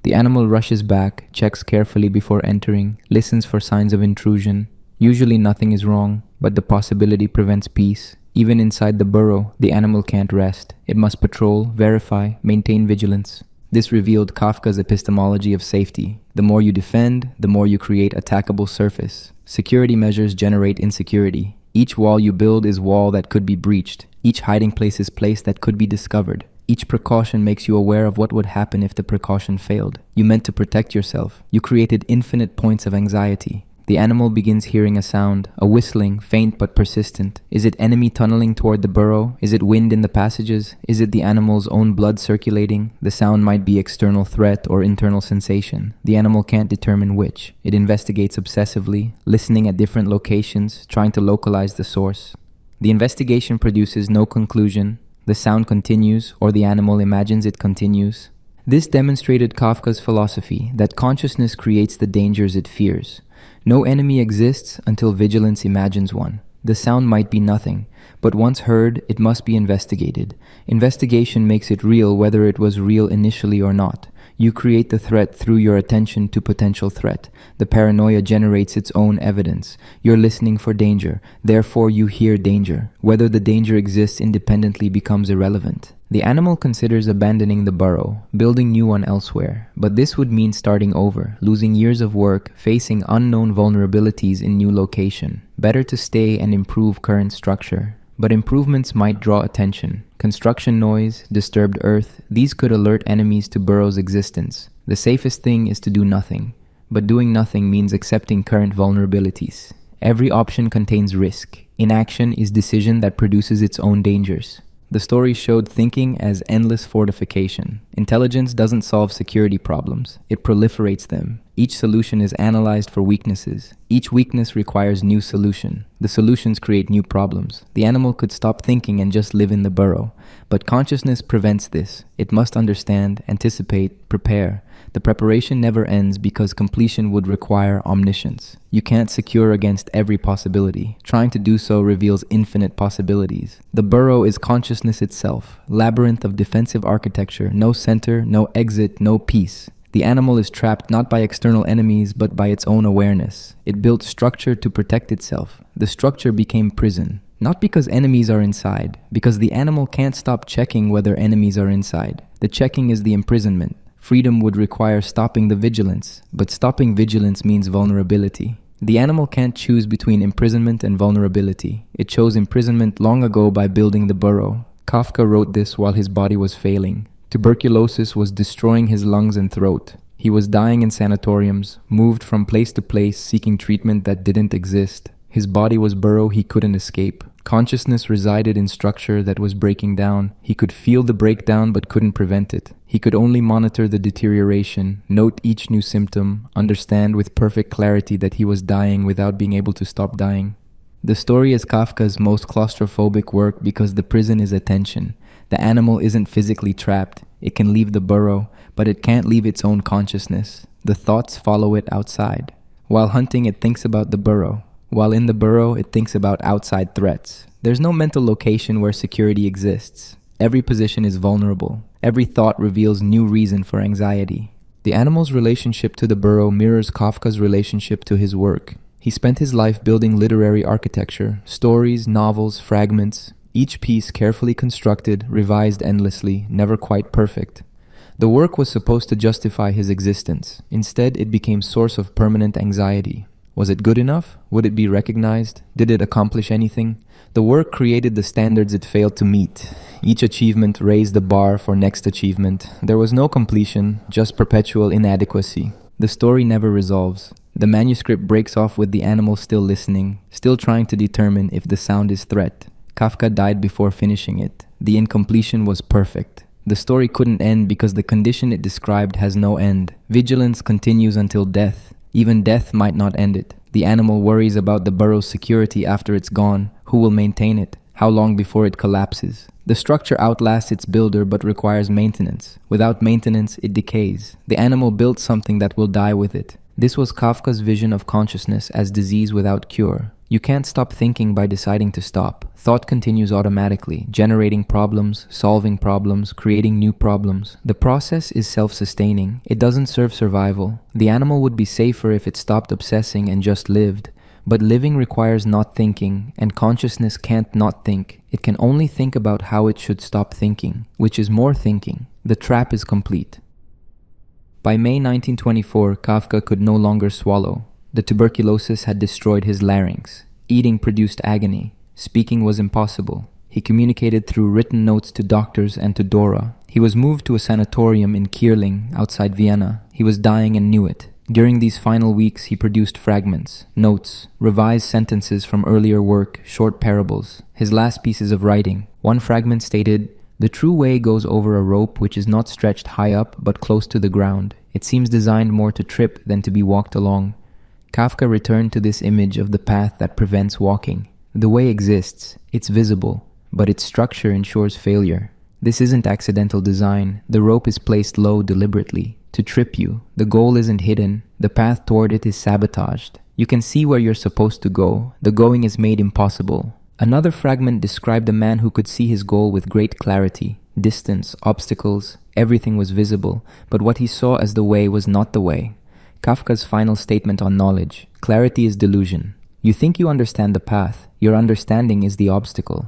The animal rushes back, checks carefully before entering, listens for signs of intrusion. Usually nothing is wrong, but the possibility prevents peace. Even inside the burrow, the animal can't rest. It must patrol, verify, maintain vigilance. This revealed Kafka's epistemology of safety. The more you defend, the more you create attackable surface. Security measures generate insecurity. Each wall you build is wall that could be breached. Each hiding place is place that could be discovered. Each precaution makes you aware of what would happen if the precaution failed. You meant to protect yourself. You created infinite points of anxiety. The animal begins hearing a sound, a whistling, faint but persistent. Is it enemy tunneling toward the burrow? Is it wind in the passages? Is it the animal's own blood circulating? The sound might be external threat or internal sensation. The animal can't determine which. It investigates obsessively, listening at different locations, trying to localize the source. The investigation produces no conclusion. The sound continues, or the animal imagines it continues. This demonstrated Kafka's philosophy that consciousness creates the dangers it fears. No enemy exists until vigilance imagines one. The sound might be nothing, but once heard, it must be investigated. Investigation makes it real whether it was real initially or not. You create the threat through your attention to potential threat. The paranoia generates its own evidence. You're listening for danger, therefore you hear danger. Whether the danger exists independently becomes irrelevant. The animal considers abandoning the burrow, building new one elsewhere, but this would mean starting over, losing years of work, facing unknown vulnerabilities in new location. Better to stay and improve current structure. But improvements might draw attention. Construction noise, disturbed earth, these could alert enemies to burrow's existence. The safest thing is to do nothing, but doing nothing means accepting current vulnerabilities. Every option contains risk. Inaction is decision that produces its own dangers. The story showed thinking as endless fortification. Intelligence doesn't solve security problems, it proliferates them. Each solution is analyzed for weaknesses. Each weakness requires new solution. The solutions create new problems. The animal could stop thinking and just live in the burrow. But consciousness prevents this. It must understand, anticipate, prepare. The preparation never ends because completion would require omniscience. You can't secure against every possibility. Trying to do so reveals infinite possibilities. The burrow is consciousness itself, labyrinth of defensive architecture, no center, no exit, no peace. The animal is trapped not by external enemies but by its own awareness. It built structure to protect itself. The structure became prison. Not because enemies are inside, because the animal can't stop checking whether enemies are inside. The checking is the imprisonment. Freedom would require stopping the vigilance, but stopping vigilance means vulnerability. The animal can't choose between imprisonment and vulnerability. It chose imprisonment long ago by building the burrow. Kafka wrote this while his body was failing. Tuberculosis was destroying his lungs and throat. He was dying in sanatoriums, moved from place to place seeking treatment that didn't exist. His body was burrow he couldn't escape. Consciousness resided in structure that was breaking down. He could feel the breakdown but couldn't prevent it. He could only monitor the deterioration, note each new symptom, understand with perfect clarity that he was dying without being able to stop dying. The story is Kafka's most claustrophobic work because the prison is attention. The animal isn't physically trapped. It can leave the burrow, but it can't leave its own consciousness. The thoughts follow it outside. While hunting, it thinks about the burrow. While in the burrow, it thinks about outside threats. There's no mental location where security exists. Every position is vulnerable. Every thought reveals new reason for anxiety. The animal's relationship to the burrow mirrors Kafka's relationship to his work. He spent his life building literary architecture, stories, novels, fragments, each piece carefully constructed, revised endlessly, never quite perfect. The work was supposed to justify his existence. Instead, it became source of permanent anxiety. Was it good enough? Would it be recognized? Did it accomplish anything? The work created the standards it failed to meet. Each achievement raised the bar for next achievement. There was no completion, just perpetual inadequacy. The story never resolves. The manuscript breaks off with the animal still listening, still trying to determine if the sound is threat. Kafka died before finishing it. The incompletion was perfect. The story couldn't end because the condition it described has no end. Vigilance continues until death. Even death might not end it. The animal worries about the burrow's security after it's gone. Who will maintain it? How long before it collapses? The structure outlasts its builder but requires maintenance. Without maintenance, it decays. The animal built something that will die with it. This was Kafka's vision of consciousness as disease without cure. You can't stop thinking by deciding to stop. Thought continues automatically, generating problems, solving problems, creating new problems. The process is self-sustaining. It doesn't serve survival. The animal would be safer if it stopped obsessing and just lived. But living requires not thinking, and consciousness can't not think. It can only think about how it should stop thinking, which is more thinking. The trap is complete. By May 1924, Kafka could no longer swallow. The tuberculosis had destroyed his larynx. Eating produced agony. Speaking was impossible. He communicated through written notes to doctors and to Dora. He was moved to a sanatorium in Kierling, outside Vienna. He was dying and knew it. During these final weeks, he produced fragments, notes, revised sentences from earlier work, short parables, his last pieces of writing. One fragment stated, "The true way goes over a rope which is not stretched high up but close to the ground. It seems designed more to trip than to be walked along." Kafka returned to this image of the path that prevents walking. The way exists, it's visible, but its structure ensures failure. This isn't accidental design. The rope is placed low deliberately, to trip you. The goal isn't hidden. The path toward it is sabotaged. You can see where you're supposed to go. The going is made impossible. Another fragment described a man who could see his goal with great clarity. Distance, obstacles, everything was visible, but what he saw as the way was not the way. Kafka's final statement on knowledge: clarity is delusion. You think you understand the path. Your understanding is the obstacle.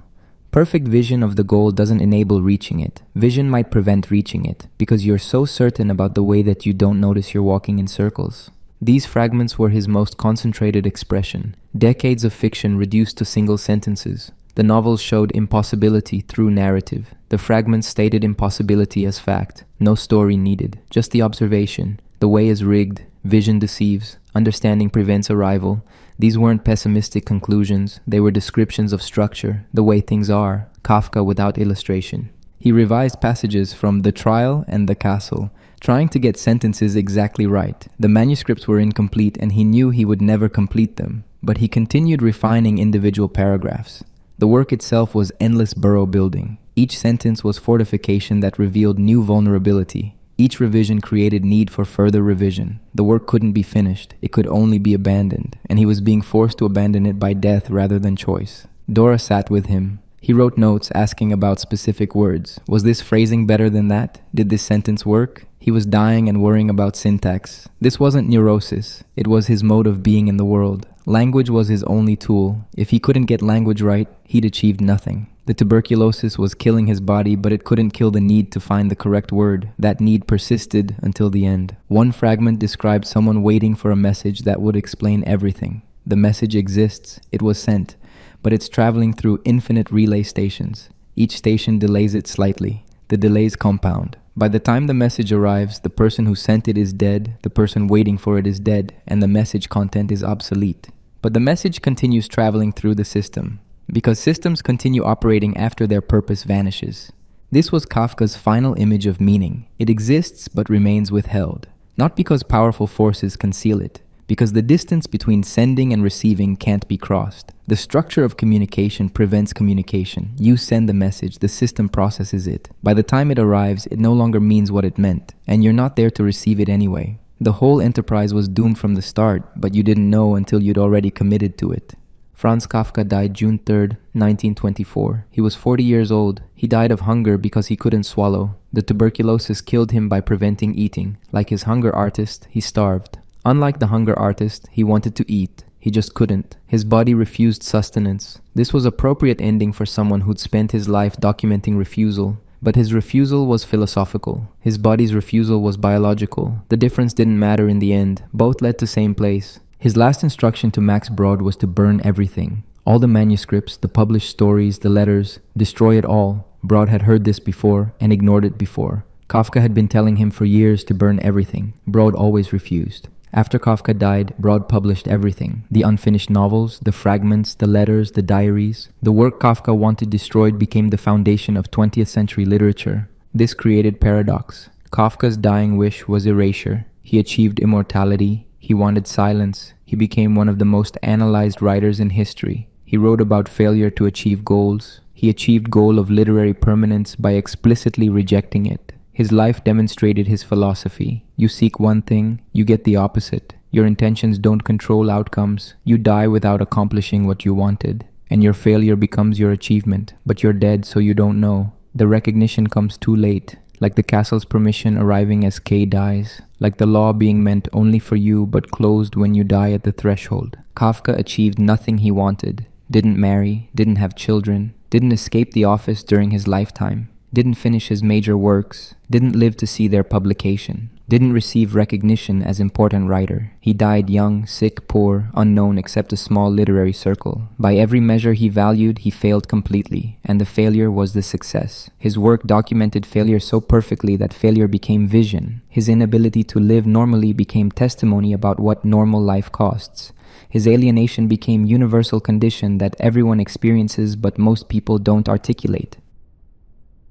Perfect vision of the goal doesn't enable reaching it. Vision might prevent reaching it, because you're so certain about the way that you don't notice you're walking in circles. These fragments were his most concentrated expression. Decades of fiction reduced to single sentences. The novels showed impossibility through narrative. The fragments stated impossibility as fact. No story needed, just the observation. The way is rigged. Vision deceives. Understanding prevents arrival. These weren't pessimistic conclusions. They were descriptions of structure, the way things are. Kafka without illustration. He revised passages from The Trial and The Castle, trying to get sentences exactly right. The manuscripts were incomplete and he knew he would never complete them, but he continued refining individual paragraphs. The work itself was endless burrow building. Each sentence was fortification that revealed new vulnerability. Each revision created need for further revision. The work couldn't be finished. It could only be abandoned, and he was being forced to abandon it by death rather than choice. Dora sat with him. He wrote notes asking about specific words. Was this phrasing better than that? Did this sentence work? He was dying and worrying about syntax. This wasn't neurosis. It was his mode of being in the world. Language was his only tool. If he couldn't get language right, he'd achieved nothing. The tuberculosis was killing his body, but it couldn't kill the need to find the correct word. That need persisted until the end. One fragment described someone waiting for a message that would explain everything. The message exists, it was sent, but it's traveling through infinite relay stations. Each station delays it slightly. The delays compound. By the time the message arrives, the person who sent it is dead, the person waiting for it is dead, and the message content is obsolete. But the message continues traveling through the system, because systems continue operating after their purpose vanishes. This was Kafka's final image of meaning. It exists but remains withheld. Not because powerful forces conceal it, because the distance between sending and receiving can't be crossed. The structure of communication prevents communication. You send the message, the system processes it. By the time it arrives, it no longer means what it meant, and you're not there to receive it anyway. The whole enterprise was doomed from the start, but you didn't know until you'd already committed to it. Franz Kafka died June 3, 1924. He was 40 years old. He died of hunger because he couldn't swallow. The tuberculosis killed him by preventing eating. Like his hunger artist, he starved. Unlike the hunger artist, he wanted to eat. He just couldn't. His body refused sustenance. This was appropriate ending for someone who'd spent his life documenting refusal. But his refusal was philosophical. His body's refusal was biological. The difference didn't matter in the end. Both led to same place. His last instruction to Max Brod was to burn everything. All the manuscripts, the published stories, the letters, destroy it all. Brod had heard this before and ignored it before. Kafka had been telling him for years to burn everything. Brod always refused. After Kafka died, Brod published everything. The unfinished novels, the fragments, the letters, the diaries. The work Kafka wanted destroyed became the foundation of 20th century literature. This created paradox. Kafka's dying wish was erasure. He achieved immortality. He wanted silence. He became one of the most analyzed writers in history. He wrote about failure to achieve goals. He achieved goal of literary permanence by explicitly rejecting it. His life demonstrated his philosophy. You seek one thing, you get the opposite. Your intentions don't control outcomes. You die without accomplishing what you wanted. And your failure becomes your achievement. But you're dead, so you don't know. The recognition comes too late. Like the castle's permission arriving as K dies. Like the law being meant only for you but closed when you die at the threshold. Kafka achieved nothing he wanted. Didn't marry, didn't have children, didn't escape the office during his lifetime, didn't finish his major works, didn't live to see their publication. didn't receive recognition as important writer. He died young, sick, poor, unknown except a small literary circle. By every measure he valued, he failed completely, and the failure was the success. His work documented failure so perfectly that failure became vision. His inability to live normally became testimony about what normal life costs. His alienation became universal condition that everyone experiences but most people don't articulate.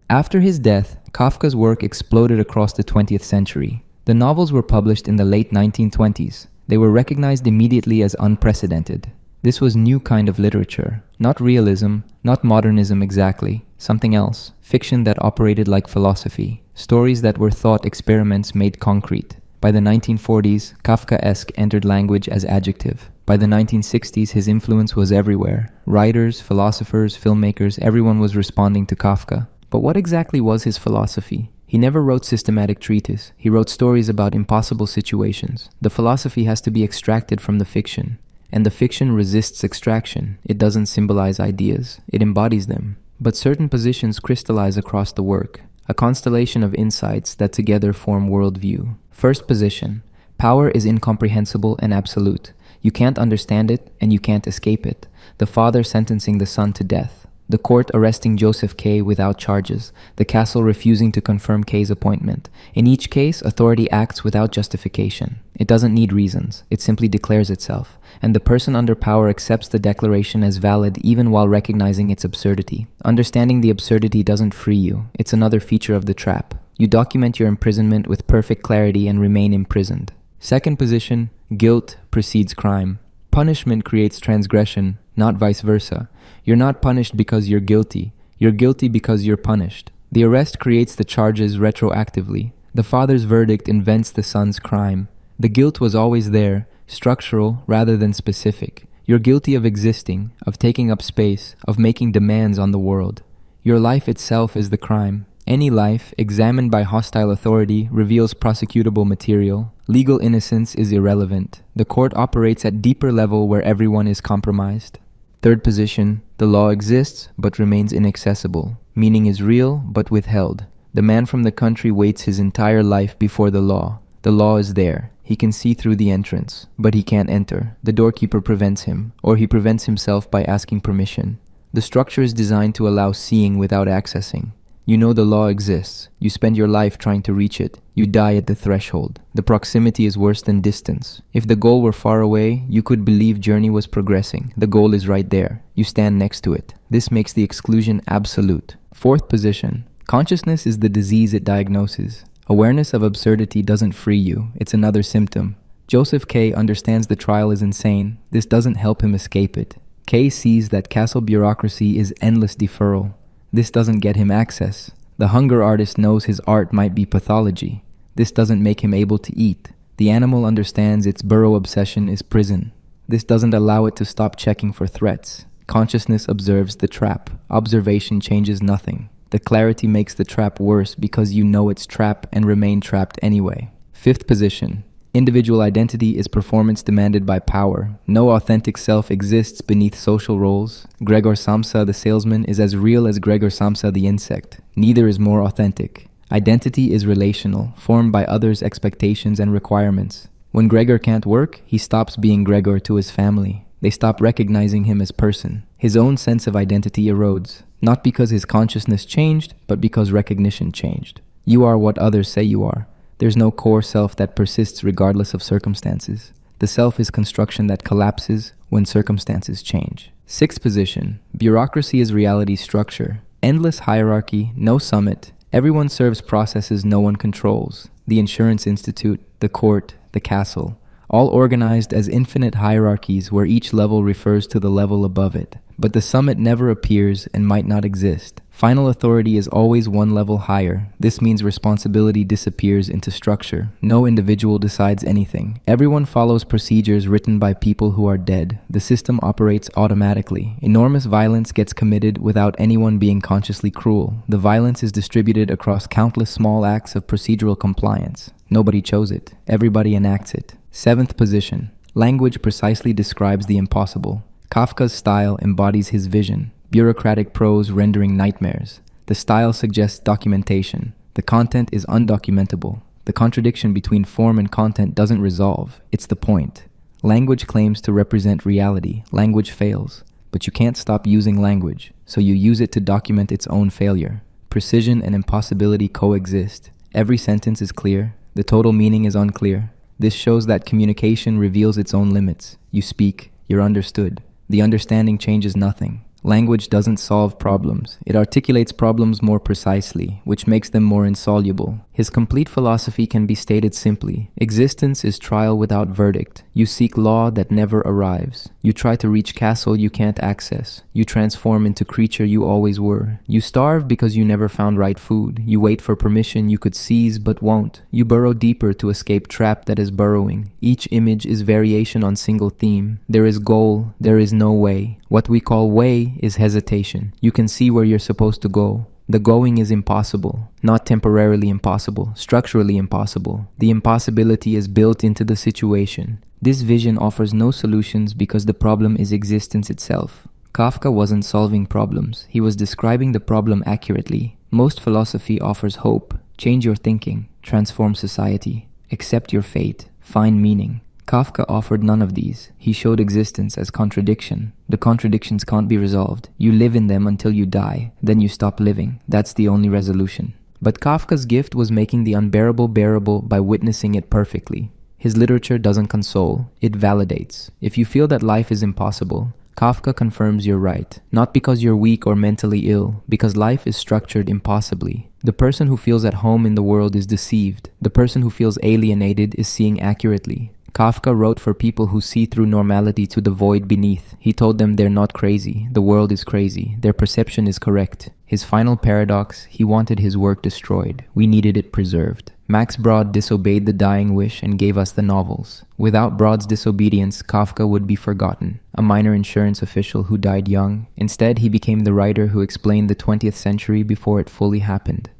After his death, Kafka's work exploded across the 20th century. The novels were published in the late 1920s. They were recognized immediately as unprecedented. This was new kind of literature. Not realism, not modernism exactly, something else. Fiction that operated like philosophy. Stories that were thought experiments made concrete. By the 1940s, Kafkaesque entered language as adjective. By the 1960s, his influence was everywhere. Writers, philosophers, filmmakers, everyone was responding to Kafka. But what exactly was his philosophy? He never wrote systematic treatise. He wrote stories about impossible situations. The philosophy has to be extracted from the fiction. And the fiction resists extraction. It doesn't symbolize ideas. It embodies them. But certain positions crystallize across the work. A constellation of insights that together form worldview. First position. Power is incomprehensible and absolute. You can't understand it and you can't escape it. The father sentencing the son to death. The court arresting Joseph K. without charges, the castle refusing to confirm K's appointment. In each case, authority acts without justification. It doesn't need reasons, it simply declares itself, and the person under power accepts the declaration as valid even while recognizing its absurdity. Understanding the absurdity doesn't free you, it's another feature of the trap. You document your imprisonment with perfect clarity and remain imprisoned. Second position, guilt precedes crime. Punishment creates transgression, not vice versa. You're not punished because you're guilty. You're guilty because you're punished. The arrest creates the charges retroactively. The father's verdict invents the son's crime. The guilt was always there, structural rather than specific. You're guilty of existing, of taking up space, of making demands on the world. Your life itself is the crime. Any life, examined by hostile authority, reveals prosecutable material. Legal innocence is irrelevant. The court operates at deeper level where everyone is compromised. Third position, the law exists but remains inaccessible. Meaning is real but withheld. The man from the country waits his entire life before the law. The law is there. He can see through the entrance, but he can't enter. The doorkeeper prevents him, or he prevents himself by asking permission. The structure is designed to allow seeing without accessing. You know the law exists. You spend your life trying to reach it. You die at the threshold. The proximity is worse than distance. If the goal were far away, you could believe journey was progressing. The goal is right there. You stand next to it. This makes the exclusion absolute. Fourth position. Consciousness is the disease it diagnoses. Awareness of absurdity doesn't free you. It's another symptom. Joseph K. understands the trial is insane. This doesn't help him escape it. K. sees that castle bureaucracy is endless deferral. This doesn't get him access. The hunger artist knows his art might be pathology. This doesn't make him able to eat. The animal understands its burrow obsession is prison. This doesn't allow it to stop checking for threats. Consciousness observes the trap. Observation changes nothing. The clarity makes the trap worse because you know it's trap and remain trapped anyway. Fifth position. Individual identity is performance demanded by power. No authentic self exists beneath social roles. Gregor Samsa, the salesman, is as real as Gregor Samsa, the insect. Neither is more authentic. Identity is relational, formed by others' expectations and requirements. When Gregor can't work, he stops being Gregor to his family. They stop recognizing him as person. His own sense of identity erodes, not because his consciousness changed, but because recognition changed. You are what others say you are. There's no core self that persists regardless of circumstances. The self is construction that collapses when circumstances change. Sixth position, bureaucracy is reality's structure. Endless hierarchy, no summit. Everyone serves processes no one controls. The insurance institute, the court, the castle. All organized as infinite hierarchies where each level refers to the level above it. But the summit never appears and might not exist. Final authority is always one level higher. This means responsibility disappears into structure. No individual decides anything. Everyone follows procedures written by people who are dead. The system operates automatically. Enormous violence gets committed without anyone being consciously cruel. The violence is distributed across countless small acts of procedural compliance. Nobody chose it. Everybody enacts it. Seventh position. Language precisely describes the impossible. Kafka's style embodies his vision. Bureaucratic prose rendering nightmares. The style suggests documentation. The content is undocumentable. The contradiction between form and content doesn't resolve, it's the point. Language claims to represent reality, language fails. But you can't stop using language, so you use it to document its own failure. Precision and impossibility coexist. Every sentence is clear, the total meaning is unclear. This shows that communication reveals its own limits. You speak, you're understood. The understanding changes nothing. Language doesn't solve problems. It articulates problems more precisely, which makes them more insoluble. His complete philosophy can be stated simply. Existence is trial without verdict. You seek law that never arrives. You try to reach castle you can't access. You transform into creature you always were. You starve because you never found right food. You wait for permission you could seize but won't. You burrow deeper to escape trap that is burrowing. Each image is variation on single theme. There is goal, there is no way. What we call way is hesitation. You can see where you're supposed to go. The going is impossible, not temporarily impossible, structurally impossible. The impossibility is built into the situation. This vision offers no solutions because the problem is existence itself. Kafka wasn't solving problems, he was describing the problem accurately. Most philosophy offers hope, change your thinking, transform society, accept your fate, find meaning. Kafka offered none of these. He showed existence as contradiction. The contradictions can't be resolved. You live in them until you die, then you stop living. That's the only resolution. But Kafka's gift was making the unbearable bearable by witnessing it perfectly. His literature doesn't console, it validates. If you feel that life is impossible, Kafka confirms you're right. Not because you're weak or mentally ill, because life is structured impossibly. The person who feels at home in the world is deceived. The person who feels alienated is seeing accurately. Kafka wrote for people who see through normality to the void beneath. He told them they're not crazy, the world is crazy, their perception is correct. His final paradox, he wanted his work destroyed. We needed it preserved. Max Brod disobeyed the dying wish and gave us the novels. Without Brod's disobedience, Kafka would be forgotten, a minor insurance official who died young. Instead, he became the writer who explained the 20th century before it fully happened.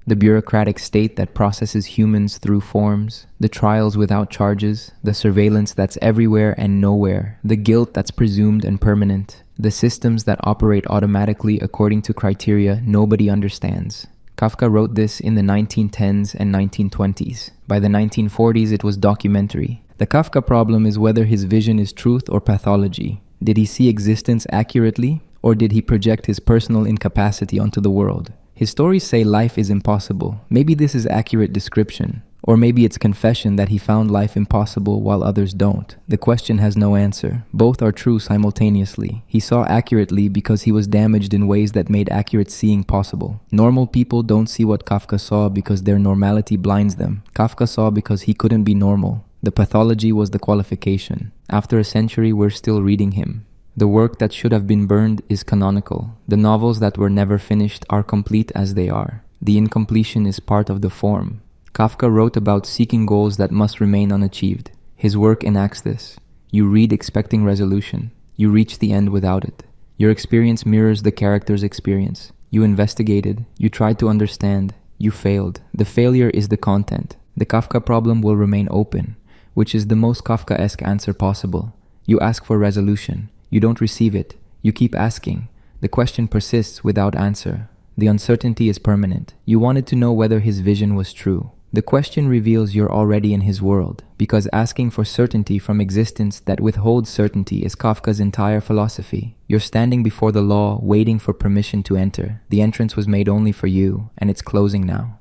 The bureaucratic state that processes humans through forms, the trials without charges, the surveillance that's everywhere and nowhere, the guilt that's presumed and permanent, the systems that operate automatically according to criteria nobody understands. Kafka wrote this in the 1910s and 1920s. By the 1940s, it was documentary. The Kafka problem is whether his vision is truth or pathology. Did he see existence accurately, or did he project his personal incapacity onto the world? His stories say life is impossible. Maybe this is accurate description. Or maybe it's confession that he found life impossible while others don't. The question has no answer. Both are true simultaneously. He saw accurately because he was damaged in ways that made accurate seeing possible. Normal people don't see what Kafka saw because their normality blinds them. Kafka saw because he couldn't be normal. The pathology was the qualification. After a century, we're still reading him. The work that should have been burned is canonical. The novels that were never finished are complete as they are. The incompletion is part of the form. Kafka wrote about seeking goals that must remain unachieved. His work enacts this. You read expecting resolution. You reach the end without it. Your experience mirrors the character's experience. You investigated. You tried to understand. You failed. The failure is the content. The Kafka problem will remain open, which is the most Kafkaesque answer possible. You ask for resolution. You don't receive it. You keep asking. The question persists without answer. The uncertainty is permanent. You wanted to know whether his vision was true. The question reveals you're already in his world, because asking for certainty from existence that withholds certainty is Kafka's entire philosophy. You're standing before the law, waiting for permission to enter. The entrance was made only for you, and it's closing now.